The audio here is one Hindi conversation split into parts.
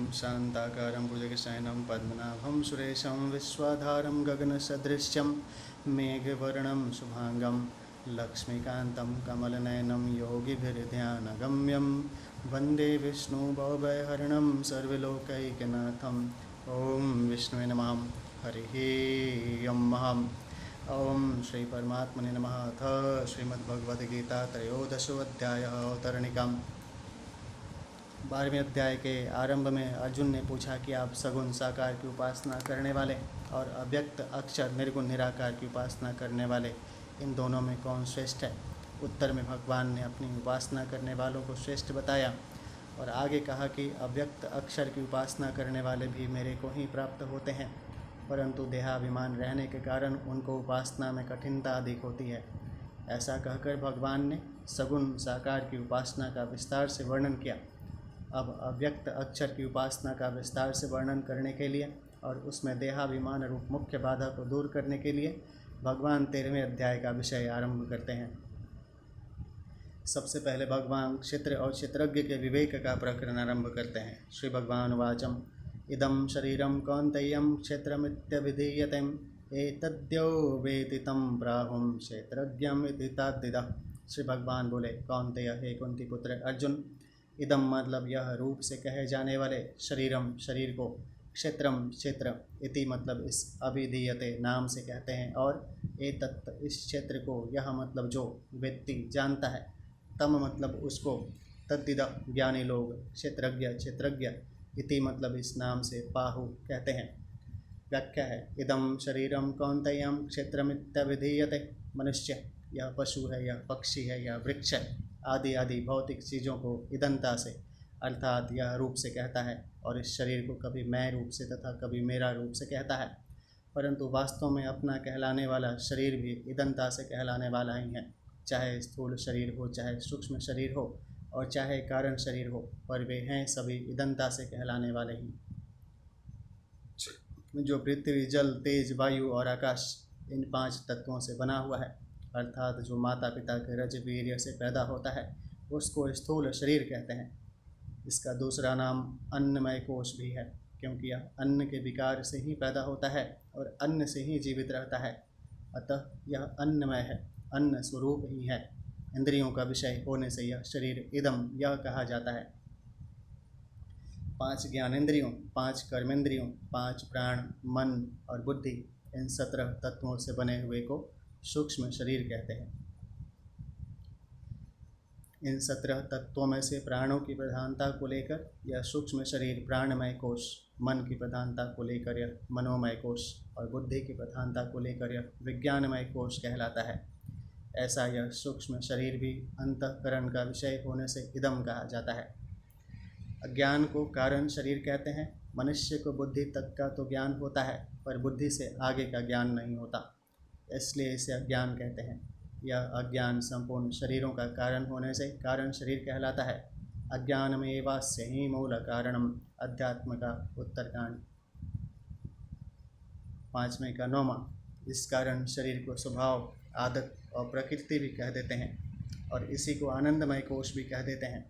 शान्ताकारं भुजगशयनं पद्मनाभं सुरेशं विश्वाधारं गगनसदृश्यं मेघवर्णं शुभांगं लक्ष्मीकान्तं कमलनयनं योगिभिर्ध्यानगम्यं वन्दे विष्णुभवभयहरणं सर्वलोकैकनाथं। ॐ विष्णुवे नमः। हरिः ॐ श्री परमात्मने नमः। अथ श्रीमद्भगवद्गीता त्रयोदशोऽध्यायः अवतरणिका। 12वें अध्याय के आरंभ में अर्जुन ने पूछा कि आप सगुण साकार की उपासना करने वाले और अव्यक्त अक्षर निर्गुण निराकार की उपासना करने वाले, इन दोनों में कौन श्रेष्ठ है। उत्तर में भगवान ने अपनी उपासना करने वालों को श्रेष्ठ बताया और आगे कहा कि अव्यक्त अक्षर की उपासना करने वाले भी मेरे को ही प्राप्त होते हैं, परंतु देहाभिमान रहने के कारण उनको उपासना में कठिनता अधिक होती है। ऐसा कहकर भगवान ने सगुण साकार की उपासना का विस्तार से वर्णन किया। अब अव्यक्त अक्षर की उपासना का विस्तार से वर्णन करने के लिए और उसमें देहाभिमान रूप मुख्य बाधा को दूर करने के लिए भगवान 13वें अध्याय का विषय आरंभ करते हैं। सबसे पहले भगवान क्षेत्र और क्षेत्रज्ञ के विवेक का प्रकरण आरंभ करते हैं। श्री भगवान वाचम इदं शरीरं कौन्तेयं क्षेत्रमित्यभिधीयते एतद्यो वेति तं प्राहुं क्षेत्रज्ञम् इति तद्विदः। श्री भगवान बोले, कौन्तेय हे कुंती पुत्र अर्जुन, इदम मतलब यह रूप से कहे जाने वाले, शरीरम शरीर को, क्षेत्रम क्षेत्र, इति मतलब इस, अभिधीयते नाम से कहते हैं, और एतत् इस क्षेत्र को, यह मतलब जो, वेत्ति जानता है, तम मतलब उसको, तद्विद ज्ञानी लोग, क्षेत्रज्ञ क्षेत्रज्ञ, इति मतलब इस नाम से पाहु कहते हैं। व्याख्या है, इदम शरीरम कौन्तेयं क्षेत्रमित्यभिधीयते। मनुष्य, यह पशु है, यह पक्षी है, यह वृक्ष है, आदि आदि भौतिक चीज़ों को इदंता से अर्थात यह रूप से कहता है, और इस शरीर को कभी मैं रूप से तथा कभी मेरा रूप से कहता है, परंतु वास्तव में अपना कहलाने वाला शरीर भी इदंता से कहलाने वाला ही है। चाहे स्थूल शरीर हो, चाहे सूक्ष्म शरीर हो, और चाहे कारण शरीर हो, पर वे हैं सभी इदंता से कहलाने वाले ही। जो पृथ्वी, जल, तेज, वायु और आकाश, इन 5 तत्वों से बना हुआ है, अर्थात जो माता पिता के रज वीर्य से पैदा होता है, उसको स्थूल शरीर कहते हैं। इसका दूसरा नाम अन्नमय कोश भी है, क्योंकि यह अन्न के विकार से ही पैदा होता है और अन्न से ही जीवित रहता है, अतः यह अन्नमय है, अन्न स्वरूप ही है। इंद्रियों का विषय होने से यह शरीर इदम यह कहा जाता है। 5 ज्ञानेंद्रियों, 5 कर्मेंद्रियों, 5 प्राण, मन और बुद्धि, इन 17 तत्वों से बने हुए को सूक्ष्म शरीर कहते हैं। इन 17 तत्वों में से प्राणों की प्रधानता को लेकर यह सूक्ष्म शरीर प्राणमय कोश, मन की प्रधानता को लेकर यह मनोमय कोश और बुद्धि की प्रधानता को लेकर यह विज्ञानमय कोश कहलाता है। ऐसा यह सूक्ष्म शरीर भी अंतःकरण का विषय होने से इदम कहा जाता है। अज्ञान को कारण शरीर कहते हैं। मनुष्य को बुद्धि तक का तो ज्ञान होता है, पर बुद्धि से आगे का ज्ञान नहीं होता, इसलिए इसे अज्ञान कहते हैं। यह अज्ञान संपूर्ण शरीरों का कारण होने से कारण शरीर कहलाता है। अज्ञानमेवास्य ही मूल कारणम, अध्यात्म का उत्तरकांड 5वें का 9वां। इस कारण शरीर को स्वभाव, आदत और प्रकृति भी कह देते हैं, और इसी को आनंदमय कोश भी कह देते हैं।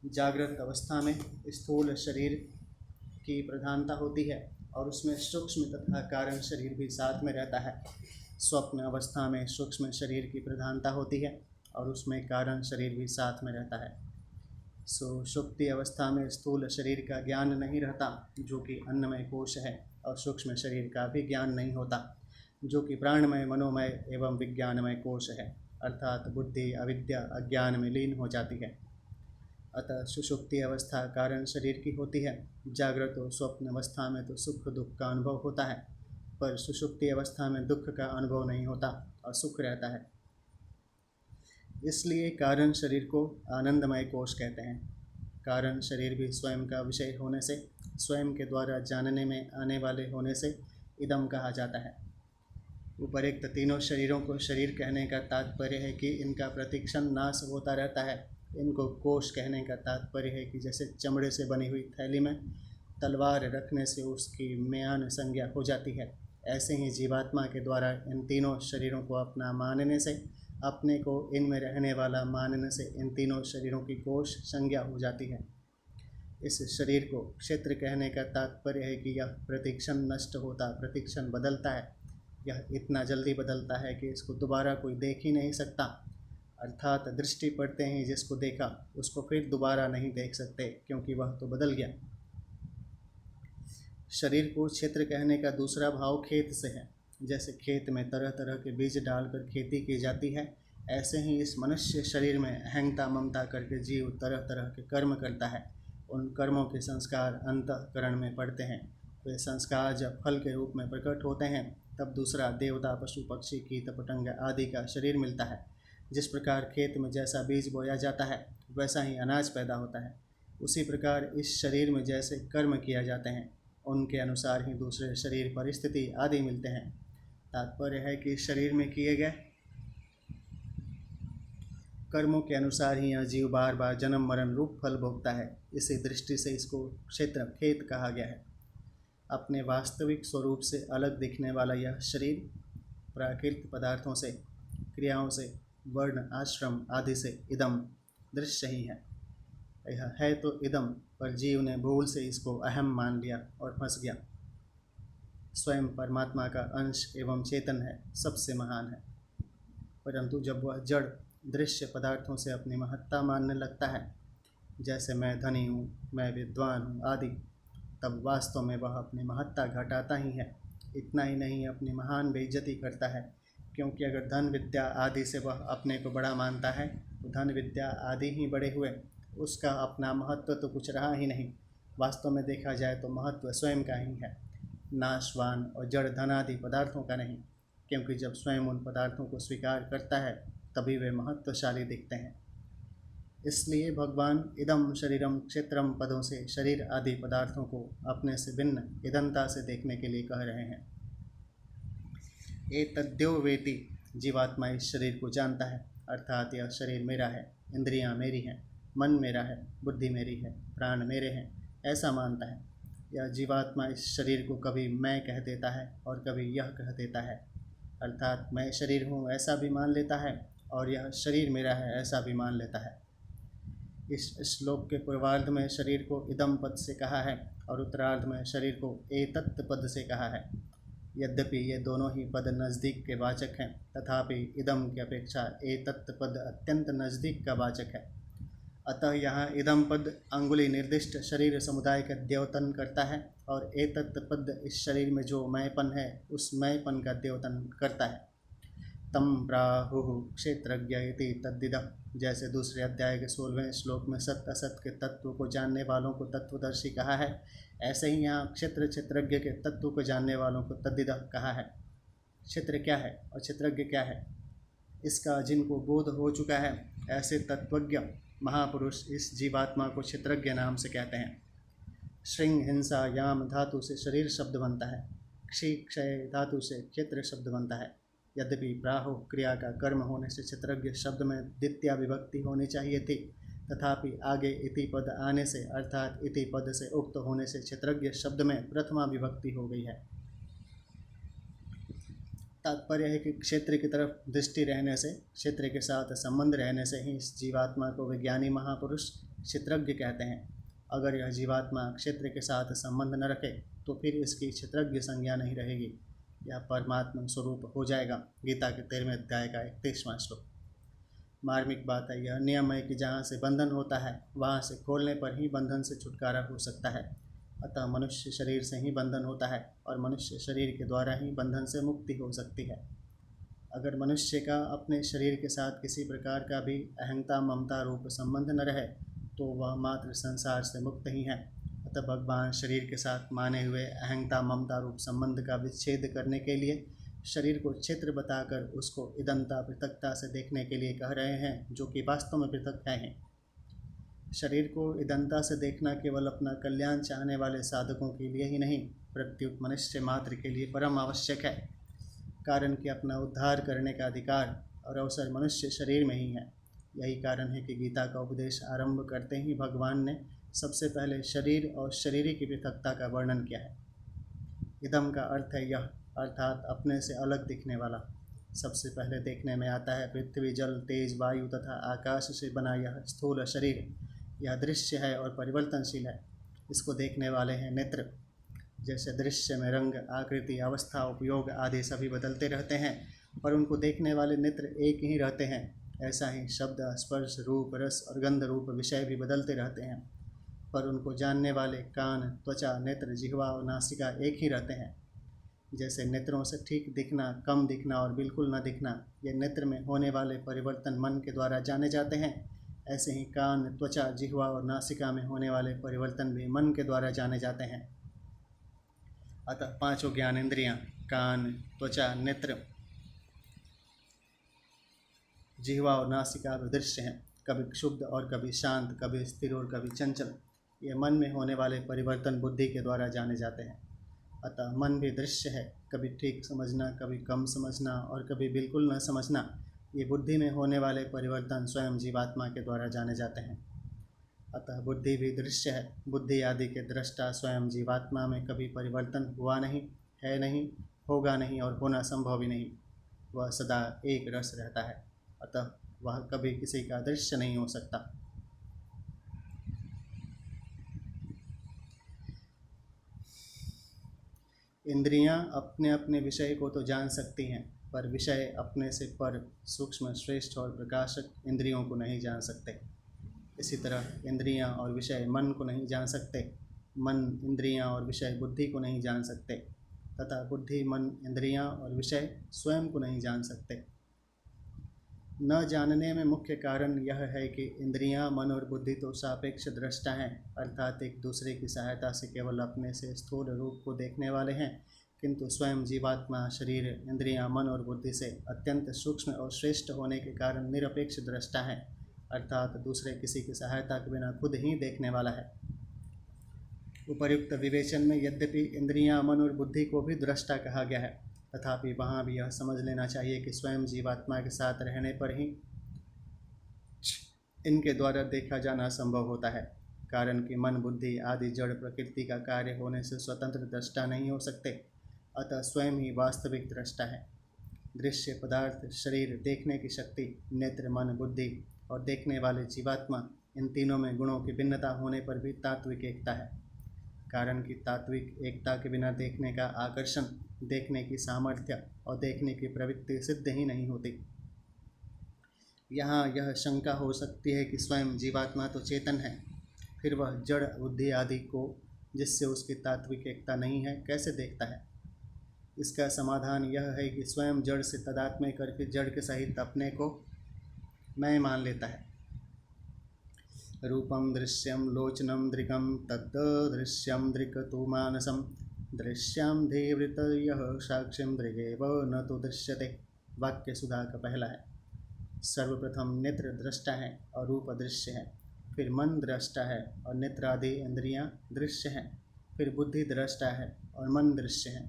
जागृत अवस्था में स्थूल शरीर की प्रधानता होती है और उसमें सूक्ष्म तथा कारण शरीर भी साथ में रहता है। स्वप्न अवस्था में सूक्ष्म शरीर की प्रधानता होती है और उसमें कारण शरीर भी साथ में रहता है। सुषुप्ति अवस्था में स्थूल शरीर का ज्ञान नहीं रहता, जो कि अन्नमय कोश है, और सूक्ष्म शरीर का भी ज्ञान नहीं होता, जो कि प्राणमय, मनोमय एवं विज्ञानमय कोश है, अर्थात बुद्धि अविद्या अज्ञान में लीन हो जाती है। अतः सुषुप्ति अवस्था कारण शरीर की होती है। जागृत और स्वप्न अवस्था में तो सुख दुख का अनुभव होता है, पर सुषुप्ति अवस्था में दुख का अनुभव नहीं होता और सुख रहता है। इसलिए कारण शरीर को आनंदमय कोश कहते हैं। कारण शरीर भी स्वयं का विषय होने से, स्वयं के द्वारा जानने में आने वाले होने से इदम कहा जाता है। उपरोक्त तीनों शरीरों को शरीर कहने का तात्पर्य है कि इनका प्रतिक्षण नाश होता रहता है। इनको कोश कहने का तात्पर्य है कि जैसे चमड़े से बनी हुई थैली में तलवार रखने से उसकी म्यान संज्ञा हो जाती है, ऐसे ही जीवात्मा के द्वारा इन तीनों शरीरों को अपना मानने से, अपने को इनमें रहने वाला मानने से इन तीनों शरीरों की कोश संज्ञा हो जाती है। इस शरीर को क्षेत्र कहने का तात्पर्य है कि यह प्रतिक्षण नष्ट होता, प्रतिक्षण बदलता है। यह इतना जल्दी बदलता है कि इसको दोबारा कोई देख ही नहीं सकता। अर्थात दृष्टि पड़ते ही जिसको देखा उसको फिर दोबारा नहीं देख सकते, क्योंकि वह तो बदल गया। शरीर को क्षेत्र कहने का दूसरा भाव खेत से है। जैसे खेत में तरह तरह के बीज डालकर खेती की जाती है, ऐसे ही इस मनुष्य शरीर में अहंता ममता करके जीव तरह तरह के कर्म करता है। उन कर्मों के संस्कार अंतःकरण में पड़ते हैं। वे संस्कार जब फल के रूप में प्रकट होते हैं, तब दूसरा देवता, पशु, पक्षी, कीट, पतंग आदि का शरीर मिलता है। जिस प्रकार खेत में जैसा बीज बोया जाता है, वैसा ही अनाज पैदा होता है। उसी प्रकार इस शरीर में जैसे कर्म किया जाते हैं, उनके अनुसार ही दूसरे शरीर, परिस्थिति आदि मिलते हैं। तात्पर्य है कि शरीर में किए गए कर्मों के अनुसार ही यह जीव बार बार जन्म मरण रूप फल भोगता है। इसी दृष्टि से इसको क्षेत्र, खेत कहा गया है। अपने वास्तविक स्वरूप से अलग दिखने वाला यह शरीर प्राकृतिक पदार्थों से, क्रियाओं से, वर्ण, आश्रम आदि से इदम दृश्य ही है। यह है तो इदम, पर जीव ने भूल से इसको अहम मान लिया और फंस गया। स्वयं परमात्मा का अंश एवं चेतन है, सबसे महान है। परंतु जब वह जड़ दृश्य पदार्थों से अपनी महत्ता मानने लगता है, जैसे मैं धनी हूँ, मैं विद्वान हूँ आदि, तब वास्तव में वह अपनी महत्ता घटाता ही है। इतना ही नहीं, अपनी महान बेइज्जती करता है, क्योंकि अगर धन विद्या आदि से वह अपने को बड़ा मानता है, तो धन विद्या आदि ही बड़े हुए, उसका अपना महत्व तो कुछ रहा ही नहीं। वास्तव में देखा जाए तो महत्व स्वयं का ही है, नाशवान और जड़ धन आदि पदार्थों का नहीं। क्योंकि जब स्वयं उन पदार्थों को स्वीकार करता है, तभी वे महत्वशाली दिखते हैं। इसलिए भगवान इदम शरीरम क्षेत्रम पदों से शरीर आदि पदार्थों को अपने से भिन्न इदंता से देखने के लिए कह रहे हैं। एतद्यो वेति, जीवात्मा इस शरीर को जानता है, अर्थात यह शरीर मेरा है, इंद्रियां मेरी हैं, मन मेरा है, बुद्धि मेरी है, प्राण मेरे हैं, ऐसा मानता है। यह जीवात्मा इस शरीर को कभी मैं कह देता है और कभी यह कह देता है। अर्थात मैं शरीर हूँ ऐसा भी मान लेता है और यह शरीर मेरा है ऐसा भी मान लेता है। इस श्लोक के पूर्वार्ध में शरीर को इदम पद से कहा है और उत्तरार्ध में शरीर को एतत् पद से कहा है। यद्यपि ये दोनों ही पद नज़दीक के वाचक हैं, तथापि इदम की अपेक्षा एतत् पद अत्यंत नज़दीक का वाचक है। अतः यहाँ इदम पद अंगुली निर्दिष्ट शरीर समुदाय का द्योतन करता है और एतत् पद इस शरीर में जो मैपन है, उस मैपन का द्योतन करता है। तम प्राहुः क्षेत्रज्ञ इति तद्विदः, जैसे दूसरे अध्याय के 16वें श्लोक में सत्य असत के तत्व को जानने वालों को तत्वदर्शी कहा है, ऐसे ही यहाँ क्षेत्रज्ञ के तत्व को जानने वालों को तद्विदः कहा है। क्षेत्र क्या है और क्षेत्रज्ञ क्या है, इसका जिनको बोध हो चुका है, ऐसे तत्वज्ञ महापुरुष इस जीवात्मा को क्षेत्रज्ञ नाम से कहते हैं। श्रृंग, हिंसा, याम धातु से शरीर शब्द बनता है। क्षी, क्षय धातु से क्षेत्र शब्द बनता है। यद्यपि प्राहुः क्रिया का कर्म होने से क्षेत्रज्ञ शब्द में द्वितीया विभक्ति होनी चाहिए थी, तथापि आगे इति पद आने से, अर्थात इति पद से उक्त होने से क्षेत्रज्ञ शब्द में प्रथमा विभक्ति हो गई है। तात्पर्य है कि क्षेत्र की तरफ दृष्टि रहने से, क्षेत्र के साथ संबंध रहने से ही इस जीवात्मा को विज्ञानी महापुरुष क्षेत्रज्ञ कहते हैं। अगर यह जीवात्मा क्षेत्र के साथ संबंध न रखे तो फिर इसकी क्षेत्रज्ञ संज्ञा नहीं रहेगी, यह परमात्मा स्वरूप हो जाएगा। गीता के 13वें अध्याय का 31वां श्लोक। मार्मिक बात है, यह नियम है कि जहाँ से बंधन होता है वहाँ से खोलने पर ही बंधन से छुटकारा हो सकता है। अतः मनुष्य शरीर से ही बंधन होता है और मनुष्य शरीर के द्वारा ही बंधन से मुक्ति हो सकती है। अगर मनुष्य का अपने शरीर के साथ किसी प्रकार का भी अहंता ममता रूप संबंध न रहे तो वह मात्र संसार से मुक्त ही है। अतः भगवान शरीर के साथ माने हुए अहंता ममता रूप संबंध का विच्छेद करने के लिए शरीर को क्षेत्र बताकर उसको इदंता पृथकता से देखने के लिए कह रहे हैं, जो कि वास्तव में पृथक हैं। शरीर को इदंता से देखना केवल अपना कल्याण चाहने वाले साधकों के लिए ही नहीं, प्रत्युत मनुष्य मात्र के लिए परम आवश्यक है। कारण कि अपना उद्धार करने का अधिकार और अवसर मनुष्य शरीर में ही है। यही कारण है कि गीता का उपदेश आरंभ करते ही भगवान ने सबसे पहले शरीर और शरीरी की पृथकता का वर्णन किया है। इदम का अर्थ है यह, अर्थात अपने से अलग दिखने वाला। सबसे पहले देखने में आता है पृथ्वी, जल, तेज, वायु तथा आकाश से बना यह स्थूल शरीर। यह दृश्य है और परिवर्तनशील है। इसको देखने वाले हैं नेत्र। जैसे दृश्य में रंग, आकृति, अवस्था, उपयोग आदि सभी बदलते रहते हैं, पर उनको देखने वाले नेत्र एक ही रहते हैं। ऐसा ही शब्द, स्पर्श, रूप, रस और गंध रूप विषय भी बदलते रहते हैं, पर उनको जानने वाले कान, त्वचा, नेत्र, जिह्वा और नासिका एक ही रहते हैं। जैसे नेत्रों से ठीक दिखना, कम दिखना और बिल्कुल न दिखना, ये नेत्र में होने वाले परिवर्तन मन के द्वारा जाने जाते हैं, ऐसे ही कान, त्वचा, जिह्वा और नासिका में होने वाले परिवर्तन भी मन के द्वारा जाने जाते हैं। अतः पांचों ज्ञानेंद्रियां, कान, त्वचा, नेत्र, जिह्वा और नासिका दृश्य हैं, कभी क्षुब्ध और कभी शांत, कभी स्थिर और कभी चंचल। ये मन में होने वाले परिवर्तन बुद्धि के द्वारा जाने जाते हैं। अतः मन भी दृश्य है, कभी ठीक समझना, कभी कम समझना और कभी बिल्कुल न समझना। ये बुद्धि में होने वाले परिवर्तन स्वयं जीवात्मा के द्वारा जाने जाते हैं। अतः बुद्धि भी दृश्य है। बुद्धि आदि के दृष्टा स्वयं जीवात्मा में कभी परिवर्तन हुआ नहीं, है नहीं, होगा नहीं और होना संभव ही नहीं। वह सदा एक रस रहता है, अतः वह कभी किसी का दृश्य नहीं हो सकता। इंद्रियां अपने अपने विषय को तो जान सकती हैं, पर विषय अपने से पर, सूक्ष्म, श्रेष्ठ और प्रकाशक इंद्रियों को नहीं जान सकते। इसी तरह इंद्रियां और विषय मन को नहीं जान सकते, मन इंद्रियां और विषय बुद्धि को नहीं जान सकते, तथा बुद्धि मन इंद्रियां और विषय स्वयं को नहीं जान सकते। न जानने में मुख्य कारण यह है कि इंद्रियां, मन और बुद्धि तो सापेक्ष दृष्टा हैं, अर्थात एक दूसरे की सहायता से केवल अपने से स्थूल रूप को देखने वाले हैं, किंतु स्वयं जीवात्मा शरीर, इंद्रियां, मन और बुद्धि से अत्यंत सूक्ष्म और श्रेष्ठ होने के कारण निरपेक्ष दृष्टा है, अर्थात दूसरे किसी की सहायता के बिना खुद ही देखने वाला है। उपर्युक्त विवेचन में यद्यपि इंद्रियां, मन और बुद्धि को भी दृष्टा कहा गया है, तथापि वहाँ भी यह समझ लेना चाहिए कि स्वयं जीवात्मा के साथ रहने पर ही इनके द्वारा देखा जाना संभव होता है, कारण कि मन, बुद्धि आदि जड़ प्रकृति का कार्य होने से स्वतंत्र दृष्टा नहीं हो सकते, अतः स्वयं ही वास्तविक दृष्टा है। दृश्य पदार्थ, शरीर, देखने की शक्ति, नेत्र, मन, बुद्धि और देखने वाले जीवात्मा, इन तीनों में गुणों की भिन्नता होने पर भी तात्विक एकता है, कारण कि तात्विक एकता के बिना देखने का आकर्षण, देखने की सामर्थ्य और देखने की प्रवृत्ति सिद्ध ही नहीं होती। यहाँ यह शंका हो सकती है कि स्वयं जीवात्मा तो चेतन है, फिर वह जड़, बुद्धि आदि को, जिससे उसकी तात्विक एकता नहीं है, कैसे देखता है। इसका समाधान यह है कि स्वयं जड़ से तादात्म्य करके जड़ के सहित अपने को मैं मान लेता है। रूपम दृश्यम लोचनम दृगम तद् दृश्यम दृक् तु मानसम दृश्याम धीवृत यह साक्ष्यम दृगेव न तो दृश्यते। वाक्य सुधा का पहला है। सर्वप्रथम नेत्र दृष्टा है और रूप दृश्य है, फिर मन दृष्टा है और नेत्र आदि इंद्रियां दृश्य हैं, फिर बुद्धि दृष्टा है और मन दृश्य है,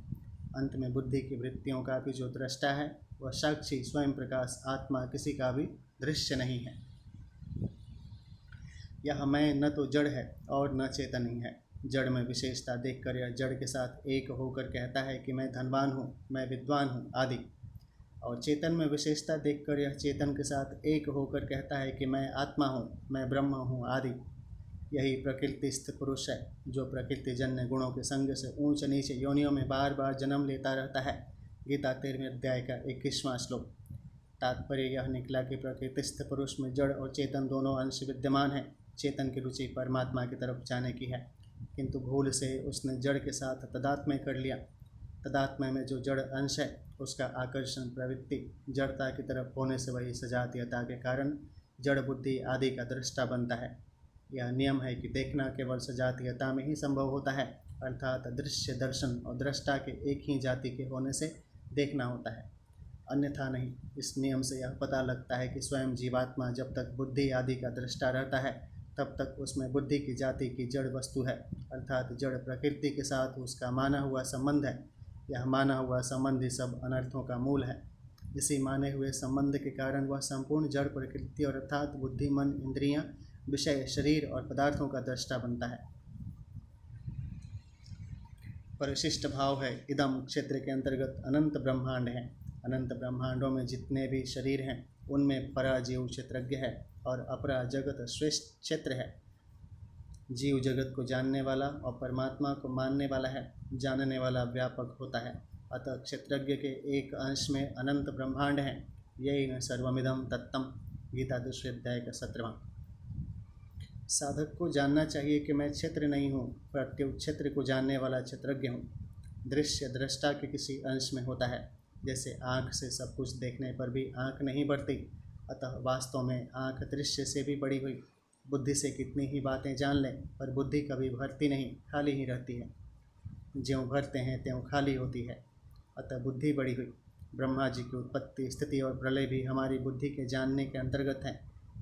अंत में बुद्धि की वृत्तियों का भी जो दृष्टा है वह साक्षी स्वयं प्रकाश आत्मा किसी का भी दृश्य नहीं है। यह मैं न तो जड़ है और न चेतन ही है। जड़ में विशेषता देखकर यह जड़ के साथ एक होकर कहता है कि मैं धनवान हूँ, मैं विद्वान हूँ आदि, और चेतन में विशेषता देखकर यह चेतन के साथ एक होकर कहता है कि मैं आत्मा हूँ, मैं ब्रह्म हूँ आदि। यही प्रकृतिस्थ पुरुष है, जो प्रकृतिजन्य गुणों के संग से ऊंच नीचे योनियों में बार बार जन्म लेता रहता है। गीता 13वें अध्याय का 21वां श्लोक। तात्पर्य यह निकला कि प्रकृतिस्थ पुरुष में जड़ और चेतन दोनों अंश विद्यमान है। चेतन की रुचि परमात्मा की तरफ जाने की है, किंतु भूल से उसने जड़ के साथ तदात्म्य कर लिया। तदात्म्य में जो जड़ अंश है उसका आकर्षण प्रवृत्ति जड़ता की तरफ होने से वही सजातीयता के कारण जड़ बुद्धि आदि का दृष्टा बनता है। यह नियम है कि देखना केवल सजातीयता में ही संभव होता है, अर्थात दृश्य, दर्शन और दृष्टा के एक ही जाति के होने से देखना होता है, अन्यथा नहीं। इस नियम से यह पता लगता है कि स्वयं जीवात्मा जब तक बुद्धि आदि का दृष्टा रहता है तब तक उसमें बुद्धि की जाति की जड़ वस्तु है, अर्थात जड़ प्रकृति के साथ उसका माना हुआ संबंध है। यह माना हुआ संबंध ही सब अनर्थों का मूल है। इसी माने हुए संबंध के कारण वह संपूर्ण जड़ प्रकृति और अर्थात बुद्धि, मन, इंद्रियां, विषय, शरीर और पदार्थों का दृष्टा बनता है। परिशिष्ट भाव है। इदम क्षेत्र के अंतर्गत अनंत ब्रह्मांड हैं। अनंत ब्रह्मांडों में जितने भी शरीर हैं उनमें परा जीव क्षेत्रज्ञ है और अपरा जगत श्रेष्ठ क्षेत्र है। जीव जगत को जानने वाला और परमात्मा को मानने वाला है, जानने वाला व्यापक होता है। अतः क्षेत्रज्ञ के एक अंश में अनंत ब्रह्मांड हैं। यही न सर्वमिदं तत्तम। गीता 2 अध्याय का 17वां। साधक को जानना चाहिए कि मैं क्षेत्र नहीं हूँ, प्रत्युत क्षेत्र को जानने वाला क्षेत्रज्ञ हूँ। दृश्य दृष्टा के किसी अंश में होता है। जैसे आँख से सब कुछ देखने पर भी आँख नहीं बढ़ती, अतः वास्तव में आँख दृश्य से भी बड़ी हुई। बुद्धि से कितनी ही बातें जान लें, पर बुद्धि कभी भरती नहीं, खाली ही रहती है। ज्यों भरते हैं त्यों खाली होती है, अतः बुद्धि बड़ी हुई। ब्रह्मा जी की उत्पत्ति, स्थिति और प्रलय भी हमारी बुद्धि के जानने के अंतर्गत हैं।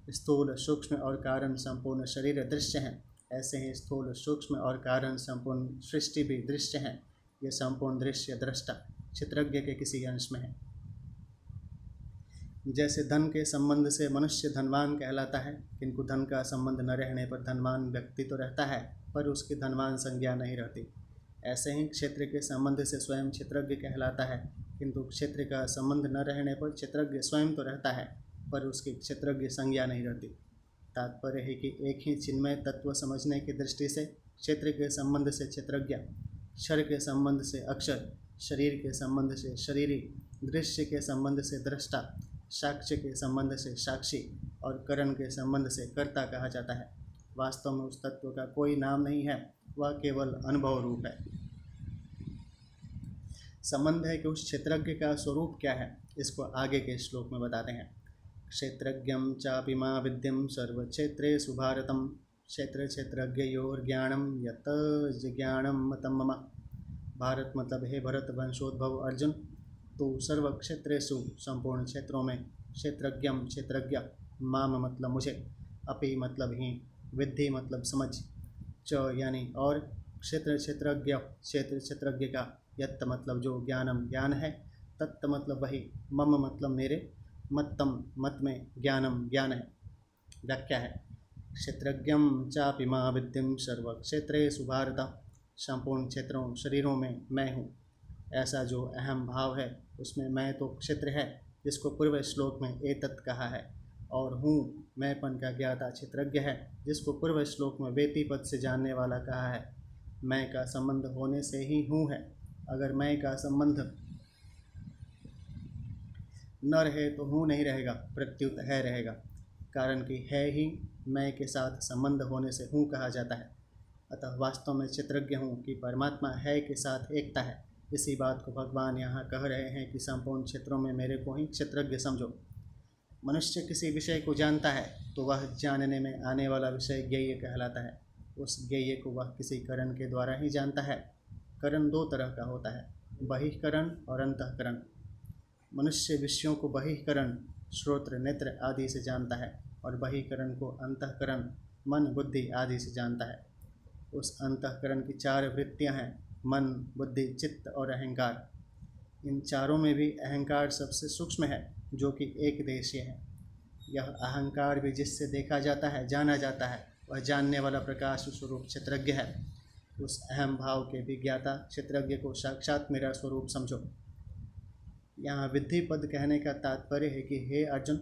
स्थूल, सूक्ष्म और कारण संपूर्ण शरीर दृश्य हैं। ऐसे ही स्थूल, सूक्ष्म और कारण संपूर्ण सृष्टि भी दृश्य हैं। ये संपूर्ण दृश्य दृष्टा क्षेत्रज्ञ के किसी अंश में है। जैसे धन के संबंध से मनुष्य धनवान कहलाता है, किंतु धन का संबंध न रहने पर धनवान व्यक्ति तो रहता है, पर उसकी धनवान संज्ञा नहीं रहती। ऐसे ही क्षेत्र के संबंध से स्वयं क्षेत्रज्ञ कहलाता है, किंतु क्षेत्र का संबंध न रहने पर क्षेत्रज्ञ स्वयं तो रहता है, पर उसकी क्षेत्रज्ञ संज्ञा नहीं रहती। तात्पर्य है कि एक ही चिन्मय तत्व समझने की दृष्टि से क्षेत्र के संबंध से क्षेत्रज्ञ, क्षर के संबंध से अक्षर, शरीर के संबंध से शरीरी, दृश्य के संबंध से दृष्टा, साक्ष्य के संबंध से साक्षी और करण के संबंध से कर्ता कहा जाता है। वास्तव में उस तत्व का कोई नाम नहीं है, वह केवल अनुभव रूप है। संबंध है कि उस क्षेत्रज्ञ का स्वरूप क्या है, इसको आगे के श्लोक में बताते हैं। क्षेत्रज्ञं चापि मां विद्यं सर्वक्षेत्रेषु भारतं क्षेत्र क्षेत्रज्ञयोर्ज्ञानं यत् जिज्ञानं मतं मम। भारत मतलब हे भरत वंशोद्भव अर्जुन, तो सर्व क्षेत्रेषु संपूर्ण क्षेत्रों में, क्षेत्रज्ञम क्षेत्रज्ञ, माम मतलब मुझे, अपि मतलब ही, विद्धि मतलब समझ, च यानी और, क्षेत्र क्षेत्रज्ञ क्षेत्र क्षेत्रज्ञ का, यत्त मतलब जो, ज्ञानम ज्ञान है, तत्त मतलब वही, मम मतलब मेरे, मत्तम मत में, ज्ञानम ज्ञान है। व्याख्या है क्षेत्रज्ञम चापि मां विद्यं सर्व क्षेत्रेषु भारत। संपूर्ण क्षेत्रों शरीरों में मैं हूँ, ऐसा जो अहम भाव है उसमें मैं तो क्षेत्र है, जिसको पूर्व श्लोक में एतत् कहा है, और हूँ मैंपन का ज्ञाता क्षेत्रज्ञ है, जिसको पूर्व श्लोक में वेती पद से जानने वाला कहा है। मैं का संबंध होने से ही हूँ है। अगर मैं का संबंध न रहे तो हूँ नहीं रहेगा, प्रत्युत है रहेगा, कारण कि है ही मैं के साथ संबंध होने से हूँ कहा जाता है। अतः वास्तव में क्षेत्रज्ञ हूँ कि परमात्मा है के साथ एकता है। इसी बात को भगवान यहाँ कह रहे हैं कि संपूर्ण क्षेत्रों में मेरे को ही क्षेत्रज्ञ समझो। मनुष्य किसी विषय को जानता है तो वह जानने में आने वाला विषय ज्ञेय कहलाता है। उस ज्ञेय को वह किसी करण के द्वारा ही जानता है। करण दो तरह का होता है, बहिःकरण और अंतःकरण। मनुष्य विषयों को बहिःकरण श्रोत्र नेत्र आदि से जानता है, और बहिःकरण को अंतःकरण मन बुद्धि आदि से जानता है। उस अंतःकरण की 4 वृत्तियां हैं, मन बुद्धि चित्त और अहंकार। इन चारों में भी अहंकार सबसे सूक्ष्म है, जो कि एक देशीय है। यह अहंकार भी जिससे देखा जाता है जाना जाता है, वह जानने वाला प्रकाश स्वरूप क्षेत्रज्ञ है। उस अहम भाव के विज्ञाता क्षेत्रज्ञ को साक्षात मेरा स्वरूप समझो। यहाँ विद्धि पद कहने का तात्पर्य है कि हे अर्जुन,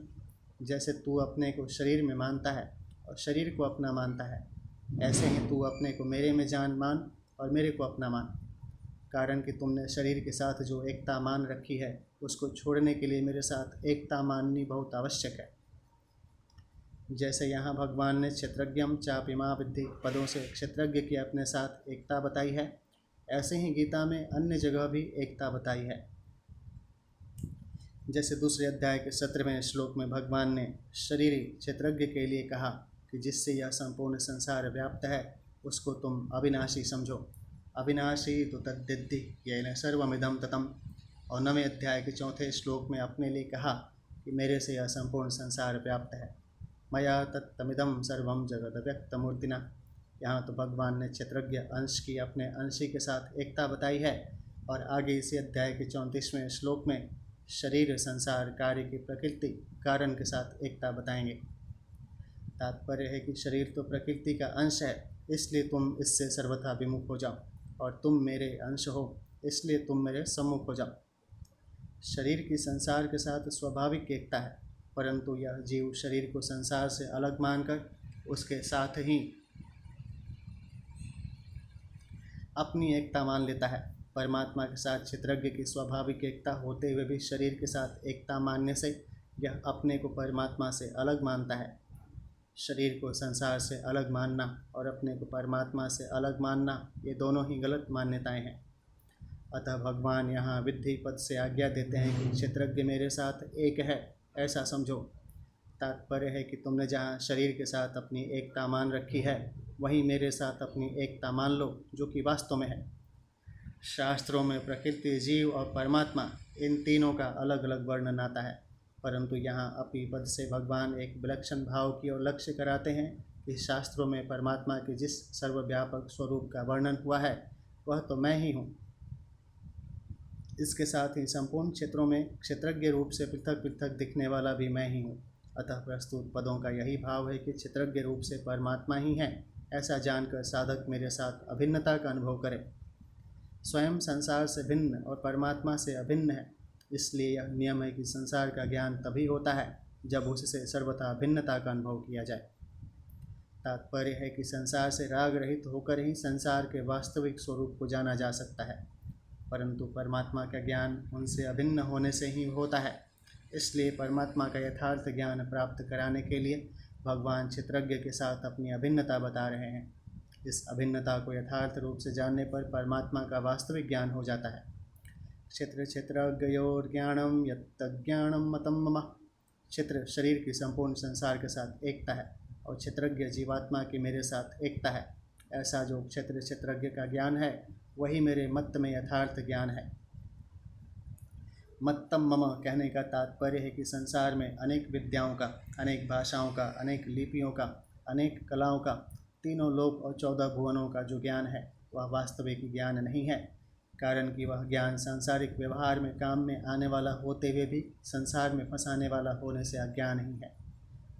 जैसे तू अपने को शरीर में मानता है और शरीर को अपना मानता है, ऐसे ही तू अपने को मेरे में जान मान और मेरे को अपना मान। कारण कि तुमने शरीर के साथ जो एकता मान रखी है, उसको छोड़ने के लिए मेरे साथ एकता माननी बहुत आवश्यक है। जैसे यहाँ भगवान ने क्षेत्रज्ञम चापि मां विद्धि पदों से क्षेत्रज्ञ की अपने साथ एकता बताई है, ऐसे ही गीता में अन्य जगह भी एकता बताई है। जैसे 2 अध्याय के 17वें श्लोक में भगवान ने शरीरी क्षेत्रज्ञ के लिए कहा कि जिससे यह संपूर्ण संसार व्याप्त है, उसको तुम अविनाशी समझो। अविनाशी तो तद्दिद्धि येन सर्वमिदं ततम्। और 9वें अध्याय के 4थे श्लोक में अपने लिए कहा कि मेरे से यह संपूर्ण संसार व्याप्त है। मया तत्तमिदं सर्वं जगद व्यक्तमूर्तिना। यहाँ तो भगवान ने क्षेत्रज्ञ अंश की अपने अंशी के साथ एकता बताई है, और आगे इसी अध्याय के 34वें श्लोक में शरीर संसार कार्य की प्रकृति कारण के साथ एकता बताएंगे। तात्पर्य है कि शरीर तो प्रकृति का अंश है, इसलिए तुम इससे सर्वथा विमुख हो जाओ, और तुम मेरे अंश हो, इसलिए तुम मेरे सम्मुख हो जाओ। शरीर की संसार के साथ स्वाभाविक एकता है, परंतु यह जीव शरीर को संसार से अलग मानकर उसके साथ ही अपनी एकता मान लेता है। परमात्मा के साथ क्षेत्रज्ञ की स्वाभाविक एकता होते हुए भी शरीर के साथ एकता मानने से यह अपने को परमात्मा से अलग मानता है। शरीर को संसार से अलग मानना और अपने को परमात्मा से अलग मानना, ये दोनों ही गलत मान्यताएं हैं। अतः भगवान यहाँ विद्धि पद से आज्ञा देते हैं कि क्षेत्रज्ञ मेरे साथ एक है, ऐसा समझो। तात्पर्य है कि तुमने जहाँ शरीर के साथ अपनी एकता मान रखी है, वहीं मेरे साथ अपनी एकता मान लो, जो कि वास्तव में है। शास्त्रों में प्रकृति, जीव और परमात्मा, इन तीनों का अलग अलग वर्णन आता है, परंतु यहाँ अपी पद से भगवान एक विलक्षण भाव की ओर लक्ष्य कराते हैं कि शास्त्रों में परमात्मा के जिस सर्वव्यापक स्वरूप का वर्णन हुआ है, वह तो मैं ही हूँ। इसके साथ ही संपूर्ण क्षेत्रों में क्षेत्रज्ञ रूप से पृथक पृथक दिखने वाला भी मैं ही हूँ। अतः प्रस्तुत पदों का यही भाव है कि क्षेत्रज्ञ रूप से परमात्मा ही है, ऐसा जानकर साधक मेरे साथ अभिन्नता का अनुभव करे। स्वयं संसार से भिन्न और परमात्मा से अभिन्न है, इसलिए यह नियम है कि संसार का ज्ञान तभी होता है जब उससे सर्वथा भिन्नता का अनुभव किया जाए। तात्पर्य है कि संसार से राग रहित होकर ही संसार के वास्तविक स्वरूप को जाना जा सकता है, परंतु परमात्मा का ज्ञान उनसे अभिन्न होने से ही होता है। इसलिए परमात्मा का यथार्थ ज्ञान प्राप्त कराने के लिए भगवान क्षेत्रज्ञ के साथ अपनी अभिन्नता बता रहे हैं। इस अभिन्नता को यथार्थ रूप से जानने पर परमात्मा का वास्तविक ज्ञान हो जाता है। क्षेत्र क्षेत्रज्ञयोर्ज्ञानम यत्तज्ञानम मतम मम। क्षेत्र शरीर की संपूर्ण संसार के साथ एकता है और क्षेत्रज्ञ जीवात्मा की मेरे साथ एकता है। ऐसा जो क्षेत्र क्षेत्रज्ञ का ज्ञान है, वही मेरे मत में यथार्थ ज्ञान है। मत्तम मम कहने का तात्पर्य है कि संसार में अनेक विद्याओं का, अनेक भाषाओं का, अनेक लिपियों का, अनेक कलाओं का, तीनों लोक और 14 भुवनों का जो ज्ञान है, वह वास्तविक ज्ञान नहीं है। कारण कि वह ज्ञान सांसारिक व्यवहार में काम में आने वाला होते हुए भी संसार में फंसाने वाला होने से अज्ञान ही है।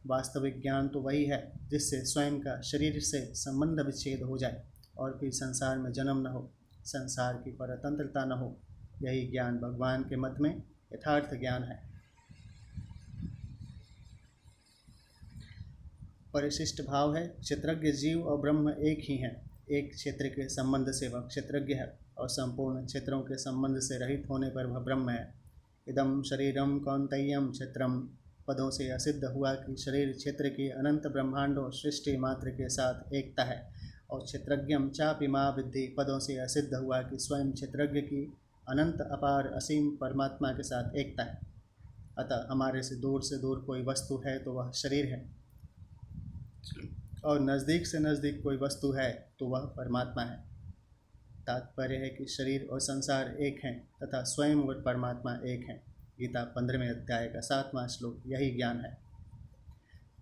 वास्तविक ज्ञान तो वही है जिससे स्वयं का शरीर से संबंध विच्छेद हो जाए और फिर संसार में जन्म न हो, संसार की परतंत्रता न हो। यही ज्ञान भगवान के मत में यथार्थ ज्ञान है। परिशिष्ट भाव है, क्षेत्रज्ञ जीव और ब्रह्म एक ही हैं। एक क्षेत्र के संबंध से वह क्षेत्रज्ञ है और संपूर्ण क्षेत्रों के संबंध से रहित होने पर वह ब्रह्म है। इदम शरीरम कौन्तेयम क्षेत्रम पदों से यह सिद्ध हुआ कि शरीर क्षेत्र की अनंत ब्रह्मांडों सृष्टि मात्र के साथ एकता है, और क्षेत्रज्ञम चापि मा विद्धि पदों से यह सिद्ध हुआ कि स्वयं क्षेत्रज्ञ की अनंत अपार असीम परमात्मा के साथ एकता है। अतः हमारे से दूर कोई वस्तु है तो वह शरीर है, और नज़दीक से नज़दीक कोई वस्तु है तो वह परमात्मा है। तात्पर्य है कि शरीर और संसार एक हैं तथा स्वयं और परमात्मा एक हैं। गीता 15वें अध्याय का 7वां श्लोक यही ज्ञान है।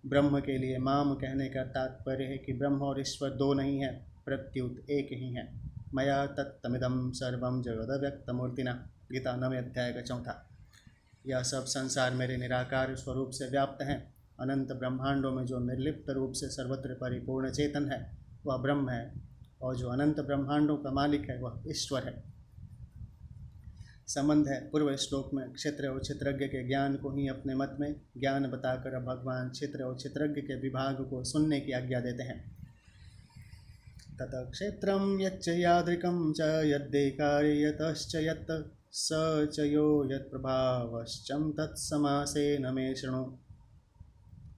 ब्रह्म के लिए माम कहने का तात्पर्य है कि ब्रह्म और ईश्वर दो नहीं है, प्रत्युत एक ही है। मया तत्तमिदं सर्वं जगदव्यक्तमूर्तिना। गीता 9वें अध्याय का 4। यह सब संसार मेरे निराकार स्वरूप से व्याप्त हैं। अनंत ब्रह्मांडों में जो निर्लिप्त रूप से सर्वत्र परिपूर्ण चेतन है, वह ब्रह्म है, और जो अनंत ब्रह्मांडों का मालिक है, वह ईश्वर है। संबंध है पूर्व श्लोक में क्षेत्र और क्षेत्रज्ञ के ज्ञान को ही अपने मत में ज्ञान बताकर अब भगवान क्षेत्र और क्षेत्रज्ञ के विभाग को सुनने की आज्ञा देते हैं। ततः क्षेत्रं यच्च यादृकं च यद्देकारि यतश्च यत् स च यो यत्प्रभावश्चं तत्समासेन मे शृणु।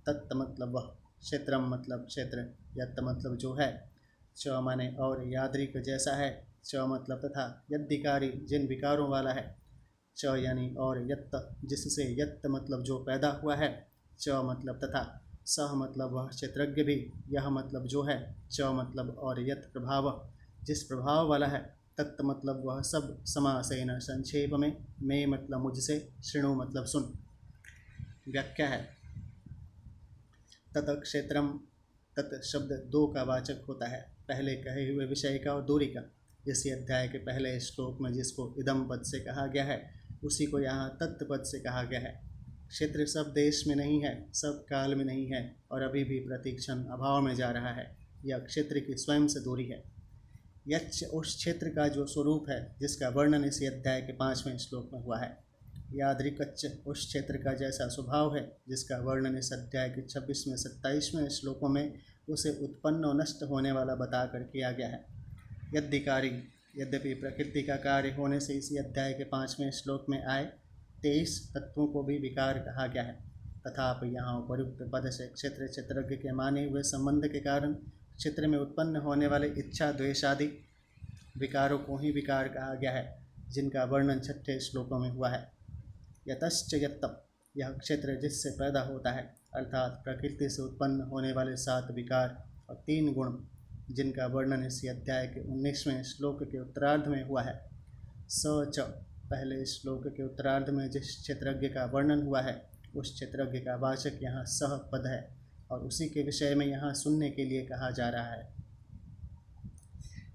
तत् मतलब वह, क्षेत्रम मतलब क्षेत्र, यत् मतलब जो है, च माने और, यादृक जैसा है, च मतलब तथा, यद्धिकारी जिन विकारों वाला है, च यानी और, यत्त जिससे, यत्त मतलब जो पैदा हुआ है, च मतलब तथा, सह मतलब वह क्षेत्रज्ञ भी, यह मतलब जो है, च मतलब और, यत् प्रभाव जिस प्रभाव वाला है, तत् मतलब वह सब, समासेन संक्षेप में, मे मतलब मुझसे, शृणु मतलब सुन। व्याख्या है, तत् क्षेत्रम, तत् शब्द दो का वाचक होता है, पहले कहे हुए विषय का और दूरी का। इसी अध्याय के पहले श्लोक में जिसको इदम पद से कहा गया है, उसी को यहाँ तत्व पद से कहा गया है। क्षेत्र सब देश में नहीं है, सब काल में नहीं है, और अभी भी प्रतिक्षण अभाव में जा रहा है। यह क्षेत्र की स्वयं से दूरी है। यच्च उस क्षेत्र का जो स्वरूप है, जिसका वर्णन इसी अध्याय के 5वें श्लोक में हुआ है। यादृकच्च उस क्षेत्र का जैसा स्वभाव है, जिसका वर्णन इस अध्याय के 26वें 27वें श्लोकों में उसे उत्पन्न और नष्ट होने वाला बताकर किया गया है। यद्यपि प्रकृति का कार्य होने से इसी अध्याय के 5वें श्लोक में आए 23 तत्वों को भी विकार कहा गया है, तथापि यहाँ उपयुक्त पद से क्षेत्र क्षेत्रज्ञ के माने हुए संबंध के कारण क्षेत्र में उत्पन्न होने वाले इच्छा द्वेषादि विकारों को ही विकार कहा गया है, जिनका वर्णन 6 श्लोकों में हुआ है। यतश्च यत्तम, यह क्षेत्र जिससे पैदा होता है, अर्थात प्रकृति से उत्पन्न होने वाले 7 विकार और 3 गुण, जिनका वर्णन इसी अध्याय के 19वें श्लोक के उत्तरार्ध में हुआ है। स च, पहले श्लोक के उत्तरार्ध में जिस क्षेत्रज्ञ का वर्णन हुआ है, उस क्षेत्रज्ञ का वाचक यहाँ सह पद है और उसी के विषय में यहाँ सुनने के लिए कहा जा रहा है।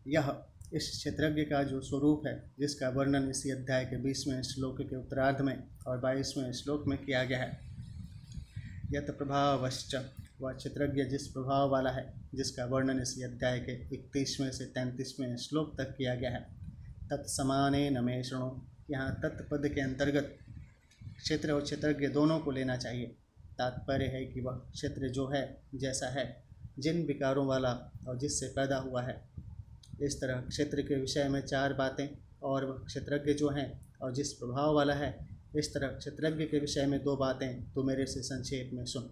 यह इस क्षेत्रज्ञ का जो स्वरूप है, जिसका वर्णन इसी अध्याय के 20वें श्लोक के उत्तरार्ध में और 22वें श्लोक में किया गया है। यत प्रभावश्च, वह क्षेत्रज्ञ जिस प्रभाव वाला है, जिसका वर्णन इसी अध्याय के 31वें से 33वें श्लोक तक किया गया है। तत्समाने न मे शृणु, यहाँ तत्पद के अंतर्गत क्षेत्र और क्षेत्रज्ञ दोनों को लेना चाहिए। तात्पर्य है कि वह क्षेत्र जो है, जैसा है, जिन विकारों वाला और जिससे पैदा हुआ है, इस तरह क्षेत्र के विषय में 4 बातें, और वह क्षेत्रज्ञ जो हैं और जिस प्रभाव वाला है, इस तरह क्षेत्रज्ञ के विषय में 2 बातें तो मेरे से संक्षेप में सुन।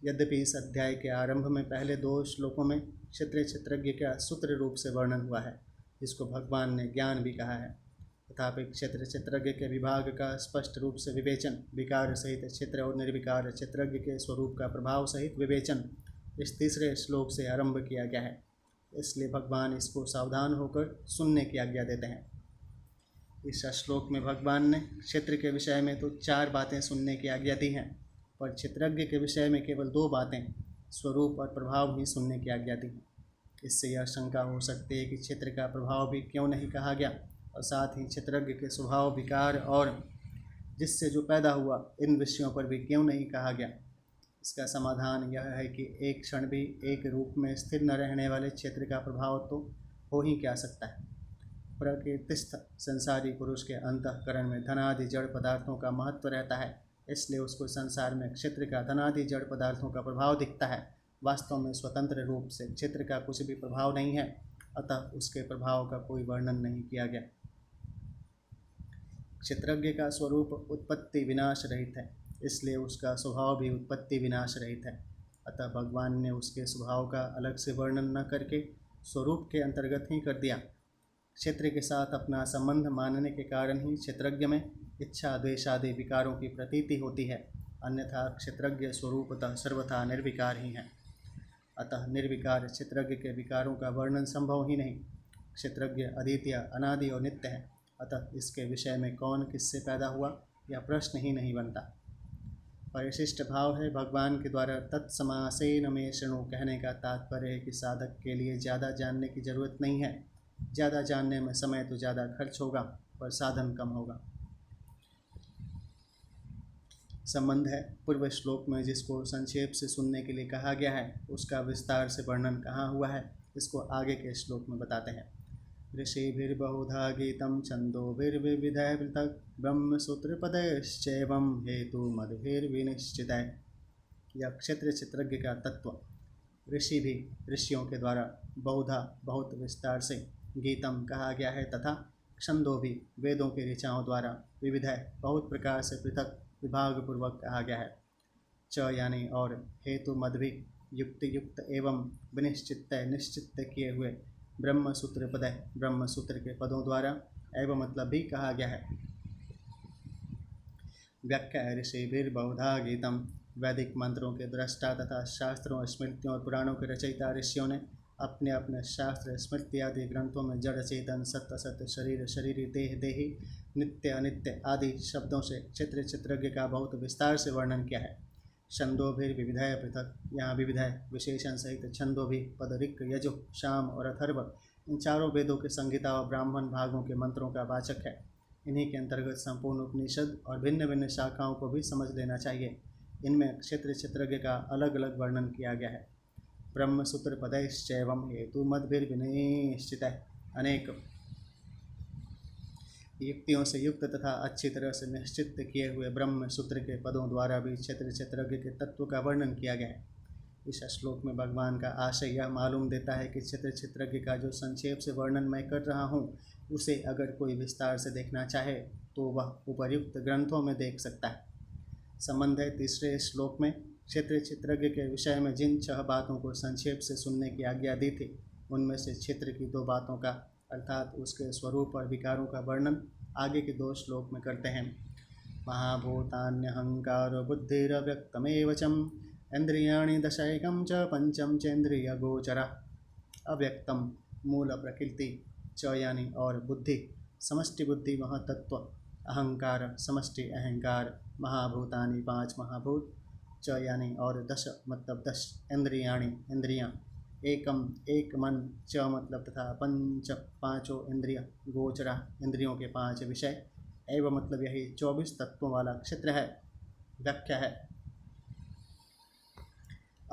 यद्यपि इस अध्याय के आरंभ में पहले 2 श्लोकों में क्षेत्र क्षेत्रज्ञ का सूत्र रूप से वर्णन हुआ है, जिसको भगवान ने ज्ञान भी कहा है, तथापि क्षेत्र क्षेत्रज्ञ के विभाग का स्पष्ट रूप से विवेचन, विकार सहित क्षेत्र और निर्विकार क्षेत्रज्ञ के स्वरूप का प्रभाव सहित विवेचन इस तीसरे श्लोक से आरंभ किया गया है। इसलिए भगवान इसको सावधान होकर सुनने की आज्ञा देते हैं। इस श्लोक में भगवान ने क्षेत्र के विषय में तो 4 बातें सुनने की आज्ञा दी हैं, पर क्षेत्रज्ञ के विषय में केवल 2 बातें, स्वरूप और प्रभाव ही सुनने की आज्ञा दी है। इससे यह शंका हो सकती है कि क्षेत्र का प्रभाव भी क्यों नहीं कहा गया, और साथ ही क्षेत्रज्ञ के स्वभाव, विकार और जिससे जो पैदा हुआ, इन विषयों पर भी क्यों नहीं कहा गया। इसका समाधान यह है कि एक क्षण भी एक रूप में स्थिर न रहने वाले क्षेत्र का प्रभाव तो हो ही क्या सकता है। प्रकृतिस्थ संसारी पुरुष के अंतःकरण में धनादि जड़ पदार्थों का महत्व रहता है, इसलिए उसको संसार में क्षेत्र का धनादि जड़ पदार्थों का प्रभाव दिखता है। वास्तव में स्वतंत्र रूप से क्षेत्र का कुछ भी प्रभाव नहीं है, अतः उसके प्रभाव का कोई वर्णन नहीं किया गया। क्षेत्रज्ञ का स्वरूप उत्पत्ति विनाश रहित है, इसलिए उसका स्वभाव भी उत्पत्ति विनाश रहित है। अतः भगवान ने उसके स्वभाव का अलग से वर्णन न करके स्वरूप के अंतर्गत ही कर दिया। क्षेत्र के साथ अपना संबंध मानने के कारण ही क्षेत्रज्ञ में इच्छा द्वेषादि विकारों की प्रतीति होती है, अन्यथा क्षेत्रज्ञ स्वरूपतः सर्वथा निर्विकार ही है। अतः निर्विकार क्षेत्रज्ञ के विकारों का वर्णन संभव ही नहीं। क्षेत्रज्ञ अद्वितीय, अनादि और नित्य है, अतः इसके विषय में कौन किससे पैदा हुआ, यह प्रश्न ही नहीं बनता। परिशिष्ट भाव है भगवान के द्वारा तत्समासेन मे शृणु कहने का तात्पर्य है कि साधक के लिए ज़्यादा जानने की जरूरत नहीं है। ज़्यादा जानने में समय तो ज़्यादा खर्च होगा, पर साधन कम होगा। संबंध है पूर्व श्लोक में जिसको संक्षेप से सुनने के लिए कहा गया है, उसका विस्तार से वर्णन कहाँ हुआ है, इसको आगे के श्लोक में बताते हैं। ऋषिभिर्बहुधा गीतं छन्दोभिर्विविधैः पृथक् ब्रह्मसूत्रपदैश्चैवं हेतुमद्भिर्विनिश्चितैः। यह क्षेत्र क्षेत्रज्ञ का तत्व ऋषि भी ऋषियों के द्वारा बहुधा बहुत विस्तार से गीतम कहा गया है, तथा छंदो भी वेदों के ऋचाओं द्वारा विविधैः बहुत प्रकार से पृथक विभाग पूर्वक कहा गया है। च यानी और, हेतु मद्भि युक्ति युक्त एवं विनिश्चित निश्चित किए हुए, ब्रह्म सूत्र पद ब्रह्म सूत्र के पदों द्वारा एवं मतलब भी कहा गया है। व्याख्या ऋषिभिर्बहुधा गीतम, वैदिक मंत्रों के दृष्टा तथा शास्त्रों, स्मृतियों और पुराणों के रचयिता ऋषियों ने अपने अपने शास्त्र, स्मृति आदि ग्रंथों में जड़ चेतन, सत्य असत्य, शरीर शरीरी, देह देही, नित्य अनित्य आदि शब्दों से क्षेत्र क्षेत्रज्ञ का बहुत विस्तार से वर्णन किया है। छंदोभिर विविधय पृथक, यहाँ विविधय विशेषण सहित छंदो भी पद ऋक्, यजु, शाम और अथर्व, इन चारों वेदों के संहिता और ब्राह्मण भागों के मंत्रों का वाचक है। इन्हीं के अंतर्गत संपूर्ण उपनिषद और भिन्न भिन्न शाखाओं को भी समझ लेना चाहिए। इनमें क्षेत्र क्षेत्रज्ञ का अलग अलग वर्णन किया गया है। ब्रह्मसूत्र पदैश्चैवं हेतु मद्भिर्विनिश्चित है, अनेक युक्तियों से युक्त तथा अच्छी तरह से निश्चित किए हुए ब्रह्म सूत्र के पदों द्वारा भी क्षेत्र क्षेत्रज्ञ के तत्व का वर्णन किया गया है। इस श्लोक में भगवान का आशय यह मालूम देता है कि क्षेत्रज्ञ का जो संक्षेप से वर्णन मैं कर रहा हूँ उसे अगर कोई विस्तार से देखना चाहे तो वह उपर्युक्त ग्रंथों में देख सकता है। संबंध है तीसरे श्लोक में क्षेत्रज्ञ के विषय में जिन 6 बातों को संक्षेप से सुनने की आज्ञा दी थी उनमें से क्षेत्र की 2 बातों का अर्थात उसके स्वरूप और विकारों का वर्णन आगे के 2 श्लोक में करते हैं। महाभूतान्यहंकारो बुद्धिरव्यक्तमेव चम इंद्रियाणि दशैकं च पंचम चेन्द्रिय गोचरा। अव्यक्तम मूल प्रकृति च यानी और बुद्धि समष्टि बुद्धि वह तत्व, अहंकार समष्टि अहंकार, महाभूतानि 5 महाभूत, च यानी और दश मतलब 10 इंद्रियाणि इंद्रियां, एकम एक मन, च मतलब तथा पंच पाँचों इंद्रिय, गोचरा इंद्रियों के 5 विषय, एवं मतलब यही 24 तत्वों वाला क्षेत्र है। व्याख्या है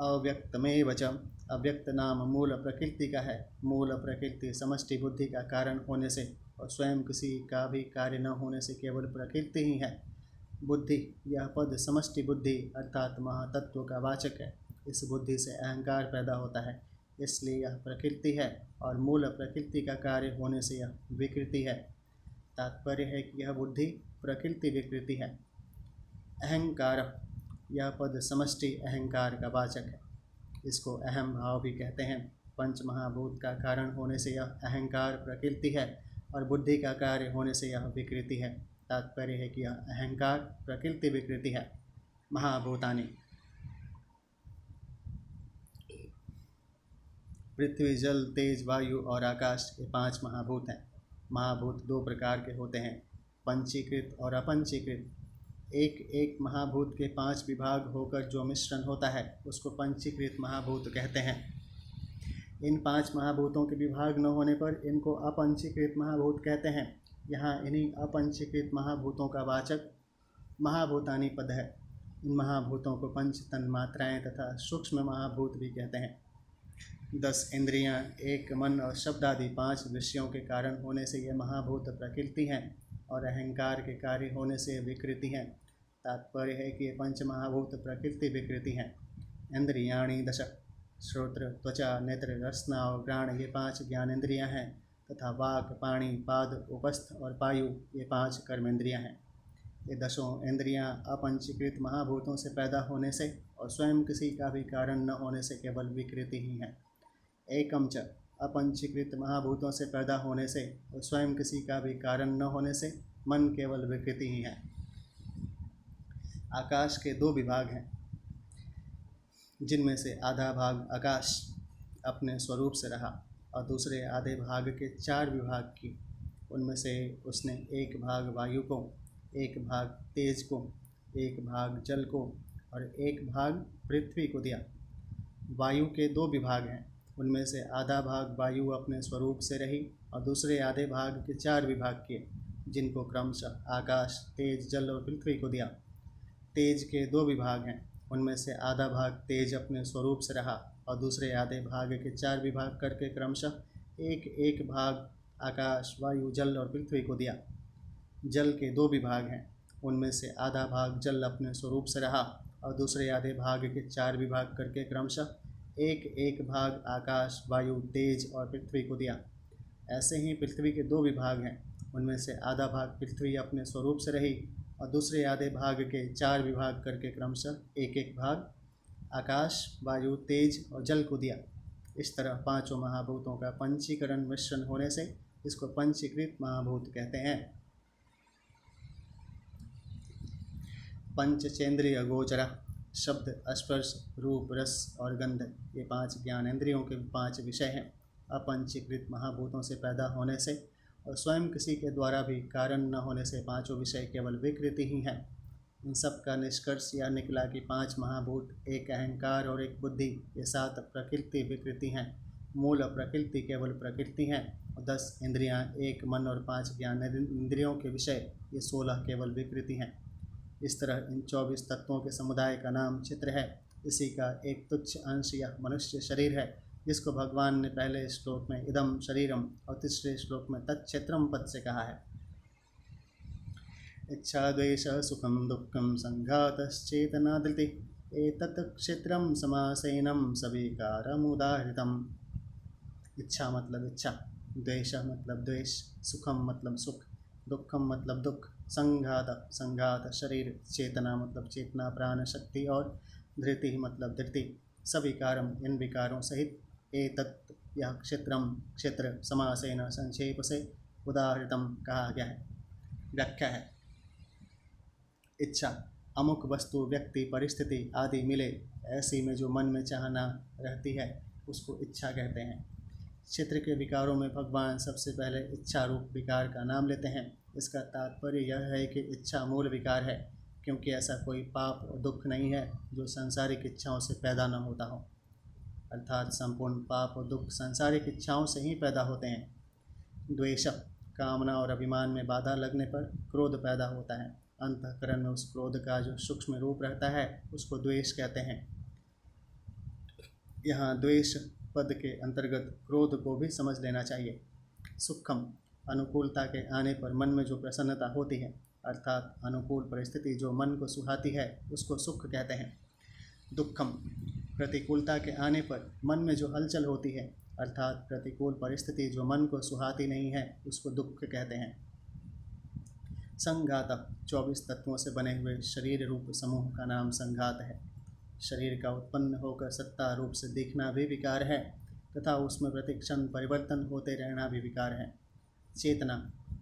अव्यक्तमेव च, अव्यक्त नाम मूल प्रकृति का है। मूल प्रकृति समष्टि बुद्धि का कारण होने से और स्वयं किसी का भी कार्य न होने से केवल प्रकृति ही है। बुद्धि यह पद समष्टि बुद्धि अर्थात महातत्व का वाचक है। इस बुद्धि से अहंकार पैदा होता है, इसलिए यह प्रकृति है और मूल प्रकृति का कार्य होने से यह विकृति है। तात्पर्य है कि यह बुद्धि प्रकृति विकृति है। अहंकार यह पद समष्टि अहंकार का वाचक है, इसको अहम भाव भी कहते हैं। पंच महाभूत का कारण होने से यह अहंकार प्रकृति है और बुद्धि का कार्य होने से यह विकृति है। तात्पर्य है कि यह अहंकार प्रकृति विकृति है। महाभूतानि पृथ्वी जल तेज वायु और आकाश ये 5 महाभूत हैं। महाभूत 2 प्रकार के होते हैं, पंचीकृत और अपंचीकृत। एक एक महाभूत के 5 विभाग होकर जो मिश्रण होता है उसको पंचीकृत महाभूत कहते हैं। इन 5 महाभूतों के विभाग न होने पर इनको अपंचीकृत महाभूत कहते हैं। यहाँ इन्हीं अपंचीकृत महाभूतों का वाचक महाभूतानि पद है। इन महाभूतों को पंच तन्मात्राएँ तथा सूक्ष्म महाभूत भी कहते हैं। 10 इंद्रियां, एक मन और शब्द आदि 5 विषयों के कारण होने से ये महाभूत प्रकृति हैं और अहंकार के कार्य होने से विकृति हैं। तात्पर्य है कि ये 5 महाभूत प्रकृति विकृति हैं। इंद्रियाणि 10, श्रोत्र त्वचा नेत्र रसना और घ्राण ये 5 ज्ञानेंद्रियां हैं तथा वाक पाणि पाद उपस्थ और पायु ये 5 कर्मेंद्रियां हैं। ये 10 इंद्रियां अपंचीकृत महाभूतों से पैदा होने से और स्वयं किसी का भी कारण न होने से केवल विकृति ही है। एकम च अपंचीकृत महाभूतों से पैदा होने से और स्वयं किसी का भी कारण न होने से मन केवल विकृति ही है। आकाश के 2 विभाग हैं, जिनमें से आधा भाग आकाश अपने स्वरूप से रहा और दूसरे आधे भाग के 4 विभाग की। उनमें से उसने एक भाग वायु को, एक भाग तेज को, एक भाग जल को और एक भाग पृथ्वी को दिया। वायु के 2 विभाग हैं, उनमें से आधा भाग वायु अपने स्वरूप से रही और दूसरे आधे भाग के 4 विभाग किए, जिनको क्रमशः आकाश तेज जल और पृथ्वी को दिया। तेज के 2 विभाग हैं, उनमें से आधा भाग तेज अपने स्वरूप से रहा और दूसरे आधे भाग के 4 विभाग करके क्रमशः एक एक भाग आकाश वायु जल और पृथ्वी को दिया। जल के 2 विभाग हैं, उनमें से आधा भाग जल अपने स्वरूप से रहा और दूसरे आधे भाग के 4 विभाग करके क्रमशः एक एक भाग आकाश वायु तेज और पृथ्वी को दिया। ऐसे ही पृथ्वी के 2 विभाग हैं, उनमें से आधा भाग पृथ्वी अपने स्वरूप से रही और दूसरे आधे भाग के 4 विभाग करके क्रमशः एक एक भाग आकाश वायु तेज और जल को दिया। इस तरह 5 महाभूतों का पंचीकरण मिश्रण होने से इसको पंचीकृत महाभूत कहते हैं। पंचचेंद्रिय गोचरा शब्द स्पर्श रूप रस और गंध ये 5 ज्ञानेंद्रियों के 5 विषय हैं। अपंचीकृत महाभूतों से पैदा होने से और स्वयं किसी के द्वारा भी कारण न होने से 5 विषय केवल विकृति ही हैं। इन सब का निष्कर्ष यह निकला कि 5 महाभूत, एक अहंकार और एक बुद्धि ये 7 प्रकृति विकृति हैं। मूल प्रकृति केवल प्रकृति हैं और 10 इंद्रियां, एक मन और 5 ज्ञान इंद्रियों के विषय ये 16 केवल विकृति हैं। इस तरह इन 24 तत्वों के समुदाय का नाम चित्र है। इसी का एक तुच्छ अंश यह मनुष्य शरीर है, जिसको भगवान ने पहले श्लोक में इदम शरीरम और तीसरे श्लोक में तच्क्षेत्रम पद से कहा है। इच्छा द्वेष सुखम दुखम संघातश्चेतना धृति एतत् क्षेत्रम समासेनम सविकारमुदाहृतम्। इच्छा मतलब इच्छा, द्वेष मतलब द्वेष, सुखम मतलब सुख, दुखम मतलब दुख, संघात संघात, शरीर, चेतना मतलब चेतना, प्राण शक्ति और धृति मतलब धृति, सविकारम इन विकारों सहित, एतत् यह क्षेत्रम क्षेत्र, समासेन संक्षेप से, उदाहृतम कहा गया है। व्याख्या है। इच्छा अमुक वस्तु, व्यक्ति, परिस्थिति आदि मिले ऐसी में जो मन में चाहना रहती है उसको इच्छा कहते हैं। क्षेत्र के विकारों में भगवान सबसे पहले इच्छा रूप विकार का नाम लेते हैं। इसका तात्पर्य यह है कि इच्छा मूल विकार है, क्योंकि ऐसा कोई पाप और दुख नहीं है जो सांसारिक इच्छाओं से पैदा न होता हो। अर्थात संपूर्ण पाप और दुख सांसारिक इच्छाओं से ही पैदा होते हैं। द्वेष कामना और अभिमान में बाधा लगने पर क्रोध पैदा होता है। अंतःकरण में उस क्रोध का जो सूक्ष्म रूप रहता है उसको द्वेष कहते हैं। यहाँ द्वेष पद के अंतर्गत क्रोध को भी समझ लेना चाहिए। सुखम अनुकूलता के आने पर मन में जो प्रसन्नता होती है, अर्थात अनुकूल परिस्थिति जो मन को सुहाती है उसको सुख कहते हैं। दुखम प्रतिकूलता के आने पर मन में जो हलचल होती है, अर्थात प्रतिकूल परिस्थिति जो मन को सुहाती नहीं है उसको दुख कहते हैं। संघात 24 तत्वों से बने हुए शरीर रूप समूह का नाम संघात है। शरीर का उत्पन्न होकर सत्ता रूप से दिखना भी विकार है तथा उसमें प्रतिक्षण परिवर्तन होते रहना भी विकार है। चेतना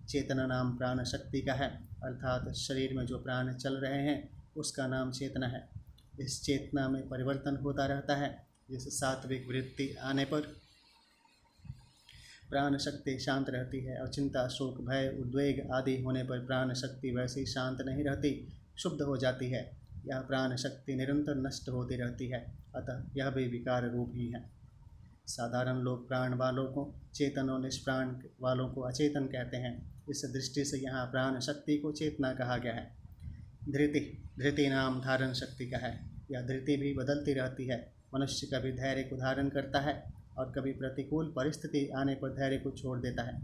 चेतना नाम प्राण शक्ति का है, अर्थात शरीर में जो प्राण चल रहे हैं उसका नाम चेतना है। इस चेतना में परिवर्तन होता रहता है। जैसे सात्विक वृत्ति आने पर प्राण शक्ति शांत रहती है और चिंता, शोक, भय, उद्वेग आदि होने पर प्राण शक्ति वैसी शांत नहीं रहती, शुद्ध हो जाती है। यह प्राण शक्ति निरंतर नष्ट होती रहती है, अतः यह भी विकार रूप ही है। साधारण लोग प्राण वालों को चेतन और निष्प्राण वालों को अचेतन कहते हैं। इस दृष्टि से यहाँ प्राण शक्ति को चेतना कहा गया है। धृति धृति नाम धारण शक्ति का है। यह धृति भी बदलती रहती है। मनुष्य कभी धैर्य को धारण करता है और कभी प्रतिकूल परिस्थिति आने पर धैर्य को छोड़ देता है।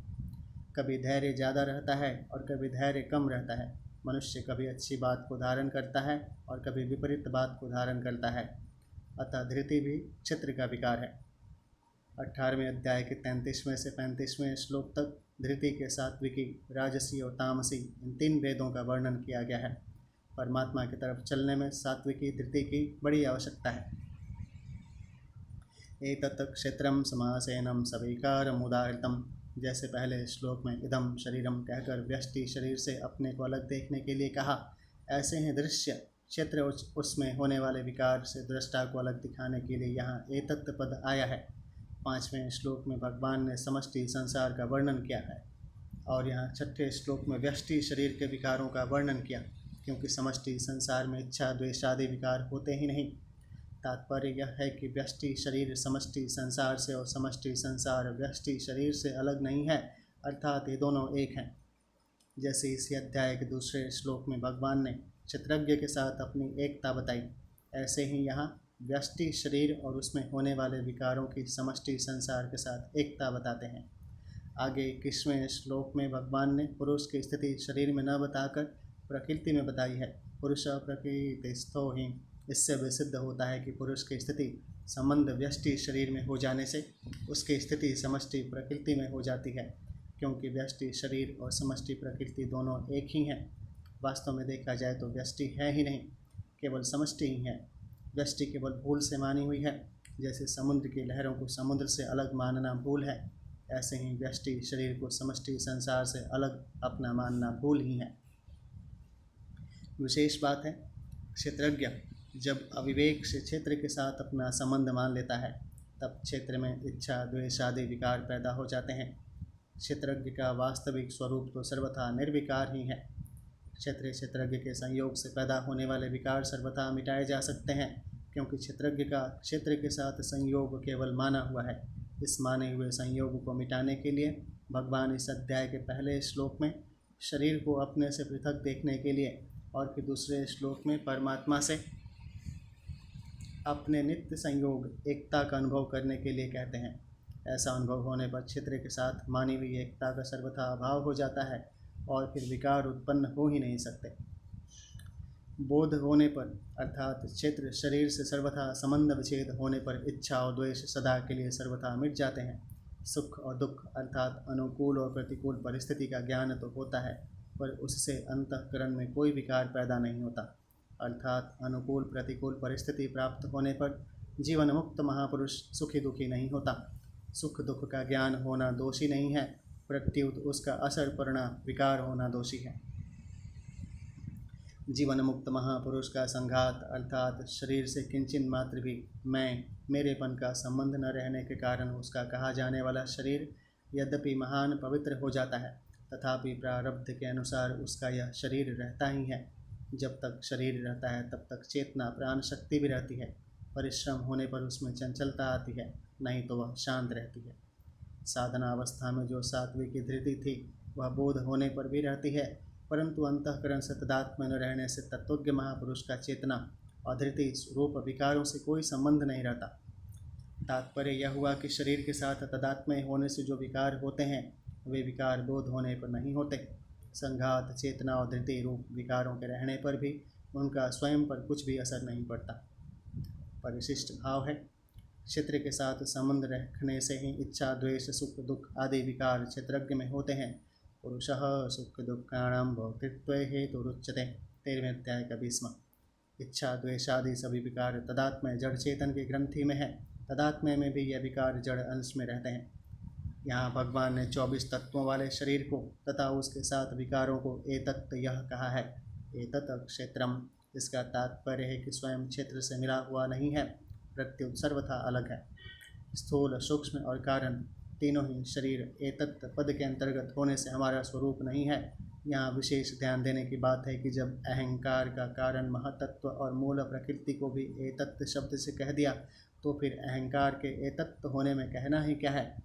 कभी धैर्य ज़्यादा रहता है और कभी धैर्य कम रहता है। मनुष्य कभी अच्छी बात को धारण करता है और कभी विपरीत बात को धारण करता है, अतः धृति भी क्षेत्र का विकार है। 18वें अध्याय के 33वें से 35वें श्लोक तक धृति के सात्विकी, राजसी और तामसी इन 3 भेदों का वर्णन किया गया है। परमात्मा की तरफ चलने में सात्विकी धृति की बड़ी आवश्यकता है। एतत् क्षेत्रम समासेनम सविकारम उदाहृतम, जैसे पहले श्लोक में इदम शरीरम कहकर व्यष्टि शरीर से अपने को अलग देखने के लिए कहा, ऐसे ही दृश्य क्षेत्र उसमें होने वाले विकार से दृष्टा को अलग दिखाने के लिए यहाँ एतत् पद आया है। 5वें श्लोक में भगवान ने समष्टि संसार का वर्णन किया है और यहाँ 6ठे श्लोक में व्यष्टि शरीर के विकारों का वर्णन किया, क्योंकि समष्टि संसार में इच्छा, द्वेष आदि विकार होते ही नहीं। तात्पर्य यह है कि व्यष्टि शरीर समष्टि संसार से और समष्टि संसार व्यष्टि शरीर से अलग नहीं है, अर्थात ये दोनों एक हैं। जैसे इसी अध्याय के दूसरे श्लोक में भगवान ने क्षेत्रज्ञ के साथ अपनी एकता बताई, ऐसे ही यहाँ व्यष्टि शरीर और उसमें होने वाले विकारों की समष्टि संसार के साथ एकता बताते हैं। आगे 21वें श्लोक में भगवान ने पुरुष की स्थिति शरीर में न बताकर प्रकृति में बताई है। पुरुष प्रकृतिस्थो ही, इससे भी सिद्ध होता है कि पुरुष की स्थिति संबंध व्यष्टि शरीर में हो जाने से उसकी स्थिति समष्टि प्रकृति में हो जाती है, क्योंकि व्यष्टि शरीर और समष्टि प्रकृति दोनों एक ही हैं। वास्तव में देखा जाए तो व्यष्टि है ही नहीं, केवल समष्टि ही है। व्यष्टि केवल भूल से मानी हुई है। जैसे समुद्र की लहरों को समुद्र से अलग मानना भूल है, ऐसे ही व्यष्टि शरीर को समष्टि संसार से अलग अपना मानना भूल ही है। विशेष बात है, क्षेत्रज्ञ जब अविवेक से क्षेत्र के साथ अपना संबंध मान लेता है तब क्षेत्र में इच्छा, द्वेष आदि विकार पैदा हो जाते हैं। क्षेत्रज्ञ का वास्तविक स्वरूप तो सर्वथा निर्विकार ही है। क्षेत्रज्ञ के संयोग से पैदा होने वाले विकार सर्वथा मिटाए जा सकते हैं, क्योंकि क्षेत्रज्ञ का क्षेत्र के साथ संयोग केवल माना हुआ है। इस माने हुए संयोग को मिटाने के लिए भगवान इस अध्याय के पहले श्लोक में शरीर को अपने से पृथक देखने के लिए और फिर दूसरे श्लोक में परमात्मा से अपने नित्य संयोग, एकता का अनुभव करने के लिए कहते हैं। ऐसा अनुभव होने पर क्षेत्र के साथ मानी हुई एकता का सर्वथा अभाव हो जाता है और फिर विकार उत्पन्न हो ही नहीं सकते। बोध होने पर अर्थात क्षेत्र शरीर से सर्वथा संबंध विच्छेद होने पर इच्छा और द्वेष सदा के लिए सर्वथा मिट जाते हैं। सुख और दुख अर्थात अनुकूल और प्रतिकूल परिस्थिति का ज्ञान तो होता है, पर उससे अंतःकरण में कोई विकार पैदा नहीं होता। अर्थात अनुकूल प्रतिकूल परिस्थिति प्राप्त होने पर जीवन मुक्त महापुरुष सुखी दुखी नहीं होता। सुख दुख का ज्ञान होना दोषी नहीं है, प्रत्युत उसका असर परिणाम विकार होना दोषी है। जीवन मुक्त महापुरुष का संघात अर्थात शरीर से किंचन मात्र भी मैं मेरेपन का संबंध न रहने के कारण उसका कहा जाने वाला शरीर यद्यपि महान पवित्र हो जाता है, तथापि प्रारब्ध के अनुसार उसका यह शरीर रहता ही है। जब तक शरीर रहता है तब तक चेतना प्राण शक्ति भी रहती है। परिश्रम होने पर उसमें चंचलता आती है, नहीं तो वह शांत रहती है। साधना अवस्था में जो सात्विक धृति थी वह बोध होने पर भी रहती है, परंतु अंतःकरण से तदात्म न रहने से तत्वज्ञ महापुरुष का चेतना और धृति रूप विकारों से कोई संबंध नहीं रहता। तात्पर्य यह हुआ कि शरीर के साथ तदात्मय होने से जो विकार होते हैं वे विकार बोध होने पर नहीं होते। संघात चेतना और धृति रूप विकारों के रहने पर भी उनका स्वयं पर कुछ भी असर नहीं पड़ता। परिशिष्ट भाव है, क्षेत्र के साथ संबंध रखने से ही इच्छा द्वेष सुख दुख आदि विकार क्षेत्रज्ञ में होते हैं। पुरुषः सुख दुःखानां भोक्तृत्व हेतुरुच्यते 13वें अध्याय का 20वां। इच्छा द्वेषादि सभी विकार तदात्मय जड़ चेतन की ग्रंथि में है। तदात्मय में भी यह विकार जड़ अंश में रहते हैं। यहाँ भगवान ने 24 तत्वों वाले शरीर को तथा उसके साथ विकारों को एतत् यह कहा है। एतत् क्षेत्रम, इसका तात्पर्य है कि स्वयं क्षेत्र से मिला हुआ नहीं है, प्रत्युत सर्वथा अलग है। स्थूल सूक्ष्म और कारण तीनों ही शरीर एतत् पद के अंतर्गत होने से हमारा स्वरूप नहीं है। यहाँ विशेष ध्यान देने की बात है कि जब अहंकार का कारण महतत्व और मूल प्रकृति को भी एतत् शब्द से कह दिया तो फिर अहंकार के एतत् होने में कहना ही क्या है।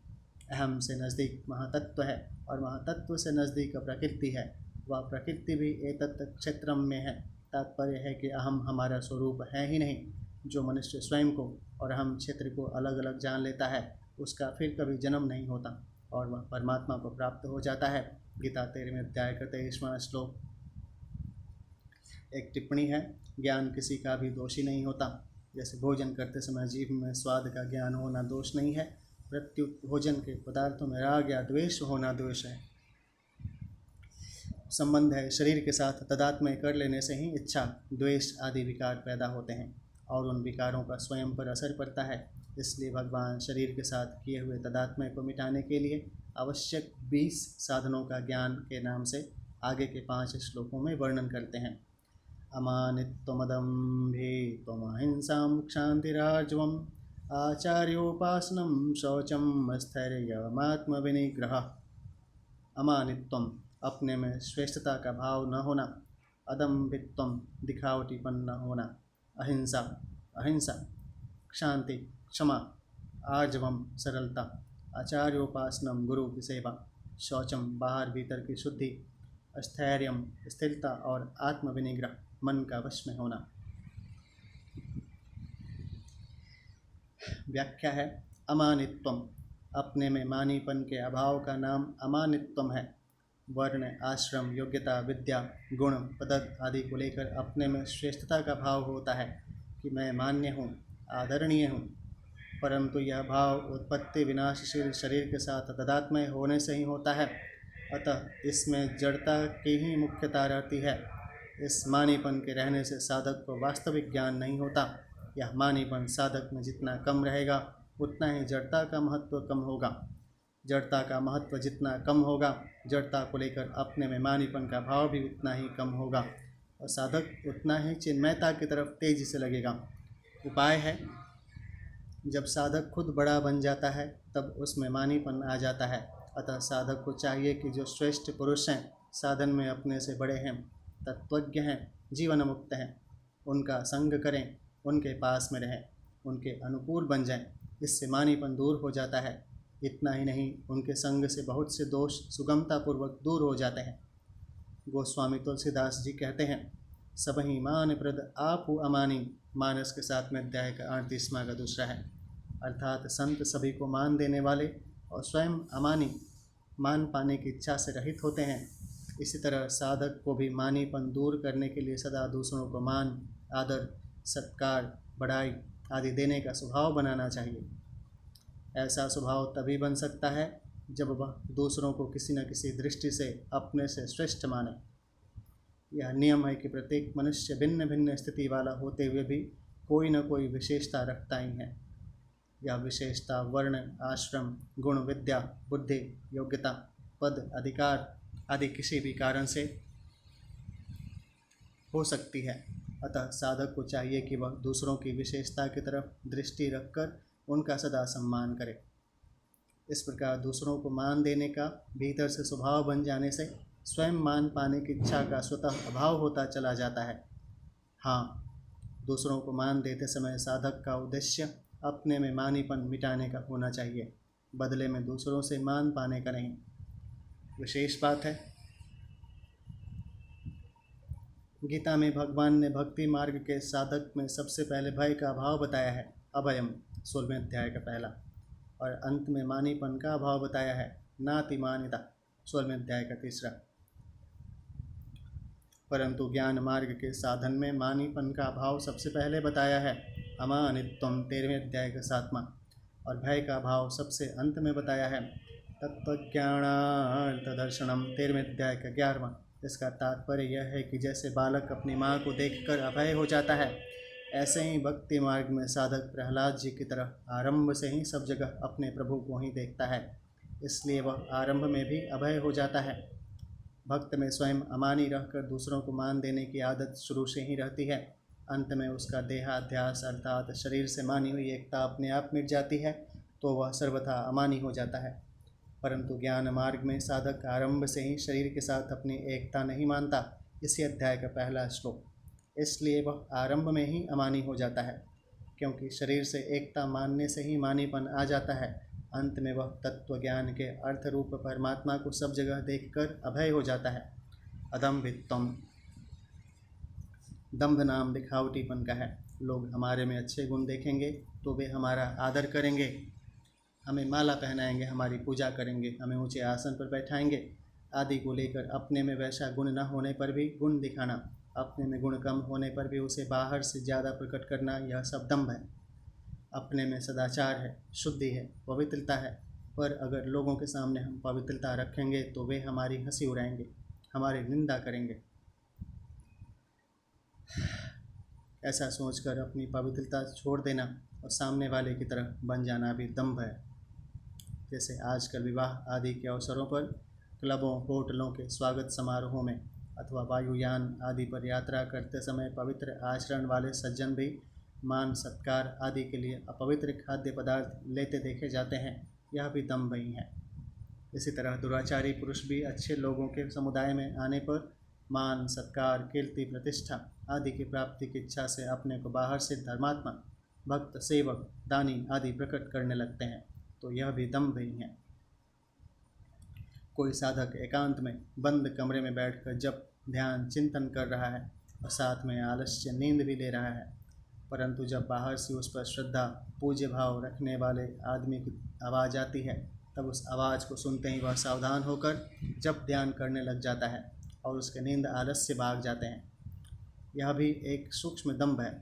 अहम से नज़दीक महतत्व है और महतत्व से नज़दीक प्रकृति है। वह प्रकृति भी एतत् क्षेत्रम में है। तात्पर्य है कि अहम हमारा स्वरूप है ही नहीं। जो मनुष्य स्वयं को और हम क्षेत्र को अलग अलग जान लेता है उसका फिर कभी जन्म नहीं होता और वह परमात्मा को प्राप्त हो जाता है। गीता 13वें अध्याय का 23वां श्लोक। एक टिप्पणी है, ज्ञान किसी का भी दोषी नहीं होता। जैसे भोजन करते समय जीभ में स्वाद का ज्ञान होना दोष नहीं है, प्रत्युत भोजन के पदार्थों में राग या द्वेष होना दोष है। संबंध है, शरीर के साथ तदात्म्य कर लेने से ही इच्छा द्वेष आदि विकार पैदा होते हैं और उन विकारों का स्वयं पर असर पड़ता है। इसलिए भगवान शरीर के साथ किए हुए तदात्म्य को मिटाने के लिए आवश्यक 20 साधनों का ज्ञान के नाम से आगे के 5 श्लोकों में वर्णन करते हैं। अमानित्वमदम्भित्वमहिंसां क्षान्तिरार्जवम् आचार्योपासनं शौचं स्थैर्यमात्मविनिग्रह। अमानित्वम, अपने में श्रेष्ठता का भाव न होना। अदम्भित्वम, दिखावटीपन न होना। अहिंसा, अहिंसा। क्षांति, क्षमा। आर्जवम, सरलता। आचार्योपासनम, गुरु की सेवा। शौचम, बाहर भीतर की शुद्धि। स्थैर्यम, स्थिरता और आत्मविनिग्रह, मन का वश में होना। व्याख्या है, अमानित्वम, अपने में मानीपन के अभाव का नाम अमानित्वम है। वर्ण आश्रम योग्यता विद्या गुण पदक आदि को लेकर अपने में श्रेष्ठता का भाव होता है कि मैं मान्य हूँ, आदरणीय हूँ, परंतु यह भाव उत्पत्ति विनाशशील शरीर के साथ तदात्म्य होने से ही होता है। अतः इसमें जड़ता की ही मुख्यता रहती है। इस मानीपन के रहने से साधक को वास्तविक ज्ञान नहीं होता। यह मानीपन साधक में जितना कम रहेगा उतना ही जड़ता का महत्व कम होगा। जड़ता का महत्व जितना कम होगा, जड़ता को लेकर अपने में मानीपन का भाव भी उतना ही कम होगा और साधक उतना ही चिन्मयता की तरफ तेजी से लगेगा। उपाय है, जब साधक खुद बड़ा बन जाता है तब उसमें मानीपन आ जाता है। अतः साधक को चाहिए कि जो श्रेष्ठ पुरुष हैं, साधन में अपने से बड़े हैं, तत्वज्ञ हैं, जीवन मुक्त हैं, उनका संग करें, उनके पास में रहें, उनके अनुकूल बन जाएं। इससे मानीपन दूर हो जाता है। इतना ही नहीं, उनके संग से बहुत से दोष सुगमतापूर्वक दूर हो जाते हैं। गोस्वामी तुलसीदास जी कहते हैं, सबही मान प्रद आपु अमानी, मानस के साथ में अध्याय का 38वां का दूसरा है। अर्थात संत सभी को मान देने वाले और स्वयं अमानी, मान पाने की इच्छा से रहित होते हैं। इसी तरह साधक को भी मानीपन दूर करने के लिए सदा दूसरों को मान, आदर, सत्कार, बड़ाई आदि देने का स्वभाव बनाना चाहिए। ऐसा स्वभाव तभी बन सकता है जब वह दूसरों को किसी न किसी दृष्टि से अपने से श्रेष्ठ माने। यह नियम है कि प्रत्येक मनुष्य भिन्न भिन्न स्थिति वाला होते हुए भी कोई न कोई विशेषता रखता ही है। यह विशेषता वर्ण, आश्रम, गुण, विद्या, बुद्धि, योग्यता, पद, अधिकार आदि किसी भी कारण से हो सकती है। अतः साधक को चाहिए कि वह दूसरों की विशेषता की तरफ दृष्टि रखकर उनका सदा सम्मान करे। इस प्रकार दूसरों को मान देने का भीतर से स्वभाव बन जाने से स्वयं मान पाने की इच्छा का स्वतः अभाव होता चला जाता है। हाँ, दूसरों को मान देते समय साधक का उद्देश्य अपने में मानीपन मिटाने का होना चाहिए, बदले में दूसरों से मान पाने का नहीं। विशेष बात है, गीता में भगवान ने भक्ति मार्ग के साधक में सबसे पहले भय का अभाव बताया है, अभयम, 16वें अध्याय का पहला, और अंत में मानीपन का अभाव बताया है, नातिमानिता, 16वें अध्याय का तीसरा। परंतु ज्ञान मार्ग के साधन में मानीपन का अभाव सबसे पहले बताया है, अमानित्वम, 13वें अध्याय का 7वां, और भय का अभाव सबसे अंत में बताया है, तत्वज्ञानार्थ दर्शनम, 13वें अध्याय का 11वां। इसका तात्पर्य यह है कि जैसे बालक अपनी माँ को देखकर अभय हो जाता है, ऐसे ही भक्ति मार्ग में साधक प्रहलाद जी की तरह आरंभ से ही सब जगह अपने प्रभु को ही देखता है, इसलिए वह आरंभ में भी अभय हो जाता है। भक्त में स्वयं अमानी रहकर दूसरों को मान देने की आदत शुरू से ही रहती है। अंत में उसका देहाध्यास अर्थात शरीर से मानी हुई एकता अपने आप मिट जाती है, तो वह सर्वथा अमानी हो जाता है। परंतु ज्ञान मार्ग में साधक आरंभ से ही शरीर के साथ अपनी एकता नहीं मानता, इसी अध्याय का पहला श्लोक। इसलिए वह आरंभ में ही अमानी हो जाता है, क्योंकि शरीर से एकता मानने से ही मानीपन आ जाता है। अंत में वह तत्व ज्ञान के अर्थ रूप परमात्मा को सब जगह देखकर अभय हो जाता है। अदम्भित्वम, दंभ नाम दिखावटीपन का है। लोग हमारे में अच्छे गुण देखेंगे तो वे हमारा आदर करेंगे, हमें माला पहनाएंगे, हमारी पूजा करेंगे, हमें ऊंचे आसन पर बैठाएंगे आदि को लेकर अपने में वैसा गुण न होने पर भी गुण दिखाना, अपने में गुण कम होने पर भी उसे बाहर से ज़्यादा प्रकट करना, यह सब दंभ है। अपने में सदाचार है, शुद्धि है, पवित्रता है, पर अगर लोगों के सामने हम पवित्रता रखेंगे तो वे हमारी हंसी उड़ाएंगे, हमारी निंदा करेंगे। ऐसा सोचकर अपनी पवित्रता छोड़ देना और सामने वाले की तरह बन जाना भी दंभ है। जैसे आजकल विवाह आदि के अवसरों पर क्लबों, होटलों के स्वागत समारोहों में अथवा वायुयान आदि पर यात्रा करते समय पवित्र आचरण वाले सज्जन भी मान सत्कार आदि के लिए अपवित्र खाद्य पदार्थ लेते देखे जाते हैं, यह भी दंभ ही है। इसी तरह दुराचारी पुरुष भी अच्छे लोगों के समुदाय में आने पर मान, सत्कार, कीर्ति, प्रतिष्ठा आदि की प्राप्ति की इच्छा से अपने को बाहर से धर्मात्मा, भक्त, सेवक, दानी आदि प्रकट करने लगते हैं, तो यह भी दंभ ही है। कोई साधक एकांत में बंद कमरे में बैठकर जब ध्यान चिंतन कर रहा है और साथ में आलस्य नींद भी ले रहा है, परंतु जब बाहर से उस पर श्रद्धा, पूज्य भाव रखने वाले आदमी की आवाज़ आती है, तब उस आवाज़ को सुनते ही वह सावधान होकर जब ध्यान करने लग जाता है और उसके नींद आलस्य भाग जाते हैं। यह भी एक सूक्ष्म दंभ है।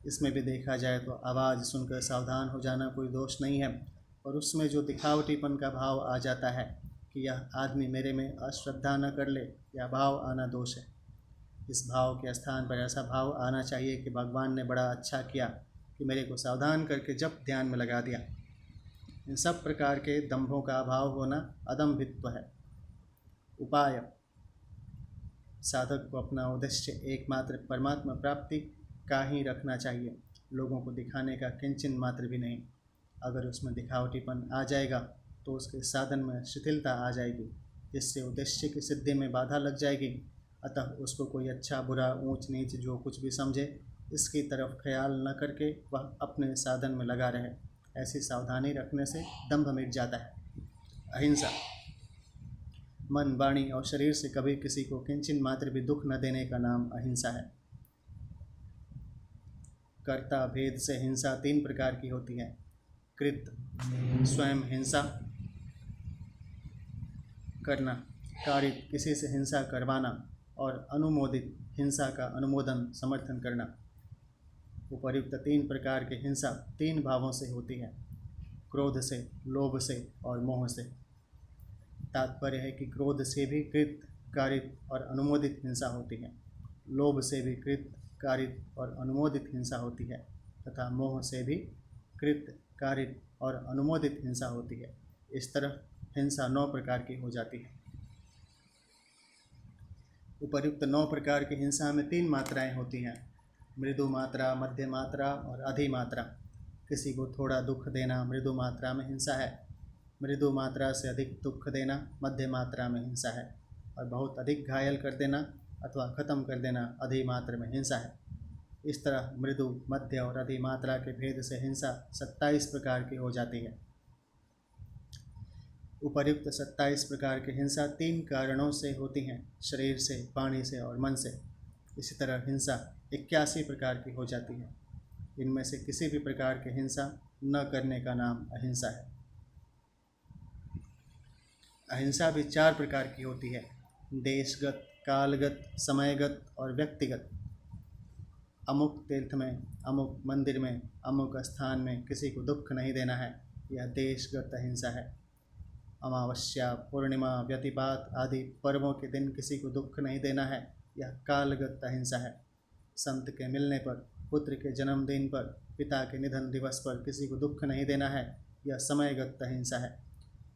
इसमें भी देखा जाए तो आवाज़ सुनकर सावधान हो जाना कोई दोष नहीं है, और उसमें जो दिखावटीपन का भाव आ जाता है कि यह आदमी मेरे में अश्रद्धा न कर ले, यह भाव आना दोष है। इस भाव के स्थान पर ऐसा भाव आना चाहिए कि भगवान ने बड़ा अच्छा किया कि मेरे को सावधान करके जब ध्यान में लगा दिया। इन सब प्रकार के दंभों का अभाव होना अदम्भित्व है। उपाय: साधक को अपना उद्देश्य एकमात्र परमात्मा प्राप्ति का ही रखना चाहिए, लोगों को दिखाने का किंचन मात्र भी नहीं। अगर उसमें दिखावटीपन आ जाएगा तो उसके साधन में शिथिलता आ जाएगी, जिससे उद्देश्य की सिद्धि में बाधा लग जाएगी। अतः उसको कोई अच्छा बुरा, ऊंच नीच जो कुछ भी समझे, इसकी तरफ ख्याल न करके वह अपने साधन में लगा रहे। ऐसी सावधानी रखने से दंभ मिट जाता है। अहिंसा: मन, वाणी और शरीर से कभी किसी को किंचन मात्र भी दुख न देने का नाम अहिंसा है। कर्ता भेद से हिंसा 3 प्रकार की होती है: कृत, स्वयं हिंसा करना, कारित किसी से हिंसा करवाना और अनुमोदित हिंसा का अनुमोदन समर्थन करना। उपर्युक्त 3 प्रकार की हिंसा 3 भावों से होती है, क्रोध से, लोभ से और मोह से। तात्पर्य है कि क्रोध से भी कृत, कारित और अनुमोदित हिंसा होती है, लोभ से भी कृत, कारित और अनुमोदित हिंसा होती है तथा मोह से भी कृत, कारित और अनुमोदित हिंसा होती है। इस तरह हिंसा 9 प्रकार की हो जाती है। उपर्युक्त 9 प्रकार की हिंसा में 3 मात्राएं होती हैं, मृदु मात्रा, मध्य मात्रा और अधिमात्रा। किसी को थोड़ा दुख देना मृदु मात्रा में हिंसा है, मृदु मात्रा से अधिक दुख देना मध्य मात्रा में हिंसा है और बहुत अधिक घायल कर देना अथवा ख़त्म कर देना अधिमात्रा में हिंसा है। इस तरह मृदु, मध्य और अधिमात्रा के भेद से हिंसा 27 प्रकार की हो जाती है। उपर्युक्त 27 प्रकार की हिंसा 3 कारणों से होती हैं, शरीर से, वाणी से और मन से। इसी तरह हिंसा 81 प्रकार की हो जाती है। इनमें से किसी भी प्रकार की हिंसा न करने का नाम अहिंसा है। अहिंसा भी 4 प्रकार की होती है, देशगत, कालगत, समयगत और व्यक्तिगत। अमुक तीर्थ में, अमुक मंदिर में, अमुक स्थान में किसी को दुख नहीं देना है, यह देशगत अहिंसा है। अमावस्या, पूर्णिमा, व्यतिपात आदि पर्वों के दिन किसी को दुख नहीं देना है, यह कालगत अहिंसा है। संत के मिलने पर, पुत्र के जन्मदिन पर, पिता के निधन दिवस पर किसी को दुख नहीं देना है, यह समयगत अहिंसा है।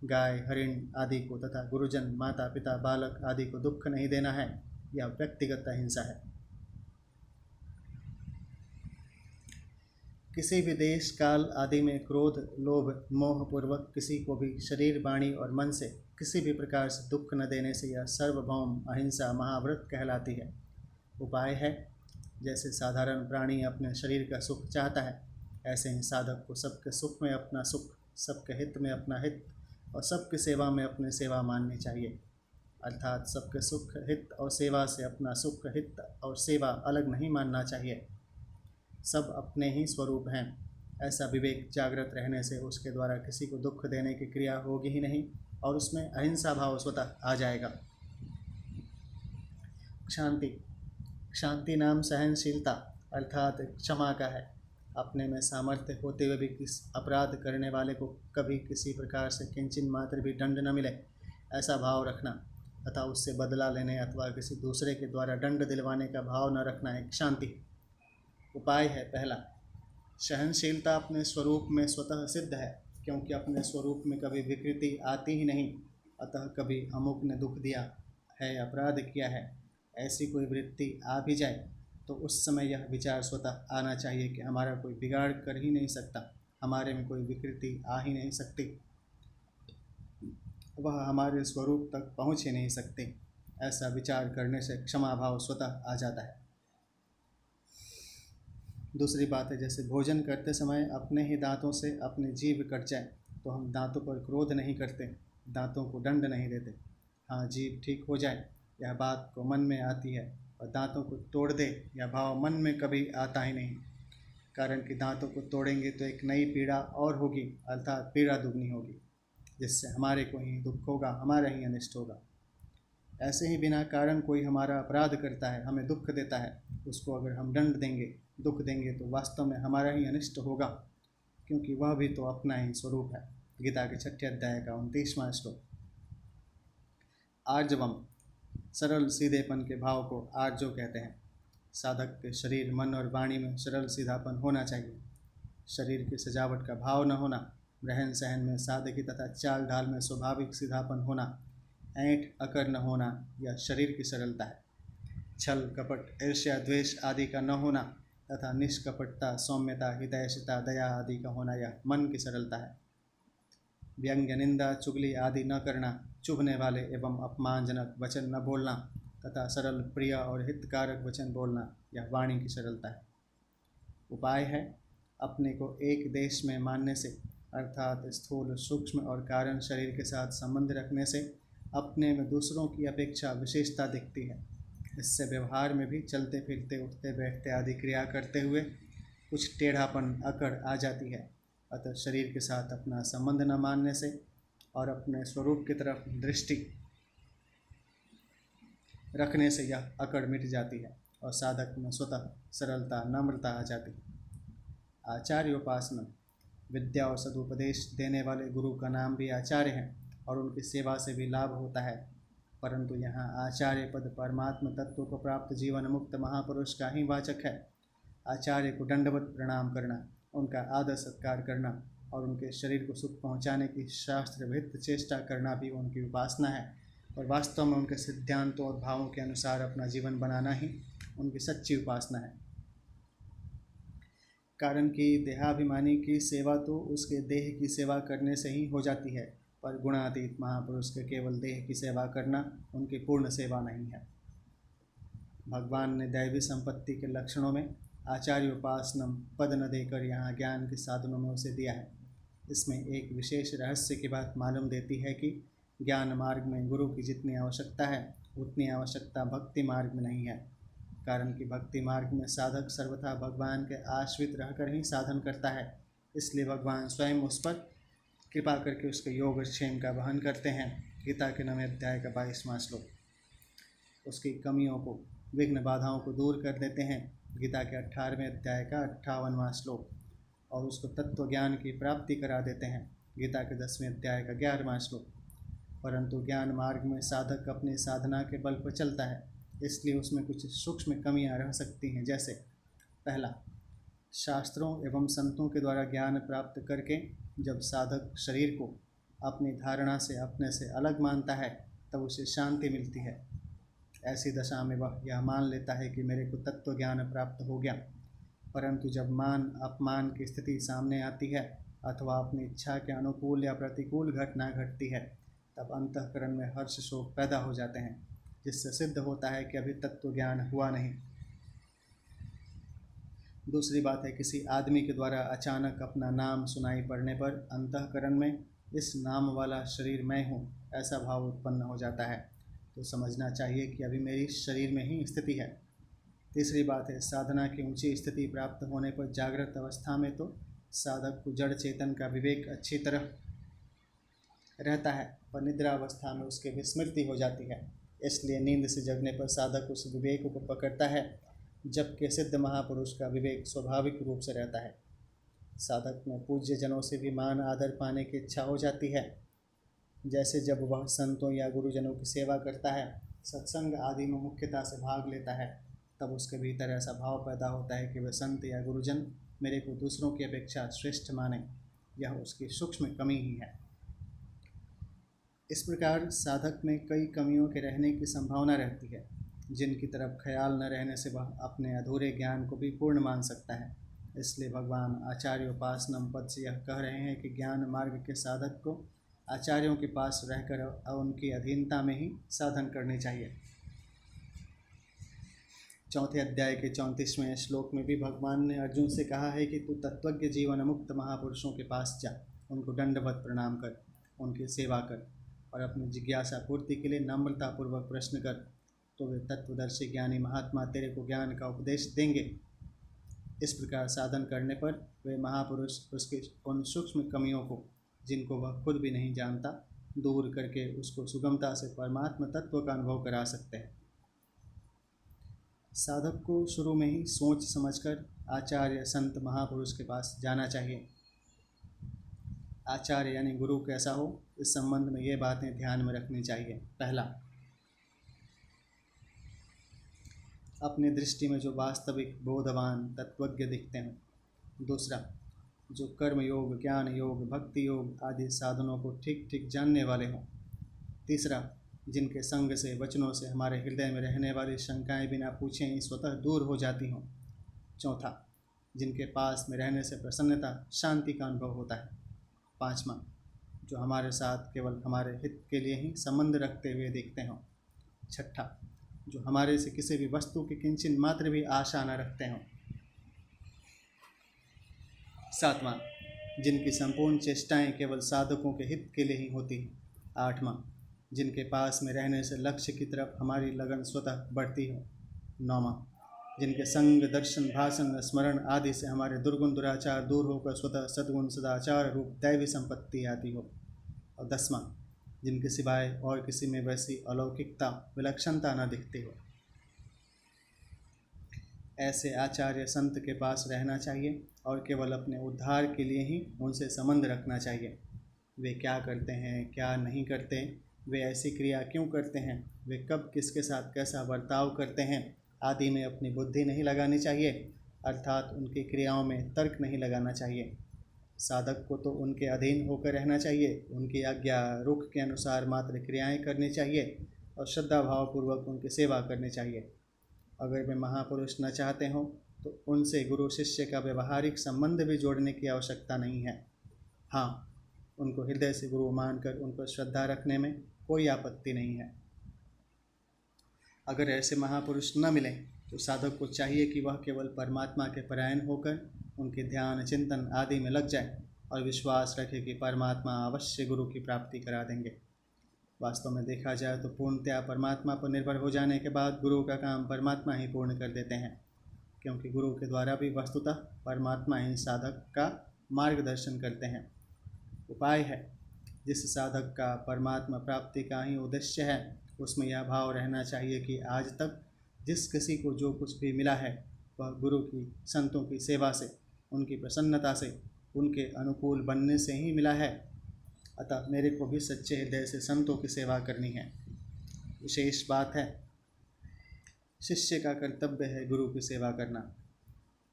गाय, हरिण आदि को तथा गुरुजन, माता पिता, बालक आदि को दुख नहीं देना है, यह व्यक्तिगत अहिंसा है। किसी भी देश, काल आदि में क्रोध, लोभ, मोह पूर्वक किसी को भी शरीर, वाणी और मन से किसी भी प्रकार से दुख न देने से यह सार्वभौम अहिंसा महाव्रत कहलाती है। उपाय है, जैसे साधारण प्राणी अपने शरीर का सुख चाहता है, ऐसे ही साधक को सबके सुख में अपना सुख, सबके हित में अपना हित और सबकी सेवा में अपनी सेवा माननी चाहिए। अर्थात सबके सुख, हित और सेवा से अपना सुख, हित और सेवा अलग नहीं मानना चाहिए। सब अपने ही स्वरूप हैं, ऐसा विवेक जागृत रहने से उसके द्वारा किसी को दुख देने की क्रिया होगी ही नहीं और उसमें अहिंसा भाव स्वतः आ जाएगा। शांति, शांति नाम सहनशीलता अर्थात क्षमा का है। अपने में सामर्थ्य होते हुए भी किस अपराध करने वाले को कभी किसी प्रकार से किंचित मात्र भी दंड न मिले, ऐसा भाव रखना तथा उससे बदला लेने अथवा किसी दूसरे के द्वारा दंड दिलवाने का भाव न रखना एक शांति। उपाय है, पहला, सहनशीलता अपने स्वरूप में स्वतः सिद्ध है, क्योंकि अपने स्वरूप में कभी विकृति आती ही नहीं। अतः कभी अमुक ने दुख दिया है, अपराध किया है, ऐसी कोई वृत्ति आ भी जाए तो उस समय यह विचार स्वतः आना चाहिए कि हमारा कोई बिगाड़ कर ही नहीं सकता, हमारे में कोई विकृति आ ही नहीं सकती, वह हमारे स्वरूप तक पहुँच ही नहीं सकती। ऐसा विचार करने से क्षमा भाव स्वतः आ जाता है। दूसरी बात है, जैसे भोजन करते समय अपने ही दांतों से अपनी जीभ कट जाए तो हम दांतों पर क्रोध नहीं करते, दांतों को दंड नहीं देते। हाँ, जीभ ठीक हो जाए यह बात को मन में आती है और दांतों को तोड़ दे यह भाव मन में कभी आता ही नहीं, कारण कि दांतों को तोड़ेंगे तो एक नई पीड़ा और होगी, अर्थात पीड़ा दुगनी होगी, जिससे हमारे को ही दुख होगा, हमारा ही अनिष्ट होगा। ऐसे ही बिना कारण कोई हमारा अपराध करता है, हमें दुख देता है, उसको अगर हम दंड देंगे, दुख देंगे तो वास्तव में हमारा ही अनिष्ट होगा, क्योंकि वह भी तो अपना ही स्वरूप है। गीता के 6 अध्याय का 29वां श्लोक। आर्जवम, सरल सीधेपन के भाव को आर्जव कहते हैं। साधक के शरीर, मन और वाणी में सरल सीधापन होना चाहिए। शरीर की सजावट का भाव न होना, रहन सहन में सादगी तथा चाल ढाल में स्वाभाविक सीधापन होना, ऐंठ अकर न होना, यह शरीर की सरलता है। छल, कपट, ईर्ष्या, द्वेष आदि का न होना तथा निष्कपटता, सौम्यता, हितैषिता, दया आदि का होना, यह मन की सरलता है। व्यंग्य, निंदा, चुगली आदि न करना, चुभने वाले एवं अपमानजनक वचन न बोलना तथा सरल, प्रिय और हितकारक वचन बोलना, यह वाणी की सरलता है। उपाय है, अपने को एक देश में मानने से, अर्थात स्थूल, सूक्ष्म और कारण शरीर के साथ संबंध रखने से अपने में दूसरों की अपेक्षा विशेषता दिखती है। इससे व्यवहार में भी चलते फिरते, उठते बैठते आदि क्रिया करते हुए कुछ टेढ़ापन, अकड़ आ जाती है। अतः शरीर के साथ अपना संबंध न मानने से और अपने स्वरूप की तरफ दृष्टि रखने से यह अकड़ मिट जाती है और साधक में स्वतः सरलता नम्रता आ जाती है। आचार्य उपासना, विद्या और सदुपदेश देने वाले गुरु का नाम भी आचार्य है और उनकी सेवा से भी लाभ होता है, परंतु यहाँ आचार्य पद परमात्म तत्व को प्राप्त जीवन मुक्त महापुरुष का ही वाचक है। आचार्य को दंडवत प्रणाम करना, उनका आदर सत्कार करना और उनके शरीर को सुख पहुँचाने की शास्त्रविहित चेष्टा करना भी उनकी उपासना है, और वास्तव में उनके सिद्धांतों और भावों के अनुसार अपना जीवन बनाना ही उनकी सच्ची उपासना है। कारण कि देहाभिमानी की सेवा तो उसके देह की सेवा करने से ही हो जाती है, पर गुणातीत महापुरुष के केवल देह की सेवा करना उनकी पूर्ण सेवा नहीं है। भगवान ने दैवी संपत्ति के लक्षणों में आचार्य उपासनम पद न देकर यहाँ ज्ञान के साधनों में उसे दिया है। इसमें एक विशेष रहस्य की बात मालूम देती है कि ज्ञान मार्ग में गुरु की जितनी आवश्यकता है उतनी आवश्यकता भक्ति मार्ग में नहीं है। कारण कि भक्ति मार्ग में साधक सर्वथा भगवान के आश्रित रहकर ही साधन करता है, इसलिए भगवान स्वयं उस पर कृपा करके उसके योग क्षेम का वहन करते हैं। गीता के 9वें अध्याय का 22वां श्लोक उसकी कमियों को, विघ्न बाधाओं को दूर कर देते हैं। गीता के 18वें अध्याय का 58वां श्लोक और उसको तत्व ज्ञान की प्राप्ति करा देते हैं। गीता के 10वें अध्याय का 11वां श्लोक। परंतु ज्ञान मार्ग में साधक अपनी साधना के बल पर चलता है, इसलिए उसमें कुछ सूक्ष्म कमियां रह सकती हैं। जैसे पहला, शास्त्रों एवं संतों के द्वारा ज्ञान प्राप्त करके जब साधक शरीर को अपनी धारणा से अपने से अलग मानता है तब उसे शांति मिलती है। ऐसी दशा में वह यह मान लेता है कि मेरे को तत्व ज्ञान प्राप्त हो गया। परंतु जब मान अपमान की स्थिति सामने आती है अथवा अपनी इच्छा के अनुकूल या प्रतिकूल घटना घटती है, तब अंतःकरण में हर्ष शोक पैदा हो जाते हैं, जिससे सिद्ध होता है कि अभी तत्व ज्ञान हुआ नहीं। दूसरी बात है, किसी आदमी के द्वारा अचानक अपना नाम सुनाई पड़ने पर अंतःकरण में इस नाम वाला शरीर मैं हूँ ऐसा भाव उत्पन्न हो जाता है, तो समझना चाहिए कि अभी मेरी शरीर में ही स्थिति है। तीसरी बात है, साधना की ऊंची स्थिति प्राप्त होने पर जागृत अवस्था में तो साधक को जड़ चेतन का विवेक अच्छी तरह रहता है, पर निद्रा अवस्था में उसकी विस्मृति हो जाती है। इसलिए नींद से जगने पर साधक उस विवेक को पकड़ता है, जबकि सिद्ध महापुरुष का विवेक स्वाभाविक रूप से रहता है। साधक में पूज्य जनों से भी मान आदर पाने की इच्छा हो जाती है। जैसे जब वह संतों या गुरुजनों की सेवा करता है, सत्संग आदि में मुख्यता से भाग लेता है, तब उसके भीतर ऐसा भाव पैदा होता है कि वह संत या गुरुजन मेरे को दूसरों की अपेक्षा श्रेष्ठ माने। यह उसकी सूक्ष्म कमी ही है। इस प्रकार साधक में कई कमियों के रहने की संभावना रहती है, जिनकी तरफ ख्याल न रहने से वह अपने अधूरे ज्ञान को भी पूर्ण मान सकता है। इसलिए भगवान आचार्य उपासनम पद से यह कह रहे हैं कि ज्ञान मार्ग के साधक को आचार्यों के पास रहकर उनकी अधीनता में ही साधन करनी चाहिए। 4 अध्याय के 34वें श्लोक में भी भगवान ने अर्जुन से कहा है कि तू तत्वज्ञ जीवन मुक्त महापुरुषों के पास जा, उनको दंडवत प्रणाम कर, उनकी सेवा कर और अपनी जिज्ञासा पूर्ति के लिए नम्रतापूर्वक प्रश्न कर, तो वे तत्वदर्शी ज्ञानी महात्मा तेरे को ज्ञान का उपदेश देंगे। इस प्रकार साधन करने पर वे महापुरुष उसकी उन सूक्ष्म कमियों को, जिनको वह खुद भी नहीं जानता, दूर करके उसको सुगमता से परमात्मा तत्व का अनुभव करा सकते हैं। साधक को शुरू में ही सोच समझकर आचार्य संत महापुरुष के पास जाना चाहिए। आचार्य यानी गुरु कैसा हो, इस संबंध में ये बातें ध्यान में रखनी चाहिए। पहला, अपनी दृष्टि में जो वास्तविक बोधवान तत्वज्ञ दिखते हैं। दूसरा, जो कर्म योग, ज्ञान योग, भक्ति योग आदि साधनों को ठीक ठीक जानने वाले हों। तीसरा, जिनके संग से, वचनों से हमारे हृदय में रहने वाली शंकाएं बिना पूछे ही स्वतः दूर हो जाती हों। चौथा, जिनके पास में रहने से प्रसन्नता, शांति का अनुभव होता है। पांचवा, जो हमारे साथ केवल हमारे हित के लिए ही संबंध रखते हुए दिखते हों। छठा, जो हमारे से किसी भी वस्तु की किंचित मात्र भी आशा न रखते हों। सातवां, जिनकी संपूर्ण चेष्टाएं केवल साधकों के हित के लिए ही होती हैं। आठवां, जिनके पास में रहने से लक्ष्य की तरफ हमारी लगन स्वतः बढ़ती हो। नौवां, जिनके संग, दर्शन, भाषण, स्मरण आदि से हमारे दुर्गुण दुराचार दूर होकर स्वतः सद्गुण सदाचार रूप दैवी संपत्ति आती हो। और 10वां, जिनके सिवाय और किसी में वैसी अलौकिकता विलक्षणता न दिखती हो। ऐसे आचार्य संत के पास रहना चाहिए और केवल अपने उद्धार के लिए ही उनसे संबंध रखना चाहिए। वे क्या करते हैं, क्या नहीं करते, वे ऐसी क्रिया क्यों करते हैं, वे कब किसके साथ कैसा बर्ताव करते हैं आदि में अपनी बुद्धि नहीं लगानी चाहिए, अर्थात उनकी क्रियाओं में तर्क नहीं लगाना चाहिए। साधक को तो उनके अधीन होकर रहना चाहिए, उनकी आज्ञा रुख के अनुसार मात्र क्रियाएं करनी चाहिए और श्रद्धा भावपूर्वक उनकी सेवा करनी चाहिए। अगर वे महापुरुष न चाहते हों तो उनसे गुरु शिष्य का व्यवहारिक संबंध भी जोड़ने की आवश्यकता नहीं है। हाँ, उनको हृदय से गुरु मानकर उन पर श्रद्धा रखने में कोई आपत्ति नहीं है। अगर ऐसे महापुरुष न मिलें तो साधक को चाहिए कि वह केवल परमात्मा के परायण होकर उनके ध्यान चिंतन आदि में लग जाए और विश्वास रखे कि परमात्मा अवश्य गुरु की प्राप्ति करा देंगे। वास्तव में देखा जाए तो पूर्णतया परमात्मा पर निर्भर हो जाने के बाद गुरु का काम परमात्मा ही पूर्ण कर देते हैं, क्योंकि गुरु के द्वारा भी वस्तुतः परमात्मा ही साधक का मार्गदर्शन करते हैं। उपाय है, जिस साधक का परमात्मा प्राप्ति का ही उद्देश्य है उसमें यह भाव रहना चाहिए कि आज तक जिस किसी को जो कुछ भी मिला है वह गुरु की संतों की सेवा से, उनकी प्रसन्नता से, उनके अनुकूल बनने से ही मिला है। अतः मेरे को भी सच्चे हृदय से संतों की सेवा करनी है। विशेष बात है, शिष्य का कर्तव्य है गुरु की सेवा करना।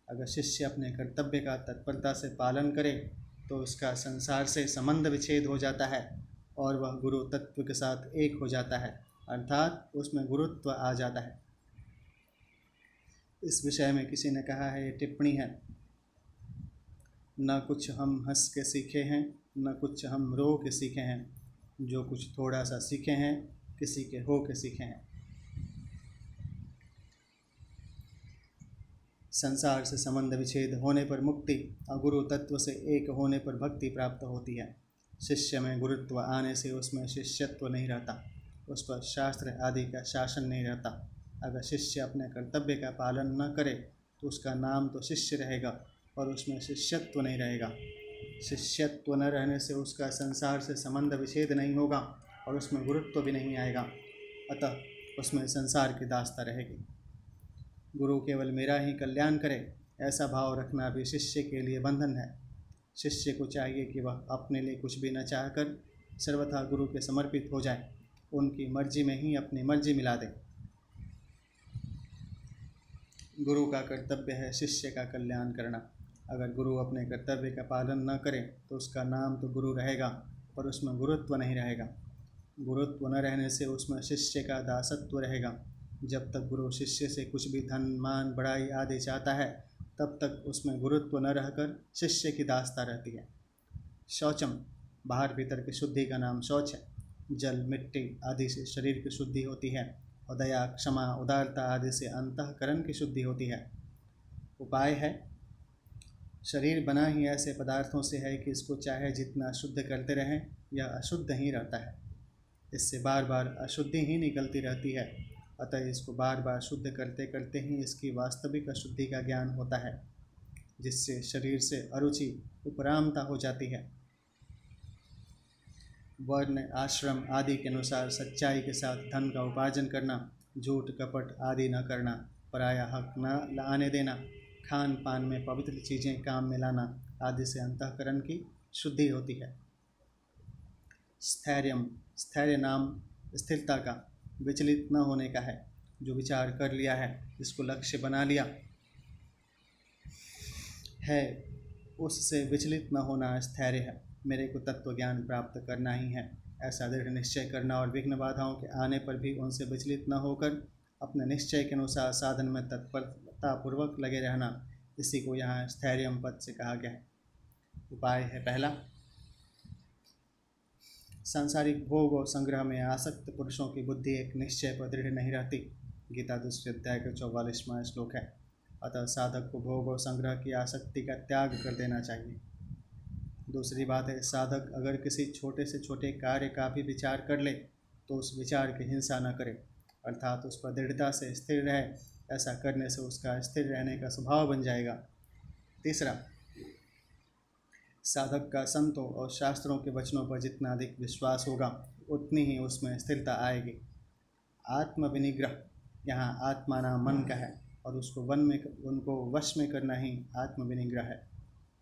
अगर शिष्य अपने कर्तव्य का तत्परता से पालन करे तो उसका संसार से संबंध विच्छेद हो जाता है और वह गुरु तत्व के साथ एक हो जाता है, अर्थात उसमें गुरुत्व आ जाता है। इस विषय में किसी ने कहा है, ये टिप्पणी है, न कुछ हम हंस के सीखे हैं, न कुछ हम रो के सीखे हैं, जो कुछ थोड़ा सा सीखे हैं किसी के हो के सीखे हैं। संसार से संबंध विच्छेद होने पर मुक्ति और गुरु तत्व से एक होने पर भक्ति प्राप्त होती है। शिष्य में गुरुत्व आने से उसमें शिष्यत्व नहीं रहता, उस पर शास्त्र आदि का शासन नहीं रहता। अगर शिष्य अपने कर्तव्य का पालन न करे तो उसका नाम तो शिष्य रहेगा और उसमें शिष्यत्व नहीं रहेगा। शिष्यत्व न रहने से उसका संसार से संबंध विच्छेद नहीं होगा और उसमें गुरुत्व भी नहीं आएगा, अतः उसमें संसार की दास्ता रहेगी। गुरु केवल मेरा ही कल्याण करे, ऐसा भाव रखना भी शिष्य के लिए बंधन है। शिष्य को चाहिए कि वह अपने लिए कुछ भी न चाहकर सर्वथा गुरु के समर्पित हो जाए, उनकी मर्जी में ही अपनी मर्जी मिला दे। गुरु का कर्तव्य है शिष्य का कल्याण करना। अगर गुरु अपने कर्तव्य का पालन न करे तो उसका नाम तो गुरु रहेगा पर उसमें गुरुत्व नहीं रहेगा। गुरुत्व न रहने से उसमें शिष्य का दासत्व रहेगा। जब तक गुरु शिष्य से कुछ भी धन मान बड़ाई आदि चाहता है तब तक उसमें गुरुत्व न रहकर शिष्य की दास्ता रहती है। शौचम, बाहर भीतर की शुद्धि का नाम शौच है। जल मिट्टी आदि से शरीर की शुद्धि होती है और दया क्षमा उदारता आदि से अंतःकरण की शुद्धि होती है। उपाय है, शरीर बना ही ऐसे पदार्थों से है कि इसको चाहे जितना शुद्ध करते रहें यह अशुद्ध ही रहता है। इससे बार बार अशुद्धि ही निकलती रहती है, अतः इसको बार बार शुद्ध करते करते ही इसकी वास्तविक अशुद्धि का ज्ञान होता है, जिससे शरीर से अरुचि उपरामता हो जाती है। वर्ण आश्रम आदि के अनुसार सच्चाई के साथ धन का उपार्जन करना, झूठ कपट आदि न करना, पराया हक न आने देना, खान पान में पवित्र चीज़ें काम में लाना आदि से अंतःकरण की शुद्धि होती है। स्थैर्यम, स्थैर्य नाम स्थिरता का, विचलित न होने का है। जो विचार कर लिया है, जिसको लक्ष्य बना लिया है, उससे विचलित न होना स्थैर्य है। मेरे को तत्व ज्ञान प्राप्त करना ही है, ऐसा दृढ़ निश्चय करना और विघ्न बाधाओं के आने पर भी उनसे विचलित न होकर अपने निश्चय के अनुसार साधन में तत्परतापूर्वक लगे रहना, इसी को यहाँ स्थैर्यम पद से कहा गया है। उपाय है, पहला, सांसारिक भोग और संग्रह में आसक्त पुरुषों की बुद्धि एक निश्चय पर दृढ़ नहीं रहती। गीता 2 अध्याय का 44वां श्लोक है। अतः साधक को भोग और संग्रह की आसक्ति का त्याग कर देना चाहिए। दूसरी बात है, साधक अगर किसी छोटे से छोटे कार्य का भी विचार कर ले तो उस विचार की हिंसा न करे, अर्थात उस पर दृढ़ता से स्थिर रहे। ऐसा करने से उसका स्थिर रहने का स्वभाव बन जाएगा। तीसरा, साधक का संतों और शास्त्रों के वचनों पर जितना अधिक विश्वास होगा उतनी ही उसमें स्थिरता आएगी। आत्म विनिग्रह यहाँ आत्मा नाम मन का है और उसको उनको वश में करना ही आत्म विनिग्रह है।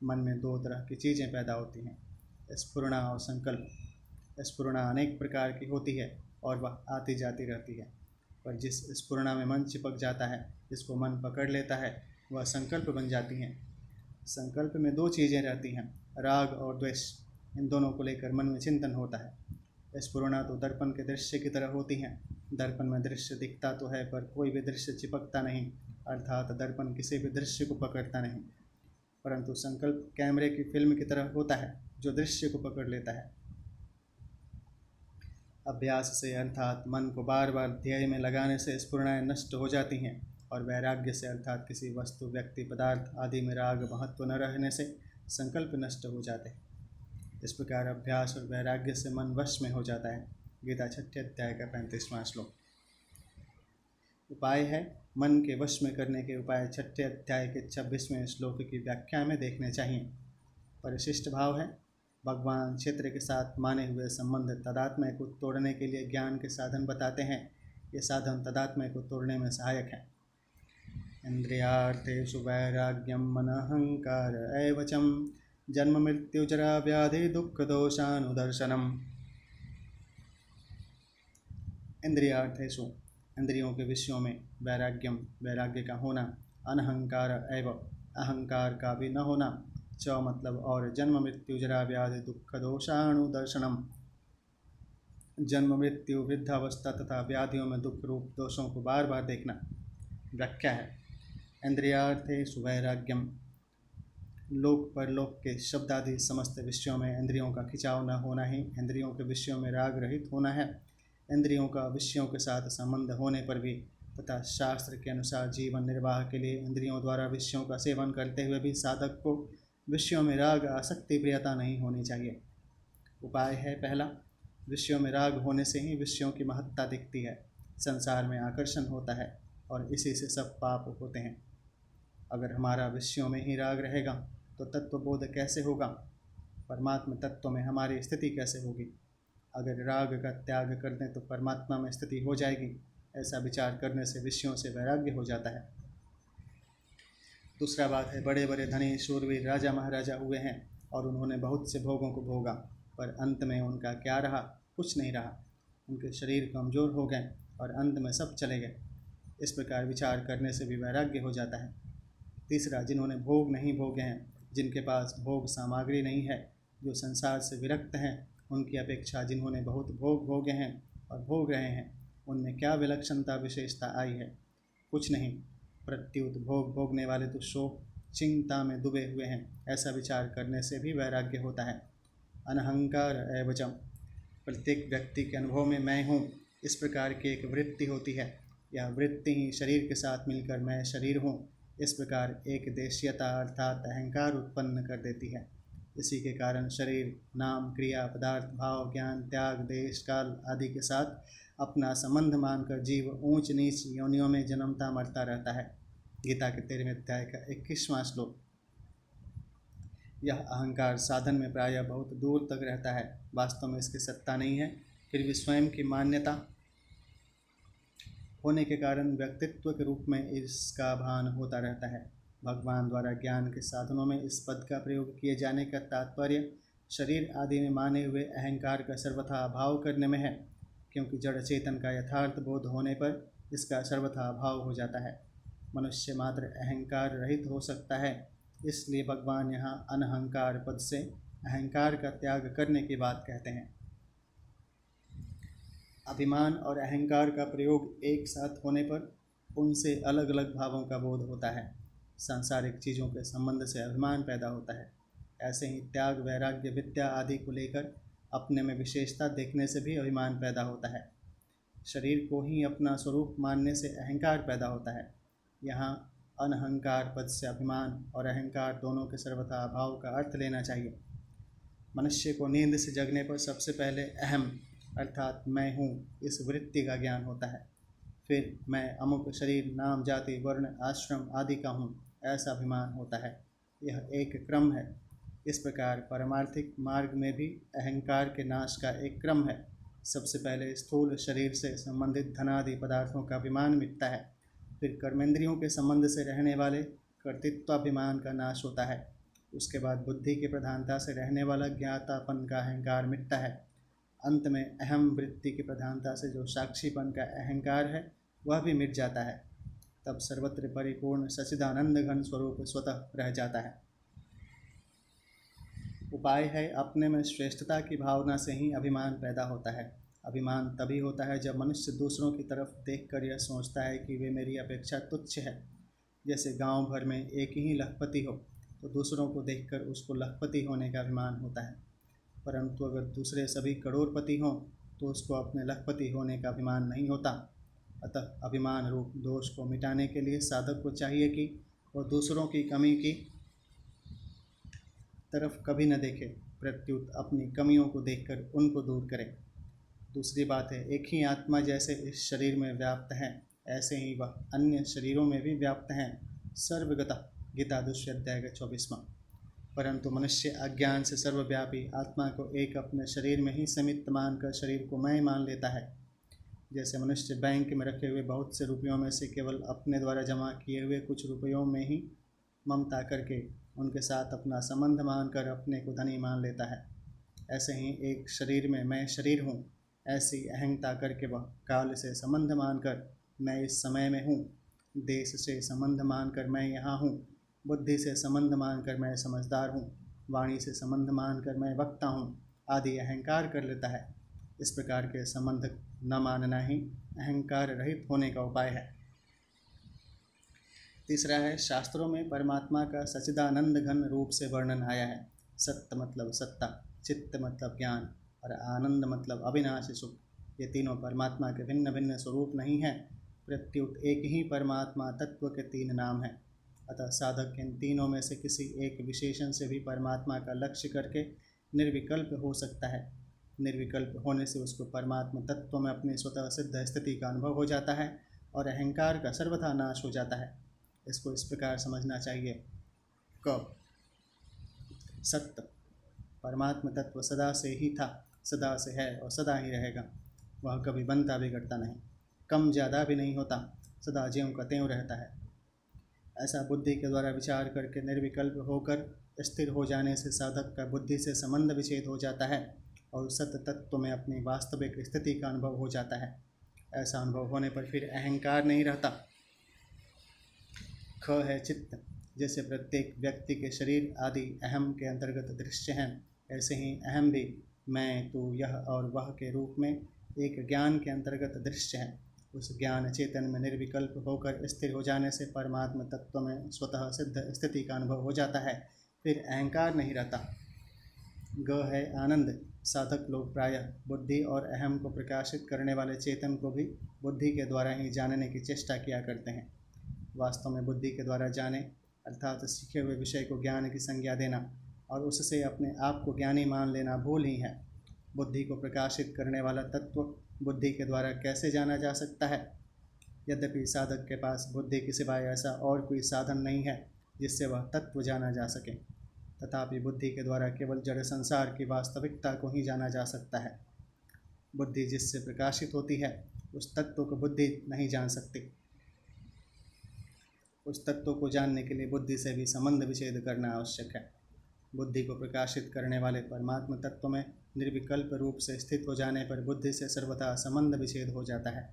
मन में दो तरह की चीज़ें पैदा होती हैं, स्फुरणा और संकल्प। स्फुरणा अनेक प्रकार की होती है और वह आती जाती रहती है, पर जिस स्फुरणा में मन चिपक जाता है, जिसको मन पकड़ लेता है, वह संकल्प बन जाती हैं। संकल्प में दो चीज़ें रहती हैं, राग और द्वेष। इन दोनों को लेकर मन में चिंतन होता है। स्फुरणा तो दर्पण के दृश्य की तरह होती हैं। दर्पण में दृश्य दिखता तो है, पर कोई भी दृश्य चिपकता नहीं, अर्थात दर्पण किसी भी दृश्य को पकड़ता नहीं। परंतु संकल्प कैमरे की फिल्म की तरह होता है, जो दृश्य को पकड़ लेता है। अभ्यास से अर्थात मन को बार बार ध्येय में लगाने से स्फुरणाएँ नष्ट हो जाती हैं, और वैराग्य से अर्थात किसी वस्तु, व्यक्ति, पदार्थ आदि में राग महत्व न रहने से संकल्प नष्ट हो जाते हैं। इस प्रकार अभ्यास और वैराग्य से मन वश में हो जाता है। गीता 6 अध्याय का 35वां श्लोक। उपाय है, मन के वश में करने के उपाय 6 अध्याय के 26वें श्लोक की व्याख्या में देखने चाहिए। परिशिष्ट भाव है, भगवान क्षेत्र के साथ माने हुए संबंध तदात्म्य को तोड़ने के लिए ज्ञान के साधन बताते हैं। ये साधन तदात्म्य को तोड़ने में सहायक हैं। इंद्रियार्थेषु वैराग्यम मनहंकार एवचम जन्म मृत्यु जरा व्याधि दुख दोषानुदर्शनम। इंद्रियार्थेषु इंद्रियों के विषयों में वैराग्यम वैराग्य का होना, अनहंकार एवं अहंकार का भी न होना, च मतलब और, जन्म मृत्यु जरा व्याधि दुख दोषानुदर्शनम जन्म मृत्यु वृद्धावस्था तथा व्याधियों में दुख रूप दोषों को बार बार देखना। व्याख्या है, इंद्रियार्थेषु वैराग्यम लोक परलोक के शब्द आदि समस्त विषयों में इंद्रियों का खिंचाव न होना ही इंद्रियों के विषयों में राग रहित होना है। इंद्रियों का विषयों के साथ संबंध होने पर भी तथा शास्त्र के अनुसार जीवन निर्वाह के लिए इंद्रियों द्वारा विषयों का सेवन करते हुए भी साधक को विषयों में राग आसक्ति प्रियता नहीं होनी चाहिए। उपाय है, पहला, विषयों में राग होने से ही विषयों की महत्ता दिखती है, संसार में आकर्षण होता है और इसी से सब पाप होते हैं। अगर हमारा विषयों में ही राग रहेगा तो तत्वबोध कैसे होगा, परमात्मा तत्व में हमारी स्थिति कैसे होगी। अगर राग का त्याग कर दें तो परमात्मा में स्थिति हो जाएगी। ऐसा विचार करने से विषयों से वैराग्य हो जाता है। दूसरा बात है, बड़े बड़े धनी शूरवीर राजा महाराजा हुए हैं और उन्होंने बहुत से भोगों को भोगा, पर अंत में उनका क्या रहा? कुछ नहीं रहा। उनके शरीर कमज़ोर हो गए और अंत में सब चले गए। इस प्रकार विचार करने से भी वैराग्य हो जाता है। तीसरा, जिन्होंने भोग नहीं भोगे हैं, जिनके पास भोग सामग्री नहीं है, जो संसार से विरक्त हैं, उनकी अपेक्षा जिन्होंने बहुत भोग भोगे हैं और भोग रहे हैं, उनमें क्या विलक्षणता विशेषता आई है? कुछ नहीं। प्रत्युत भोग भोगने वाले तो शोक चिंता में डूबे हुए हैं। ऐसा विचार करने से भी वैराग्य होता है। अनहंकार एवचम प्रत्येक व्यक्ति के अनुभव में मैं हूँ, इस प्रकार की एक वृत्ति होती है। यह वृत्ति ही शरीर के साथ मिलकर मैं शरीर हूँ, इस प्रकार एक देशीयता अर्थात अहंकार उत्पन्न कर देती है। इसी के कारण शरीर, नाम, क्रिया, पदार्थ, भाव, ज्ञान, त्याग, देश, काल आदि के साथ अपना संबंध मानकर जीव ऊंच नीच योनियों में जन्मता मरता रहता है। गीता के 13वें अध्याय का 21वां श्लोक। यह अहंकार साधन में प्रायः बहुत दूर तक रहता है। वास्तव में इसकी सत्ता नहीं है, फिर भी स्वयं की मान्यता होने के कारण व्यक्तित्व के रूप में इसका भान होता रहता है। भगवान द्वारा ज्ञान के साधनों में इस पद का प्रयोग किए जाने का तात्पर्य शरीर आदि में माने हुए अहंकार का सर्वथा अभाव करने में है, क्योंकि जड़ चेतन का यथार्थ बोध होने पर इसका सर्वथा अभाव हो जाता है। मनुष्य मात्र अहंकार रहित हो सकता है, इसलिए भगवान यहाँ अनहंकार पद से अहंकार का त्याग करने की बात कहते हैं। अभिमान और अहंकार का प्रयोग एक साथ होने पर उनसे अलग अलग भावों का बोध होता है। सांसारिक चीज़ों के संबंध से अभिमान पैदा होता है। ऐसे ही त्याग, वैराग्य, विद्या आदि को लेकर अपने में विशेषता देखने से भी अभिमान पैदा होता है। शरीर को ही अपना स्वरूप मानने से अहंकार पैदा होता है। यहाँ अनहंकार पद से अभिमान और अहंकार दोनों के सर्वथा अभाव का अर्थ लेना चाहिए। मनुष्य को नींद से जगने पर सबसे पहले अहम अर्थात मैं हूँ इस वृत्ति का ज्ञान होता है। फिर मैं अमुक शरीर, नाम, जाति, वर्ण, आश्रम आदि का हूँ, ऐसा अभिमान होता है। यह एक क्रम है। इस प्रकार परमार्थिक मार्ग में भी अहंकार के नाश का एक क्रम है। सबसे पहले स्थूल शरीर से संबंधित धनादि पदार्थों का अभिमान मिटता है, फिर कर्मेंद्रियों के संबंध से रहने वाले कर्तृत्वाभिमान का नाश होता है, उसके बाद बुद्धि की प्रधानता से रहने वाला ज्ञातापन का अहंकार मिटता है, अंत में अहम वृत्ति की प्रधानता से जो साक्षीपन का अहंकार है वह भी मिट जाता है। तब सर्वत्र परिपूर्ण सच्चिदानंद घन स्वरूप स्वतः रह जाता है। उपाय है, अपने में श्रेष्ठता की भावना से ही अभिमान पैदा होता है। अभिमान तभी होता है जब मनुष्य दूसरों की तरफ देखकर यह सोचता है कि वे मेरी अपेक्षा तुच्छ है। जैसे गांव भर में एक ही लखपति हो तो दूसरों को देखकर उसको लखपति होने का अभिमान होता है, परंतु अगर दूसरे सभी करोड़पति हों तो उसको अपने लखपति होने का अभिमान नहीं होता। अतः अभिमान रूप दोष को मिटाने के लिए साधक को चाहिए कि वह दूसरों की कमी की तरफ कभी न देखे, प्रत्युत अपनी कमियों को देखकर उनको दूर करे। दूसरी बात है, एक ही आत्मा जैसे इस शरीर में व्याप्त हैं ऐसे ही वह अन्य शरीरों में भी व्याप्त हैं। सर्वगतः गीता 2 अध्याय का 24वां। परंतु मनुष्य अज्ञान से सर्वव्यापी आत्मा को एक अपने शरीर में ही सीमित मानकर शरीर को मैं मान लेता है। जैसे मनुष्य बैंक में रखे हुए बहुत से रुपयों में से केवल अपने द्वारा जमा किए हुए कुछ रुपयों में ही ममता करके उनके साथ अपना संबंध मानकर अपने को धनी मान लेता है, ऐसे ही एक शरीर में मैं शरीर हूँ ऐसी अहंता करके वह काल से संबंध मानकर मैं इस समय में हूँ, देश से संबंध मानकर मैं यहाँ हूँ, बुद्धि से संबंध मानकर मैं समझदार हूँ, वाणी से संबंध मानकर मैं वक्ता हूँ आदि अहंकार कर लेता है। इस प्रकार के संबंध न मानना ही अहंकार रहित होने का उपाय है। तीसरा है, शास्त्रों में परमात्मा का सच्चिदानंद घन रूप से वर्णन आया है। सत्य मतलब सत्ता, चित्त मतलब ज्ञान और आनंद मतलब अविनाशी सुख। ये तीनों परमात्मा के भिन्न भिन्न स्वरूप नहीं हैं, प्रत्युत एक ही परमात्मा तत्व के 3 नाम हैं। अतः साधक इन तीनों में से किसी एक विशेषण से भी परमात्मा का लक्ष्य करके निर्विकल्प हो सकता है। निर्विकल्प होने से उसको परमात्मा तत्व में अपनी स्वतः सिद्ध स्थिति का अनुभव हो जाता है और अहंकार का सर्वथा नाश हो जाता है। इसको इस प्रकार समझना चाहिए। क सत्य परमात्मा तत्व सदा से ही था, सदा से है और सदा ही रहेगा। वह कभी बनता बिगड़ता नहीं, कम ज़्यादा भी नहीं होता, सदा ज्यों का त्यों रहता है। ऐसा बुद्धि के द्वारा विचार करके निर्विकल्प होकर स्थिर हो जाने से साधक का बुद्धि से संबंध विच्छेद हो जाता है और सत्य तत्व में अपनी वास्तविक स्थिति का अनुभव हो जाता है। ऐसा अनुभव होने पर फिर अहंकार नहीं रहता। ख है चित्त। जैसे प्रत्येक व्यक्ति के शरीर आदि अहम के अंतर्गत दृश्य हैं, ऐसे ही अहम भी मैं, तू, यह और वह के रूप में एक ज्ञान के अंतर्गत दृश्य है। उस ज्ञान चेतन में निर्विकल्प होकर स्थिर हो जाने से परमात्मा तत्व में स्वतः सिद्ध स्थिति का अनुभव हो जाता है, फिर अहंकार नहीं रहता। ग है आनंद। साधक लोग प्रायः बुद्धि और अहम को प्रकाशित करने वाले चेतन को भी बुद्धि के द्वारा ही जानने की चेष्टा किया करते हैं। वास्तव में बुद्धि के द्वारा जाने अर्थात सीखे हुए विषय को ज्ञान की संज्ञा देना और उससे अपने आप को ज्ञानी मान लेना भूल ही है। बुद्धि को प्रकाशित करने वाला तत्व बुद्धि के द्वारा कैसे जाना जा सकता है? यद्यपि साधक के पास बुद्धि के सिवाय ऐसा और कोई साधन नहीं है जिससे वह तत्व जाना जा सके, तथापि बुद्धि के द्वारा केवल जड़ संसार की वास्तविकता को ही जाना जा सकता है। बुद्धि जिससे प्रकाशित होती है उस तत्व को बुद्धि नहीं जान सकती। उस तत्व को जानने के लिए बुद्धि से भी संबंध विच्छेद करना आवश्यक है। बुद्धि को प्रकाशित करने वाले परमात्मा तत्व में निर्विकल्प रूप से स्थित हो जाने पर बुद्धि से सर्वथा संबंध विच्छेद हो जाता है।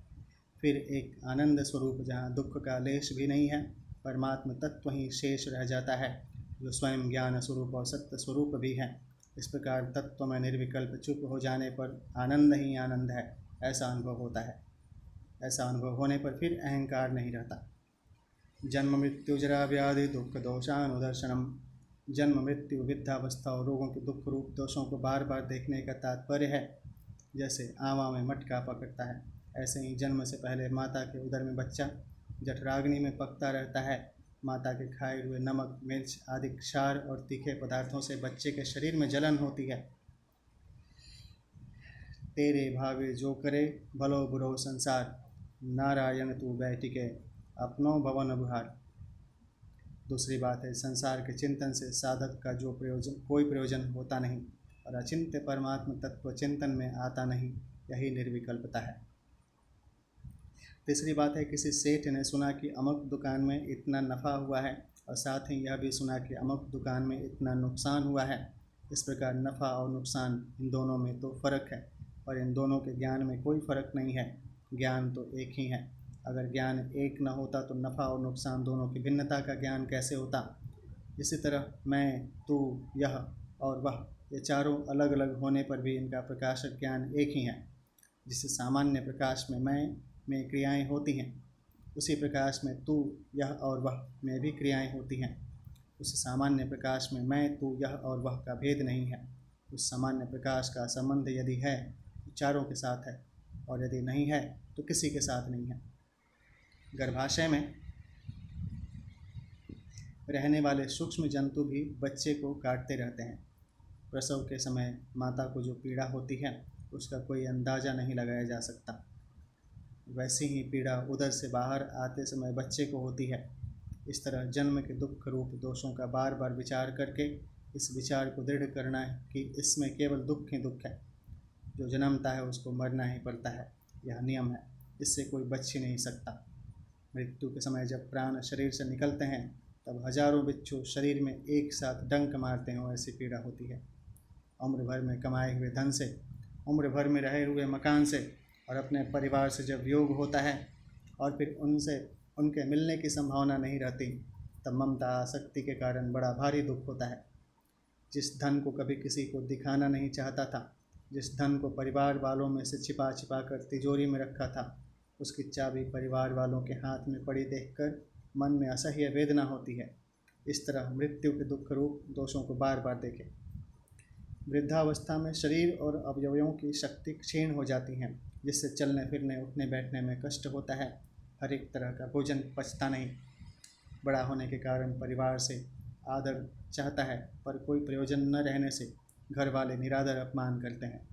फिर एक आनंद स्वरूप जहाँ दुख का लेश भी नहीं है, परमात्मा तत्व ही शेष रह जाता है, जो स्वयं ज्ञान स्वरूप और सत्य स्वरूप भी है। इस प्रकार तत्व में निर्विकल्प चुप हो जाने पर आनंद ही आनंद है, ऐसा अनुभव होता है। ऐसा अनुभव होने पर फिर अहंकार नहीं रहता। जन्म मृत्यु जरा व्याधि दुख दोषानुदर्शनम। जन्म मृत्यु वृद्धावस्था और रोगों के दुख रूप दोषों को बार बार देखने का तात्पर्य है। जैसे आवा में मटका पकड़ता है, ऐसे ही जन्म से पहले माता के उदर में बच्चा जठराग्नि में पकता रहता है। माता के खाए हुए नमक, मिर्च आदि क्षार और तीखे पदार्थों से बच्चे के शरीर में जलन होती है। तेरे भावे जो करे भलो बुरो संसार, नारायण तू बैठिके अपनो भवन बुहार। दूसरी बात है, संसार के चिंतन से साधक का कोई प्रयोजन होता नहीं और अचिंत्य परमात्मा तत्व चिंतन में आता नहीं। यही निर्विकल्पता है। तीसरी बात है, किसी सेठ ने सुना कि अमुक दुकान में इतना नफ़ा हुआ है और साथ ही यह भी सुना कि अमुक दुकान में इतना नुकसान हुआ है। इस प्रकार नफ़ा और नुकसान, इन दोनों में तो फ़र्क है, और इन दोनों के ज्ञान में कोई फ़र्क नहीं है। ज्ञान तो एक ही है। अगर ज्ञान एक न होता तो नफ़ा और नुकसान दोनों की भिन्नता का ज्ञान कैसे होता। इसी तरह मैं, तू, यह और वह, ये चारों अलग अलग होने पर भी इनका प्रकाशक ज्ञान एक ही है। जिस सामान्य प्रकाश में मैं में क्रियाएं होती हैं, उसी प्रकाश में तू, यह और वह में भी क्रियाएं होती हैं। उस सामान्य प्रकाश में मैं, तू, यह और वह का भेद नहीं है। उस सामान्य प्रकाश का संबंध यदि है तो चारों के साथ है, और यदि नहीं है तो किसी के साथ नहीं है। गर्भाशय में रहने वाले सूक्ष्म जंतु भी बच्चे को काटते रहते हैं। प्रसव के समय माता को जो पीड़ा होती है उसका कोई अंदाज़ा नहीं लगाया जा सकता। वैसी ही पीड़ा उदर से बाहर आते समय बच्चे को होती है। इस तरह जन्म के दुख रूप दोषों का बार बार विचार करके इस विचार को दृढ़ करना है कि इसमें केवल दुख ही दुख है। जो जन्मता है उसको मरना ही पड़ता है, यह नियम है, इससे कोई बच ही नहीं सकता। मृत्यु के समय जब प्राण शरीर से निकलते हैं तब हजारों बिच्छू शरीर में एक साथ डंक मारते हैं, ऐसी पीड़ा होती है। उम्र भर में कमाए हुए धन से, उम्र भर में रहे हुए मकान से और अपने परिवार से जब वियोग होता है और फिर उनसे उनके मिलने की संभावना नहीं रहती, तब ममता आसक्ति के कारण बड़ा भारी दुख होता है। जिस धन को कभी किसी को दिखाना नहीं चाहता था, जिस धन को परिवार वालों में से छिपा छिपा कर तिजोरी में रखा था, उसकी चाबी परिवार वालों के हाथ में पड़ी देखकर मन में असह्य वेदना होती है। इस तरह मृत्यु के दुख रूप दोषों को बार बार देखें। वृद्धावस्था में शरीर और अवयवों की शक्ति क्षीण हो जाती है, जिससे चलने फिरने उठने बैठने में कष्ट होता है। हर एक तरह का भोजन पचता नहीं। बड़ा होने के कारण परिवार से आदर चाहता है, पर कोई प्रयोजन न रहने से घर वाले निरादर अपमान करते हैं।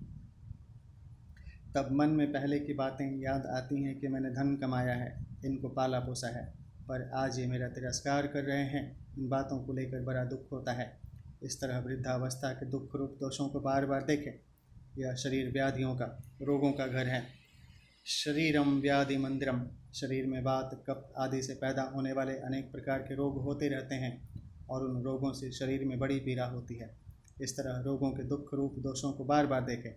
तब मन में पहले की बातें याद आती हैं कि मैंने धन कमाया है, इनको पाला पोसा है, पर आज ये मेरा तिरस्कार कर रहे हैं। इन बातों को लेकर बड़ा दुख होता है। इस तरह वृद्धावस्था के दुख रूप दोषों को बार बार देखें। यह शरीर व्याधियों का, रोगों का घर है। शरीरम व्याधि मंदिरम, शरीर में वात कफ आदि से पैदा होने वाले अनेक प्रकार के रोग होते रहते हैं और उन रोगों से शरीर में बड़ी पीड़ा होती है। इस तरह रोगों के दुख रूप दोषों को बार बार देखें।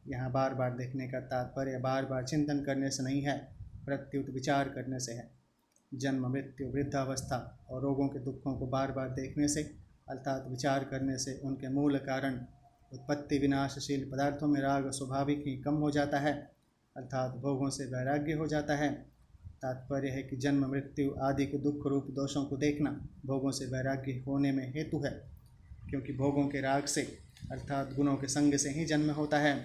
यहाँ बार बार देखने का तात्पर्य बार बार चिंतन करने से नहीं है, प्रत्युत विचार करने से है। जन्म, मृत्यु, वृद्धावस्था और रोगों के दुखों को बार बार देखने से अर्थात विचार करने से उनके मूल कारण उत्पत्ति विनाशशील पदार्थों में राग स्वाभाविक ही कम हो जाता है, अर्थात भोगों से वैराग्य हो जाता है। तात्पर्य है कि जन्म, मृत्यु आदि के दुख रूप दोषों को देखना भोगों से वैराग्य होने में हेतु है, क्योंकि भोगों के राग से अर्थात गुणों के संग से ही जन्म होता है।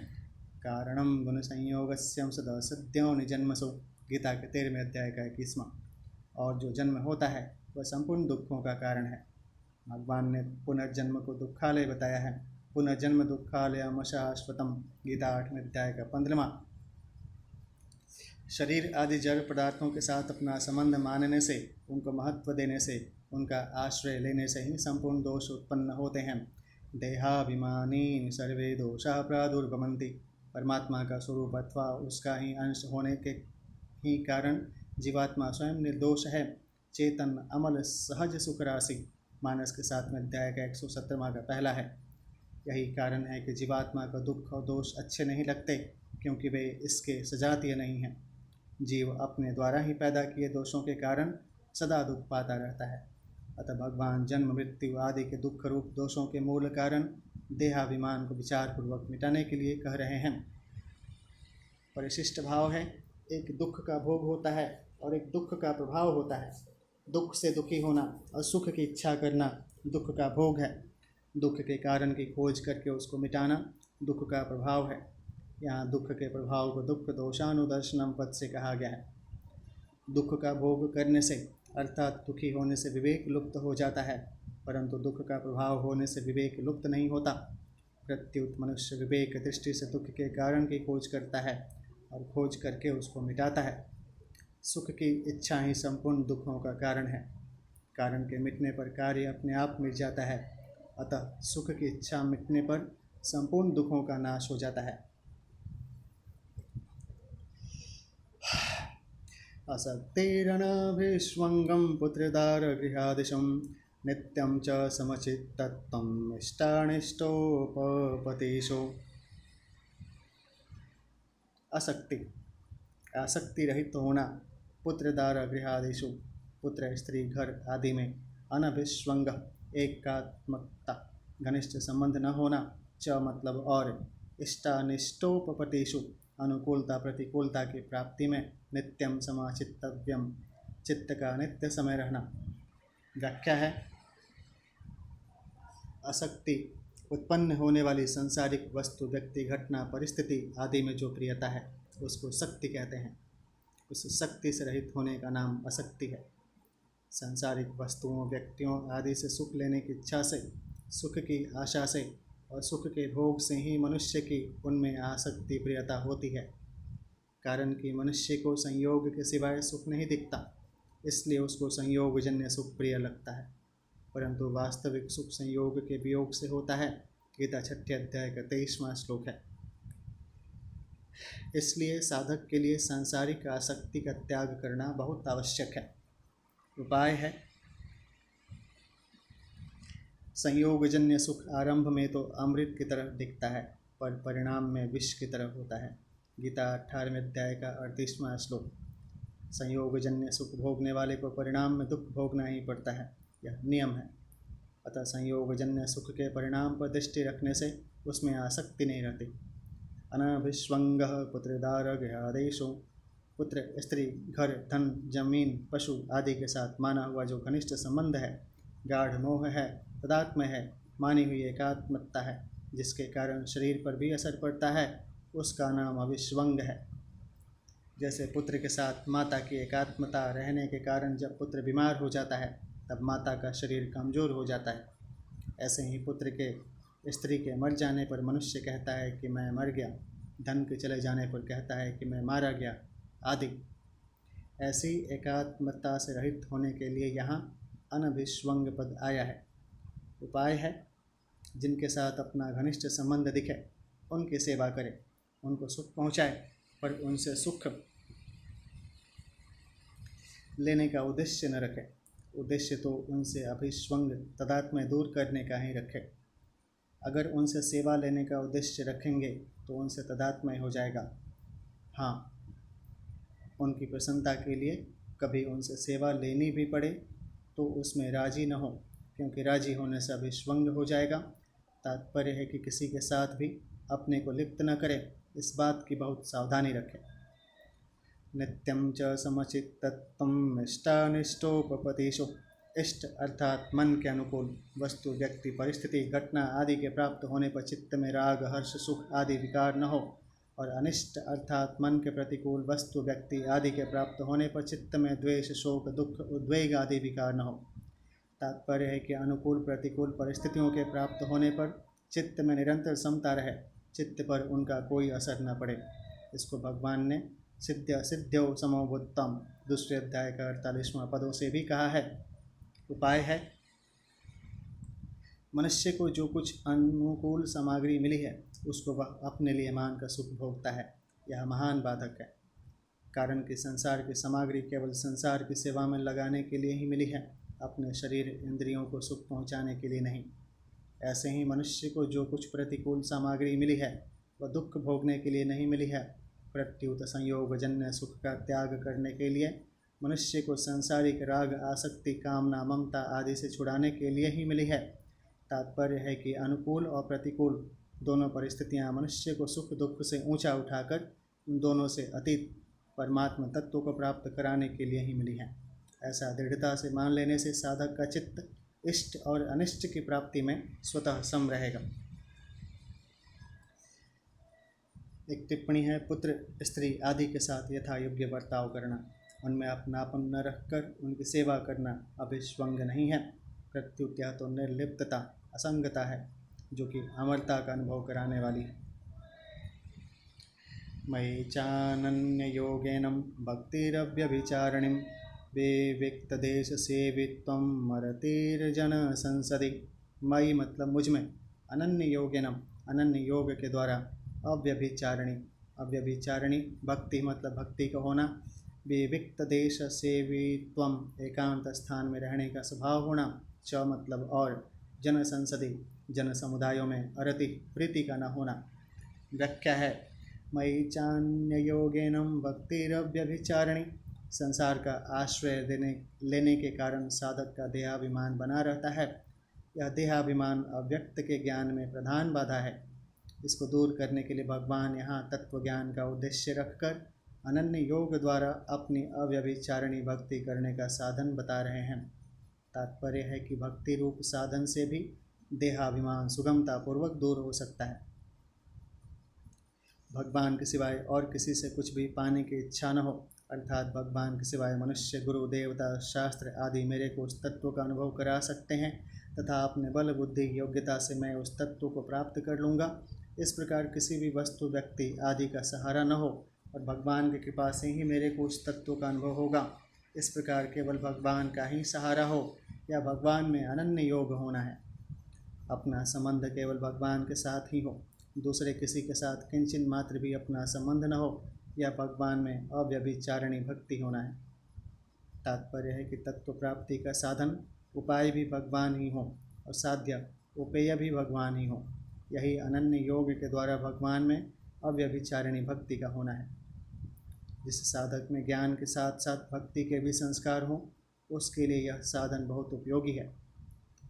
कारणम गुण संयोगस्यम सदा सद्यो निजन्मसु, गीता के 13वें अध्याय का 21वां। और जो जन्म होता है वह संपूर्ण दुखों का कारण है। भगवान ने पुनर्जन्म को दुखालय बताया है। पुनर्जन्म दुखालयम अशाश्वतम, गीता 8वें अध्याय का 15वां। शरीर आदि जड़ पदार्थों के साथ अपना संबंध मानने से, उनको महत्व देने से, उनका आश्रय लेने से ही संपूर्ण दोष उत्पन्न होते हैं। देहाभिमानी सर्वे दोषा प्रादुर्भवन्ति, परमात्मा का स्वरूप अथवा उसका ही अंश होने के ही कारण जीवात्मा स्वयं निर्दोष है, चेतन, अमल, सहज सुख राशि। मानस के 7वें अध्याय का 117वां का पहला है। यही कारण है कि जीवात्मा का दुख और दोष अच्छे नहीं लगते, क्योंकि वे इसके सजातीय नहीं हैं। जीव अपने द्वारा ही पैदा किए दोषों के कारण सदा दुख पाता रहता है। अतः भगवान जन्म, मृत्यु आदि के दुख रूप दोषों के मूल कारण देहाभिमान को विचारपूर्वक मिटाने के लिए कह रहे हैं। परिशिष्ट भाव है, एक दुख का भोग होता है और एक दुख का प्रभाव होता है। दुख से दुखी होना और सुख की इच्छा करना दुख का भोग है। दुख के कारण की खोज करके उसको मिटाना दुख का प्रभाव है। यहाँ दुख के प्रभाव को दुख दोषानुदर्शनम पद से कहा गया है। दुख का भोग करने से अर्थात दुखी होने से विवेक लुप्त हो जाता है, परंतु दुख का प्रभाव होने से विवेक लुप्त नहीं होता। प्रत्युत मनुष्य विवेक दृष्टि से दुख के कारण की खोज करता है और खोज करके उसको मिटाता है। सुख की इच्छा ही संपूर्ण दुखों का कारण है। कारण के मिटने पर कार्य अपने आप मिट जाता है, अतः सुख की इच्छा मिटने पर संपूर्ण दुखों का नाश हो जाता है। असक्तिरनभिष्वङ्गं पुत्रदारगृहादिशं नित्यं च समचित्तत्वम् इष्टानिष्टोपपतिषु। आसक्ति, आसक्ति रहित होना, पुत्रदार गृहादिषु, पुत्र स्त्री घर आदि में, अनभिस्वंग एकात्मकता घनिष्ठ संबंध न होना, च मतलब और, इष्टानिष्टोपपतिषु अनुकूलता प्रतिकूलता की प्राप्ति में, नित्यम समाचित्तव्यम चित्त का नित्य समय रहना। व्याख्या है, आसक्ति उत्पन्न होने वाली सांसारिक वस्तु व्यक्ति घटना परिस्थिति आदि में जो प्रियता है उसको शक्ति कहते हैं। उस शक्ति से रहित होने का नाम आसक्ति है। सांसारिक वस्तुओं व्यक्तियों आदि से सुख लेने की इच्छा से, सुख की आशा से और सुख के भोग से ही मनुष्य की उनमें आसक्ति प्रियता होती है। कारण कि मनुष्य को संयोग के सिवाय सुख नहीं दिखता, इसलिए उसको संयोगजन्य सुख प्रिय लगता है, परंतु वास्तविक सुख संयोग के वियोग से होता है। गीता 6 अध्याय का 23वां श्लोक है। इसलिए साधक के लिए सांसारिक आसक्ति का त्याग करना बहुत आवश्यक है। उपाय है, संयोगजन्य सुख आरंभ में तो अमृत की तरह दिखता है, पर परिणाम में विष की तरह होता है। गीता 18वें अध्याय का 38वां श्लोक। संयोगजन्य सुख भोगने वाले को परिणाम में दुख भोगना ही पड़ता है, यह नियम है। अतः संयोगजन्य सुख के परिणाम पर दृष्टि रखने से उसमें आसक्ति नहीं रहती। अनभिस्वंगः पुत्रदारगृहादिषु, पुत्र स्त्री घर धन जमीन पशु आदि के साथ माना हुआ जो घनिष्ठ संबंध है, गाढ़ मोह है, तदात्म है, मानी हुई एकात्मकता है, जिसके कारण शरीर पर भी असर पड़ता है, उसका नाम अभिस्वंग है। जैसे पुत्र के साथ माता की एकात्मता रहने के कारण जब पुत्र बीमार हो जाता है तब माता का शरीर कमज़ोर हो जाता है, ऐसे ही पुत्र के स्त्री के मर जाने पर मनुष्य कहता है कि मैं मर गया, धन के चले जाने पर कहता है कि मैं मारा गया आदि। ऐसी एकात्मता से रहित होने के लिए यहाँ अनभिस्वंग पद आया है। उपाय है, जिनके साथ अपना घनिष्ठ संबंध दिखे उनकी सेवा करें, उनको सुख पहुँचाए, पर उनसे सुख लेने का उद्देश्य न रखें। उद्देश्य तो उनसे अभिस्वंग तदात्म्य दूर करने का ही रखें। अगर उनसे सेवा लेने का उद्देश्य रखेंगे तो उनसे तदात्म्य हो जाएगा। हाँ, उनकी प्रसन्नता के लिए कभी उनसे सेवा लेनी भी पड़े तो उसमें राजी न हो, क्योंकि राजी होने से अभिस्वंग हो जाएगा। तात्पर्य है कि किसी के साथ भी अपने को लिप्त न करें, इस बात की बहुत सावधानी रखें। नित्यं च समचित्तत्वम् इष्टानिष्टोपपतिषु, इष्ट अर्थात मन के अनुकूल वस्तु व्यक्ति परिस्थिति घटना आदि के प्राप्त होने पर चित्त में राग हर्ष सुख आदि विकार न हो, और अनिष्ट अर्थात मन के प्रतिकूल वस्तु व्यक्ति आदि के प्राप्त होने पर चित्त में द्वेष शोक दुख उद्वेग आदि विकार न हो। तात्पर्य है कि अनुकूल प्रतिकूल परिस्थितियों के प्राप्त होने पर चित्त में निरंतर समता रहे, चित्त पर उनका कोई असर न पड़े। इसको भगवान ने सिद्ध्यो समोबुत्तम दूसरे अध्याय का 48वां पदों से भी कहा है। उपाय है, मनुष्य को जो कुछ अनुकूल सामग्री मिली है उसको वह अपने लिए मानकर सुख भोगता है, यह महान बाधक है। कारण कि संसार की सामग्री केवल संसार की सेवा में लगाने के लिए ही मिली है, अपने शरीर इंद्रियों को सुख पहुंचाने के लिए नहीं। ऐसे ही मनुष्य को जो कुछ प्रतिकूल सामग्री मिली है वह दुख भोगने के लिए नहीं मिली है, प्रत्युत संयोगजन्य सुख का त्याग करने के लिए, मनुष्य को सांसारिक राग आसक्ति कामना ममता आदि से छुड़ाने के लिए ही मिली है। तात्पर्य है कि अनुकूल और प्रतिकूल दोनों परिस्थितियां मनुष्य को सुख दुख से ऊंचा उठाकर उन दोनों से अतीत परमात्मा तत्व को प्राप्त कराने के लिए ही मिली है। ऐसा दृढ़ता से मान लेने से साधक का चित्त इष्ट और अनिष्ट की प्राप्ति में स्वतः सम रहेगा। एक टिप्पणी है, पुत्र स्त्री आदि के साथ यथा योग्य बर्ताव करना, उनमें अपनापन न रखकर उनकी सेवा करना अभिस्वंग नहीं है, प्रत्युत यह तो निर्लिप्तता असंगता है जो कि अमरता का अनुभव कराने वाली है। मयि चानन्ययोगेनं भक्तिरव्यभिचारिणीं विविक्तदेशसेवित्वं मरतिर्जनसंसदि। मयि मतलब मुझ में, अनन्य योगेनम अनन्य योग के द्वारा, अव्यभिचारिणी अव्यभिचारिणी भक्ति मतलब भक्ति का होना, विविक्त देश सेवित्वम, एकांत स्थान में रहने का स्वभाव होना, च मतलब और, जन संसदि, जन समुदायों में, अरति प्रीति का न होना। व्याख्या है मयि चान्ययोगेनम भक्तिरव्यभिचारिणी, संसार का आश्रय लेने के कारण साधक का देहाभिमान बना रहता है। यह देहाभिमान अव्यक्त के ज्ञान में प्रधान बाधा है। इसको दूर करने के लिए भगवान यहाँ तत्व ज्ञान का उद्देश्य रखकर अनन्य योग द्वारा अपनी अव्यभिचारिणी भक्ति करने का साधन बता रहे हैं। तात्पर्य है कि भक्ति रूप साधन से भी देहाभिमान सुगमता पूर्वक दूर हो सकता है। भगवान के सिवाय और किसी से कुछ भी पाने की इच्छा न हो, अर्थात भगवान के सिवाय मनुष्य, गुरु, देवता, शास्त्र आदि मेरे को उस तत्व का अनुभव करा सकते हैं तथा अपने बल, बुद्धि, योग्यता से मैं उस तत्व को प्राप्त कर लूँगा। इस प्रकार किसी भी वस्तु, व्यक्ति आदि का सहारा न हो और भगवान की कृपा से ही मेरे को उस तत्व का अनुभव होगा। इस प्रकार केवल भगवान का ही सहारा हो या भगवान में अनन्य योग होना है। अपना संबंध केवल भगवान के साथ ही हो, दूसरे किसी के साथ किंचित मात्र भी अपना संबंध न हो, या भगवान में अव्यभिचारिणी भक्ति होना है। तात्पर्य है कि तत्व प्राप्ति का साधन, उपाय भी भगवान ही हो और साध्य, उपेय भी भगवान ही हो। यही अनन्य योग के द्वारा भगवान में अव्यभिचारिणी भक्ति का होना है। जिस साधक में ज्ञान के साथ साथ भक्ति के भी संस्कार हों, उसके लिए यह साधन बहुत उपयोगी है।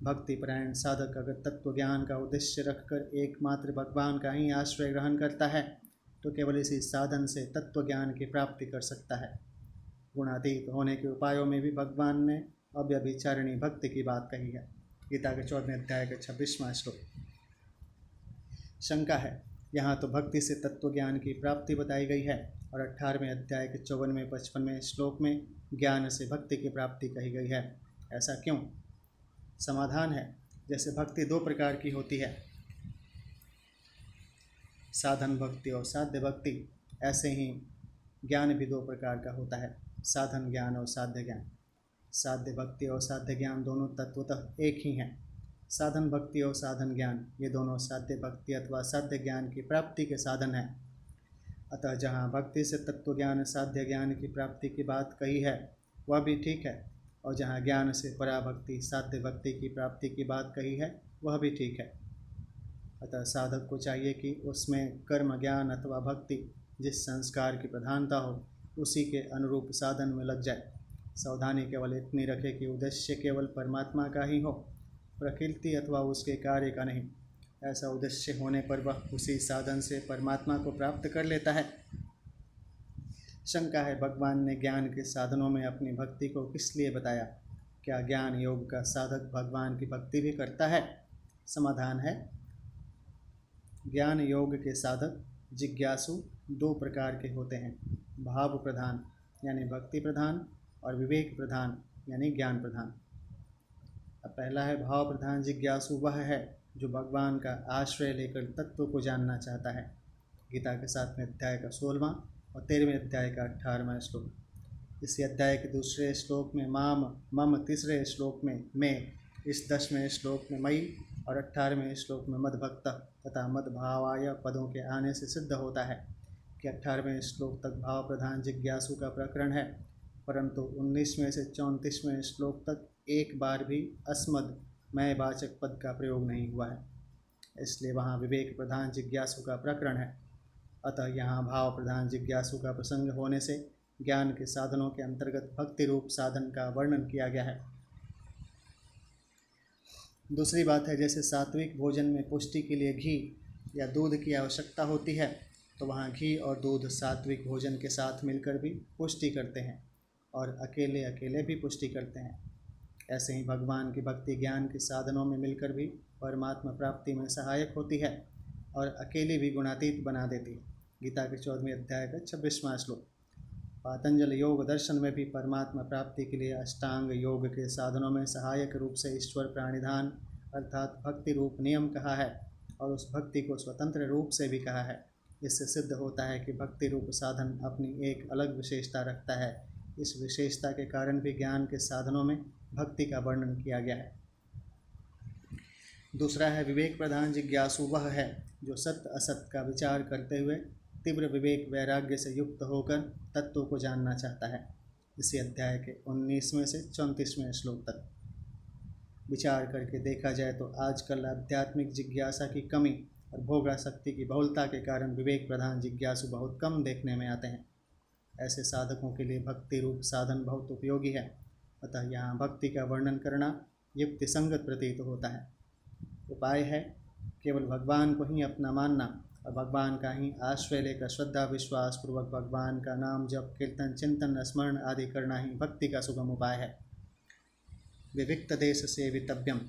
भक्तिपरायण साधक अगर तत्व ज्ञान का उद्देश्य रखकर एकमात्र भगवान का ही आश्रय ग्रहण करता है तो केवल इसी साधन से तत्व ज्ञान की प्राप्ति कर सकता है। गुणातीत होने के उपायों में भी भगवान ने अव्यभिचारिणी भक्ति की बात कही है। गीता के 14वें अध्याय के 26वां श्लोक। शंका है, यहाँ तो भक्ति से तत्व ज्ञान की प्राप्ति बताई गई है और 18वें अध्याय के 54वें 55वें श्लोक में ज्ञान से भक्ति की प्राप्ति कही गई है। ऐसा क्यों? समाधान है, जैसे भक्ति दो प्रकार की होती है, साधन भक्ति और साध्य भक्ति, ऐसे ही ज्ञान भी दो प्रकार का होता है, साधन ज्ञान और साध्य ज्ञान। साध्य भक्ति और साध्य ज्ञान दोनों तत्वतः एक ही हैं। साधन भक्ति और साधन ज्ञान ये दोनों साध्य भक्ति अथवा साध्य ज्ञान की प्राप्ति के साधन हैं। अतः जहाँ भक्ति से तत्व ज्ञान, साध्य ज्ञान की प्राप्ति की बात कही है वह भी ठीक है, और जहाँ ज्ञान से पराभक्ति, साध्य भक्ति की प्राप्ति की बात कही है वह भी ठीक है। अतः साधक को चाहिए कि उसमें कर्म, ज्ञान अथवा भक्ति जिस संस्कार की प्रधानता हो उसी के अनुरूप साधन में लग जाए। सावधानी केवल इतनी रखे कि उद्देश्य केवल परमात्मा का ही हो, प्रकृति अथवा उसके कार्य का नहीं। ऐसा उद्देश्य होने पर वह उसी साधन से परमात्मा को प्राप्त कर लेता है। शंका है, भगवान ने ज्ञान के साधनों में अपनी भक्ति को किस लिए बताया? क्या ज्ञान योग का साधक भगवान की भक्ति भी करता है? समाधान है, ज्ञान योग के साधक जिज्ञासु दो प्रकार के होते हैं, भाव प्रधान यानी भक्ति प्रधान और विवेक प्रधान यानी ज्ञान प्रधान। अब पहला है भाव प्रधान जिज्ञासु, वह है जो भगवान का आश्रय लेकर तत्व को जानना चाहता है। गीता के 7वें अध्याय का 16वां और 13वें अध्याय का 18वां श्लोक। इसी अध्याय के दूसरे श्लोक में माम, मम, तीसरे श्लोक में मैं, इस 10वें श्लोक में मई और 18वें श्लोक में मदभक्त तथा मदभावाय पदों के आने से सिद्ध होता है कि 18वें श्लोक तक भाव प्रधान जिज्ञासु का प्रकरण है, परंतु 19वें से 34वें श्लोक तक एक बार भी अस्मद मैं वाचक पद का प्रयोग नहीं हुआ है, इसलिए वहाँ विवेक प्रधान जिज्ञासु का प्रकरण है। अतः यहाँ भाव प्रधान जिज्ञासु का प्रसंग होने से ज्ञान के साधनों के अंतर्गत भक्ति रूप साधन का वर्णन किया गया है। दूसरी बात है, जैसे सात्विक भोजन में पुष्टि के लिए घी या दूध की आवश्यकता होती है, तो वहाँ घी और दूध सात्विक भोजन के साथ मिलकर भी पुष्टि करते हैं और अकेले अकेले भी पुष्टि करते हैं। ऐसे ही भगवान की भक्ति ज्ञान के साधनों में मिलकर भी परमात्मा प्राप्ति में सहायक होती है और अकेले भी गुणातीत बना देती है। गीता के 14वें अध्याय का 26वां श्लोक। पातंजल योग दर्शन में भी परमात्मा प्राप्ति के लिए अष्टांग योग के साधनों में सहायक रूप से ईश्वर प्राणिधान अर्थात भक्ति रूप नियम कहा है और उस भक्ति को स्वतंत्र रूप से भी कहा है। इससे सिद्ध होता है कि भक्ति रूप साधन अपनी एक अलग विशेषता रखता है। इस विशेषता के कारण भी ज्ञान के साधनों में भक्ति का वर्णन किया गया है। दूसरा है विवेक प्रधान जिज्ञासु, वह है जो सत्य असत्य का विचार करते हुए तीव्र विवेक वैराग्य से युक्त होकर तत्व को जानना चाहता है। इसी अध्याय के 19वें से 34वें श्लोक तक विचार करके देखा जाए तो आजकल आध्यात्मिक जिज्ञासा की कमी और भोगासक्ति की बहुलता के कारण विवेक प्रधान जिज्ञासु बहुत कम देखने में आते हैं। ऐसे साधकों के लिए भक्ति रूप साधन बहुत उपयोगी है, अतः यहाँ भक्ति का वर्णन करना युक्ति संगत प्रतीत होता है। उपाय है केवल भगवान को ही अपना मानना और भगवान का ही आश्रय लेकर श्रद्धा विश्वास पूर्वक भगवान का नाम जप कीर्तन चिंतन स्मरण आदि करना ही भक्ति का सुगम उपाय है। विविक्त देश सेवितव्यम,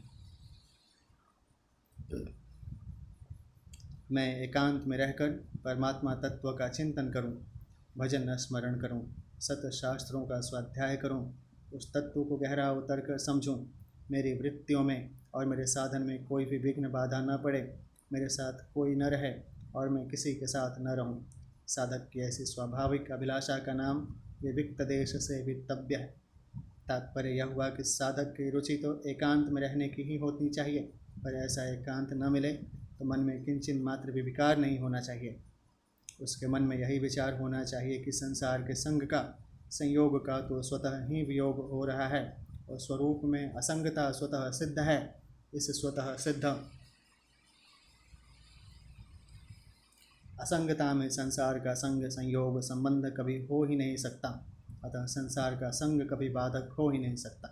मैं एकांत में रहकर परमात्मा तत्व का चिंतन करूं, भजन स्मरण करूं, सत शास्त्रों का स्वाध्याय करूं, उस तत्व को गहरा उतर कर समझूं, मेरी वृत्तियों में और मेरे साधन में कोई भी विघ्न बाधा न पड़े, मेरे साथ कोई न रहे और मैं किसी के साथ न रहूं। साधक की ऐसी स्वाभाविक अभिलाषा का नाम विविक्त देश सेवितव्य है। तात्पर्य यह हुआ कि साधक की रुचि तो एकांत में रहने की ही होनी चाहिए, पर ऐसा एकांत न मिले तो मन में किंचित मात्र भी विकार नहीं होना चाहिए। उसके मन में यही विचार होना चाहिए कि संसार के संग का संयोग का तो स्वतः ही वियोग हो रहा है और स्वरूप में असंगता स्वतः सिद्ध है। इस स्वतः सिद्ध असंगता में संसार का संग संयोग संबंध कभी हो ही नहीं सकता, अतः संसार का संग कभी बाधक हो ही नहीं सकता।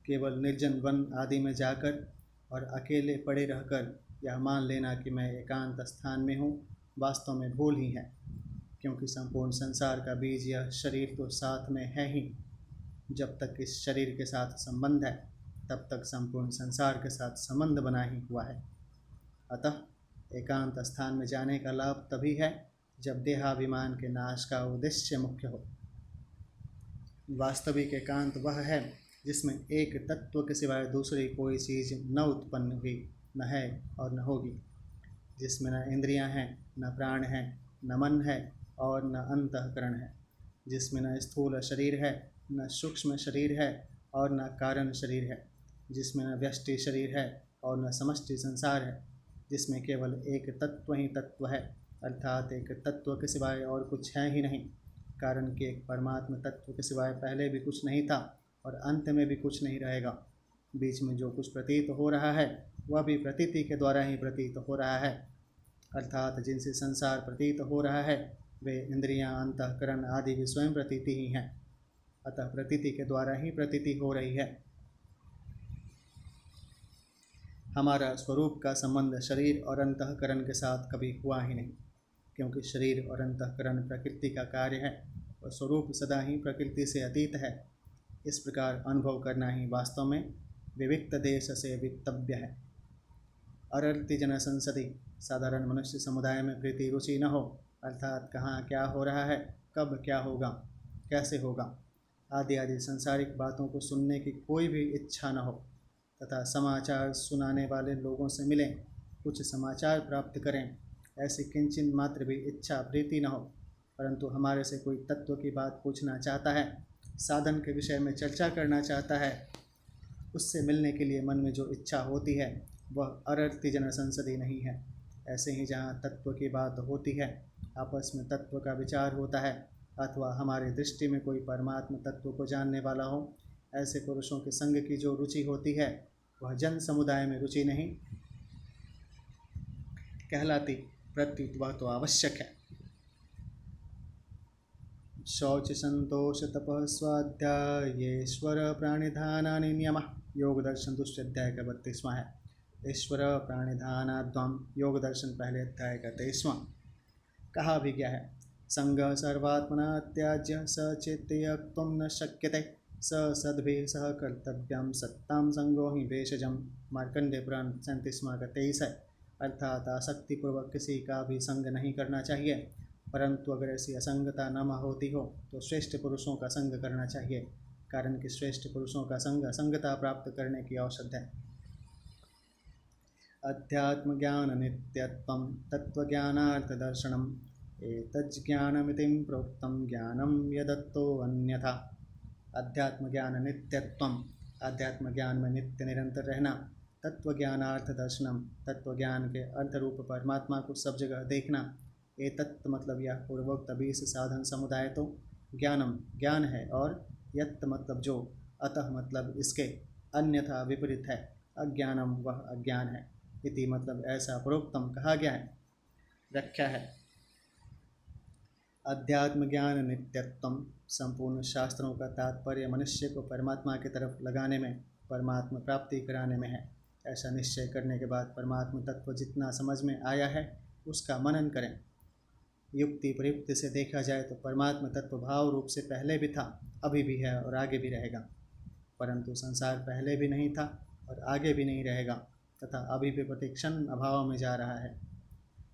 केवल निर्जन वन आदि में जाकर और अकेले पड़े रहकर यह मान लेना कि मैं एकांत स्थान में हूँ, वास्तव में भूल ही है, क्योंकि संपूर्ण संसार का बीज यह शरीर तो साथ में है ही। जब तक इस शरीर के साथ संबंध है तब तक संपूर्ण संसार के साथ संबंध बना ही हुआ है। अतः एकांत स्थान में जाने का लाभ तभी है जब देहाभिमान के नाश का उद्देश्य मुख्य हो। वास्तविक एकांत वह है जिसमें एक तत्व के सिवाय दूसरी कोई चीज़ न उत्पन्न हुई, न है और न होगी, जिसमें न इंद्रियां हैं, न प्राण हैं, न मन है और न अंतःकरण है, जिसमें न स्थूल शरीर है, न सूक्ष्म शरीर है और न कारण शरीर है, जिसमें न व्यष्टि शरीर है और न समष्टि संसार है, जिसमें केवल एक तत्व ही तत्व है, अर्थात एक तत्व के सिवाय और कुछ है ही नहीं। कारण कि एक परमात्म तत्व के सिवाय पहले भी कुछ नहीं था और अंत में भी कुछ नहीं रहेगा। बीच में जो कुछ प्रतीत हो रहा है वह भी प्रतीति के द्वारा ही प्रतीत हो रहा है, अर्थात जिनसे संसार प्रतीत हो रहा है वे इंद्रियां अंतःकरण आदि भी स्वयं प्रतीति ही हैं, अतः प्रतीति के द्वारा ही प्रतीति हो रही है। हमारा स्वरूप का संबंध शरीर और अंतःकरण के साथ कभी हुआ ही नहीं, क्योंकि शरीर और अंतःकरण प्रकृति का कार्य है और स्वरूप सदा ही प्रकृति से अतीत है। इस प्रकार अनुभव करना ही वास्तव में विविक्त देश से वित्तव्य है। अरति जन संसदि, साधारण मनुष्य समुदाय में प्रीति रुचि न हो, अर्थात कहाँ क्या हो रहा है, कब क्या होगा, कैसे होगा आदि आदि सांसारिक बातों को सुनने की कोई भी इच्छा न हो, तथा समाचार सुनाने वाले लोगों से मिलें, कुछ समाचार प्राप्त करें, ऐसी किंचित मात्र भी इच्छा प्रीति न हो, परंतु हमारे से कोई तत्व की बात पूछना चाहता है, साधन के विषय में चर्चा करना चाहता है, उससे मिलने के लिए मन में जो इच्छा होती है वह अरति जन संसदि नहीं है। ऐसे ही जहाँ तत्व की बात होती है, आपस में तत्व का विचार होता है, अथवा हमारी दृष्टि में कोई परमात्म तत्व को जानने वाला हो, ऐसे पुरुषों के संग की जो रुचि होती है वह जन समुदाय में रुचि नहीं कहलाती, प्रत्युत वह तो आवश्यक है। शौच संतोष तपः स्वाध्यायेश्वर प्राणिधानानि नियमः, योग दर्शन दूसरे अध्याय का 32वां है। ईश्वर प्राणिधानाद्वम, योग दर्शन पहले अध्याय का 23वां। कहा भी गया है, संग सर्वात्मना त्याज्य स चेत्यक्तुं न शक्यते स सद्भिः सह कर्तव्यम सत्ताम संगो ही भेषजम, मार्कंडेय पुराण 37वां का 23 है। अर्थात आसक्तिपूर्वक किसी का भी संग नहीं करना चाहिए, परंतु अगर ऐसी असंगता न होती हो तो श्रेष्ठ पुरुषों का संग करना चाहिए, कारण कि श्रेष्ठ पुरुषों का संग असंगता प्राप्त करने की औषध है। अध्यात्म ज्ञान नित्यत्वं तत्वज्ञानार्थ दर्शनम् एतज्ज्ञानमितिं प्रोक्तं ज्ञानं यदत्तो अन्यथा। अध्यात्म ज्ञान नित्यत्वम, अध्यात्म ज्ञान में नित्य निरंतर रहना, तत्वज्ञानार्थ दर्शनम, तत्वज्ञान के अर्थ रूप परमात्मा को सब जगह देखना। ये तत्व मतलब यह पूर्वोक्त 20 साधन समुदाय तो ज्ञानम ज्ञान है, और यत् मतलब जो, अतः मतलब इसके, अन्यथा विपरीत है, अज्ञानम वह अज्ञान है। इति मतलब ऐसा प्रोक्तम कहा गया है। व्याख्या है। अध्यात्म ज्ञान नित्यत्वम, संपूर्ण शास्त्रों का तात्पर्य मनुष्य को परमात्मा की तरफ लगाने में, परमात्मा प्राप्ति कराने में है। ऐसा निश्चय करने के बाद परमात्मा तत्व जितना समझ में आया है उसका मनन करें। युक्ति प्रयुक्ति से देखा जाए तो परमात्मा तत्व भाव रूप से पहले भी था, अभी भी है और आगे भी रहेगा। परंतु संसार पहले भी नहीं था और आगे भी नहीं रहेगा, तथा अभी भी प्रतिक्षण अभाव में जा रहा है।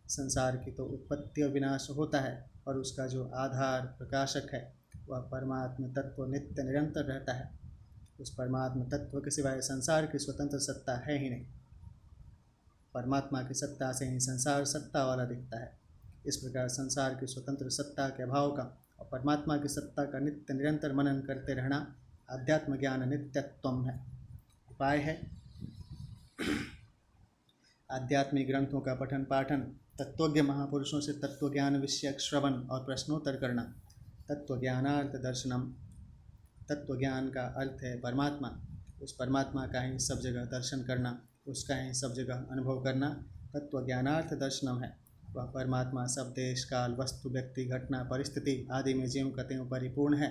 संसार की तो उत्पत्ति और विनाश होता है, और उसका जो आधार प्रकाशक है वह परमात्मा तत्व नित्य निरंतर रहता है। उस परमात्मा तत्व के सिवाय संसार की स्वतंत्र सत्ता है ही नहीं। परमात्मा की सत्ता से ही संसार सत्ता वाला दिखता है। इस प्रकार संसार की स्वतंत्र सत्ता के अभाव का और परमात्मा की सत्ता का नित्य निरंतर मनन करते रहना अध्यात्म ज्ञान नित्यत्वम है। उपाय है आध्यात्मिक ग्रंथों का पठन पाठन, तत्वज्ञ महापुरुषों से तत्व ज्ञान विषयक श्रवण और प्रश्नोत्तर करना। तत्व ज्ञानार्थ दर्शनम, तत्व ज्ञान का अर्थ है परमात्मा। उस परमात्मा का ही सब जगह दर्शन करना, उसका ही सब जगह अनुभव करना तत्व ज्ञानार्थ दर्शनम है। वह परमात्मा सब देश काल वस्तु व्यक्ति घटना परिस्थिति आदि में ज्यों कत्यों परिपूर्ण है।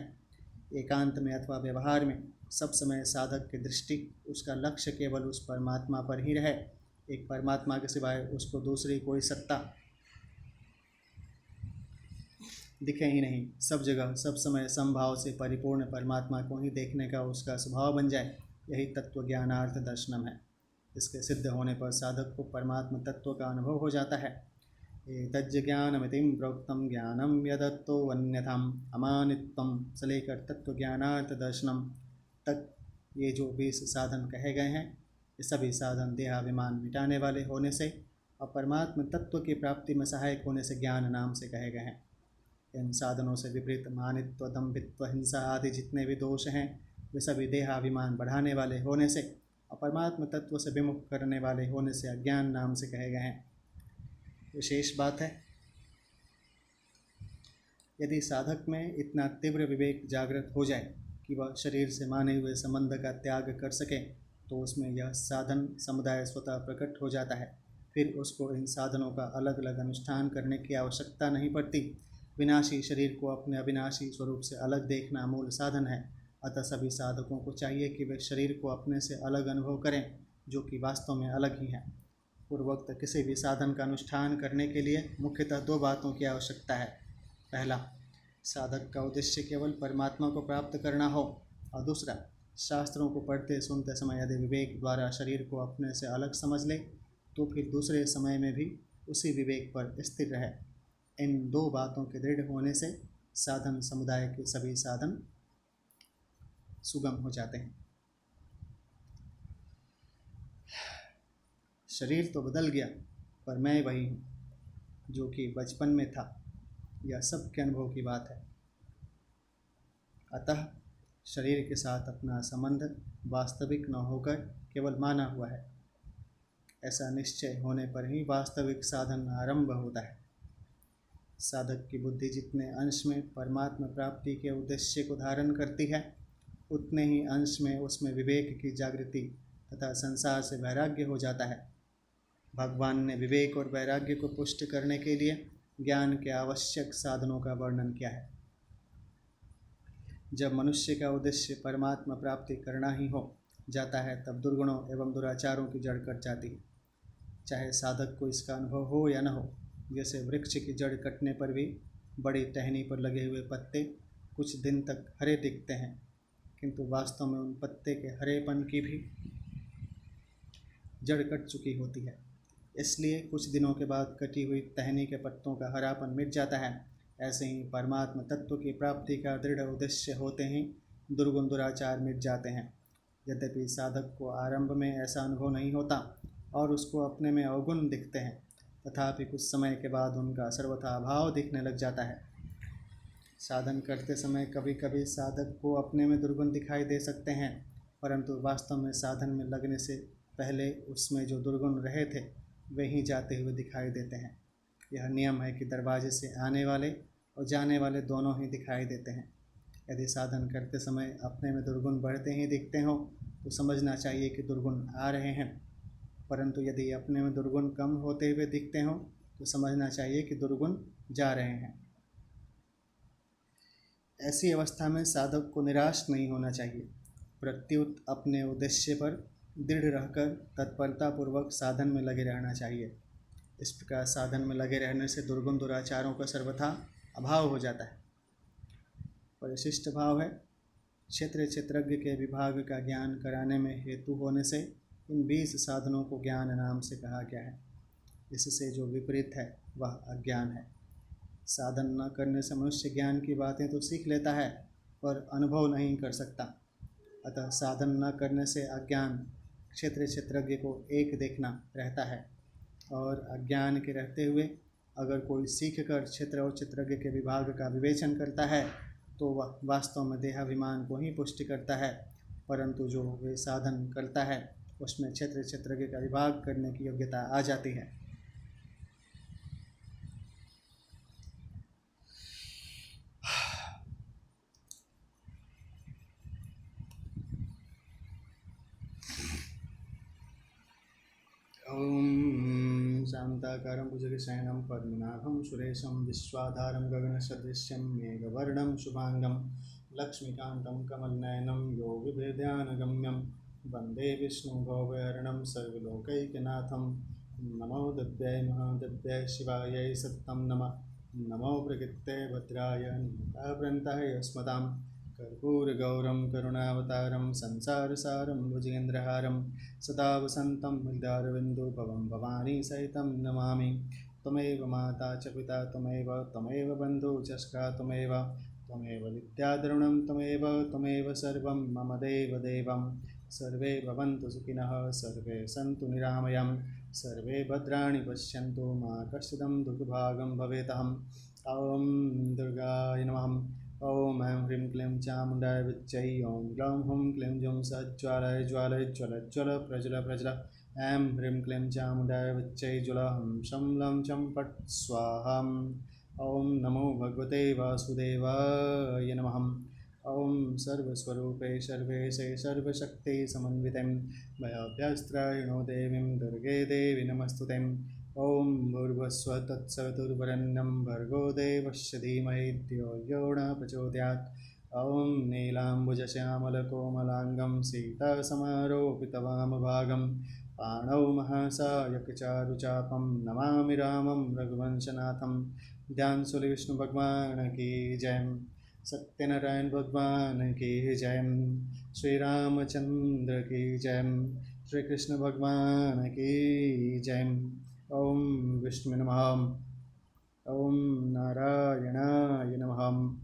एकांत में अथवा व्यवहार में सब समय साधक की दृष्टि उसका लक्ष्य केवल उस परमात्मा पर ही रहे। एक परमात्मा के सिवाय उसको दूसरी कोई सत्ता दिखे ही नहीं। सब जगह सब समय समभाव से परिपूर्ण परमात्मा को ही देखने का उसका स्वभाव बन जाए, यही तत्व ज्ञानार्थ दर्शनम है। इसके सिद्ध होने पर साधक को परमात्मा तत्व का अनुभव हो जाता है। एतज्ज्ञानमितिं प्रोक्तं ज्ञानं यदत्तो अन्यथाम अमानित्वम से लेकर तत्व ज्ञानार्थ दर्शनम तक ये जो 20 साधन कहे गए हैं, ये सभी साधन देहाभिमान मिटाने वाले होने से और परमात्मा तत्व की प्राप्ति में सहायक होने से ज्ञान नाम से कहे गए हैं। इन साधनों से विपरीत मानित्व दंभित्व हिंसा आदि जितने भी दोष हैं वे सभी देहाभिमान बढ़ाने वाले होने से और परमात्मा तत्व से विमुख करने वाले होने से अज्ञान नाम से कहे गए हैं। विशेष बात है, यदि साधक में इतना तीव्र विवेक जागृत हो जाए कि वह शरीर से माने हुए संबंध का त्याग कर सके, तो उसमें यह साधन समुदाय स्वतः प्रकट हो जाता है। फिर उसको इन साधनों का अलग अलग अनुष्ठान करने की आवश्यकता नहीं पड़ती। विनाशी शरीर को अपने अविनाशी स्वरूप से अलग देखना मूल साधन है। अतः सभी साधकों को चाहिए कि वे शरीर को अपने से अलग अनुभव करें, जो कि वास्तव में अलग ही है। पूर्वोक्त किसी भी साधन का अनुष्ठान करने के लिए मुख्यतः 2 बातों की आवश्यकता है। पहला, साधक का उद्देश्य केवल परमात्मा को प्राप्त करना हो, और दूसरा, शास्त्रों को पढ़ते सुनते समय यदि विवेक द्वारा शरीर को अपने से अलग समझ ले तो फिर दूसरे समय में भी उसी विवेक पर स्थिर रहे। इन 2 बातों के दृढ़ होने से साधन समुदाय के सभी साधन सुगम हो जाते हैं। शरीर तो बदल गया, पर मैं वही हूँ जो कि बचपन में था। यह सबके अनुभव की बात है। अतः शरीर के साथ अपना संबंध वास्तविक न होकर केवल माना हुआ है। ऐसा निश्चय होने पर ही वास्तविक साधन आरंभ होता है। साधक की बुद्धि जितने अंश में परमात्मा प्राप्ति के उद्देश्य को धारण करती है, उतने ही अंश में उसमें विवेक की जागृति तथा संसार से वैराग्य हो जाता है। भगवान ने विवेक और वैराग्य को पुष्ट करने के लिए ज्ञान के आवश्यक साधनों का वर्णन किया है। जब मनुष्य का उद्देश्य परमात्मा प्राप्ति करना ही हो जाता है, तब दुर्गुणों एवं दुराचारों की जड़ कट जाती है। चाहे साधक को इसका अनुभव हो या न हो। जैसे वृक्ष की जड़ कटने पर भी बड़ी टहनी पर लगे हुए पत्ते कुछ दिन तक हरे दिखते हैं, किंतु वास्तव में उन पत्ते के हरेपन की भी जड़ कट चुकी होती है। इसलिए कुछ दिनों के बाद कटी हुई टहनी के पत्तों का हरापन मिट जाता है। ऐसे ही परमात्मा तत्व की प्राप्ति का दृढ़ उद्देश्य होते ही दुर्गुण दुराचार मिट जाते हैं। यद्यपि साधक को आरंभ में ऐसा अनुभव नहीं होता और उसको अपने में अवगुण दिखते हैं, तथापि कुछ समय के बाद उनका सर्वथा अभाव दिखने लग जाता है। साधन करते समय कभी कभी साधक को अपने में दुर्गुण दिखाई दे सकते हैं, परंतु वास्तव में साधन में लगने से पहले उसमें जो दुर्गुण रहे थे वे ही जाते हुए दिखाई देते हैं। यह नियम है कि दरवाजे से आने वाले और जाने वाले दोनों ही दिखाई देते हैं। यदि साधन करते समय अपने में दुर्गुण बढ़ते ही दिखते हों तो समझना चाहिए कि दुर्गुण आ रहे हैं, परंतु यदि अपने में दुर्गुण कम होते हुए दिखते हों तो समझना चाहिए कि दुर्गुण जा रहे हैं। ऐसी अवस्था में साधक को निराश नहीं होना चाहिए, प्रत्युत अपने उद्देश्य पर दृढ़ रहकर तत्परतापूर्वक साधन में लगे रहना चाहिए। इस प्रकार साधन में लगे रहने से दुर्गुण दुराचारों का सर्वथा अभाव हो जाता है। परिशिष्ट भाव है, क्षेत्र क्षेत्रज्ञ के विभाग का ज्ञान कराने में हेतु होने से इन 20 साधनों को ज्ञान नाम से कहा गया है। इससे जो विपरीत है वह अज्ञान है। साधन न करने से मनुष्य ज्ञान की बातें तो सीख लेता है पर अनुभव नहीं कर सकता। अतः साधन न करने से अज्ञान क्षेत्र क्षेत्रज्ञ को एक देखना रहता है, और अज्ञान के रहते हुए अगर कोई सीख कर क्षेत्र और क्षेत्रज्ञ के विभाग का विवेचन करता है तो वह वास्तव में देहाभिमान को ही पुष्टि करता है, परंतु जो वे साधन करता है उसमें क्षेत्र क्षेत्रज्ञ का विभाग करने की योग्यता आ जाती है। ओम शांताकारं भुजगशयनं पद्मनाभं सुरेशं विश्वाधारं गगनसदृश्यं मेघवर्णं शुभांगं लक्ष्मीकान्तं कमलनयनं योगिवेद्यानगम्यं वन्दे विष्णुभवहरणं सर्वलोकैकनाथं। नमो दिव्याय महादिव्याय शिवाय सत्तं नमः। नमो प्रकृते भद्राय निमित्तावृन्ताय यस्मतां कर्पूरगौरं करुणावतारं संसारसारं भुजगेन्द्रहारं सदा वसन्तं हृदयारविन्दोपवं भवानी सहितं नमामि। त्वमेव माता च पिता त्वमेव बन्धु च सखा त्वमेव विद्याद्रविणं त्वमेव सर्वं मम देवदेवं। सर्वे भवन्तु सुखिनः सर्वे सन्तु निरामयं सर्वे भद्राणि पश्यन्तु मा कश्चिदं दुःखभागं भवेतहम्। ॐ दुर्गाय नमः। ओम ऐं ह्रीं क्लीं चामुण्डाय विच्चै ओं ग्लौं हुं क्लीं जुं सज्ज्वालाय ज्वालय ज्वल ज्वल प्रज्वल प्रज्वल। ऐं ह्रीं क्लीं चामुण्डाय विच्चै ज्वल हुं शं लं चं फट् स्वाहा। ओम नमो भगवते वासुदेवाय नमः। ओम सर्वस्वरूपे सर्वेशे सर्वशक्ति समन्विते भयाभ्यस्त्रायणो देवीं दुर्गे देवी नमस्तुते। ओम भूर्भुवस्सुवः तत्सवितुर्वरेण्यं भर्गो देवस्य धीमहि धियो यो न प्रचोदयात्। ओम नीलाम्बुजश्यामलकोमलाङ्गं सीतासमारोपितवामभागं पाणौ महासायकचारुचापं नमामि रामं रघुवंशनाथं। ध्यान सुनि विष्णु भगवान की जय, सत्यनारायण भगवान की जय, श्री रामचंद्र की जय, श्री कृष्ण भगवान की जय। ओम विष्णु नमः। ओम नारायणाय नमः।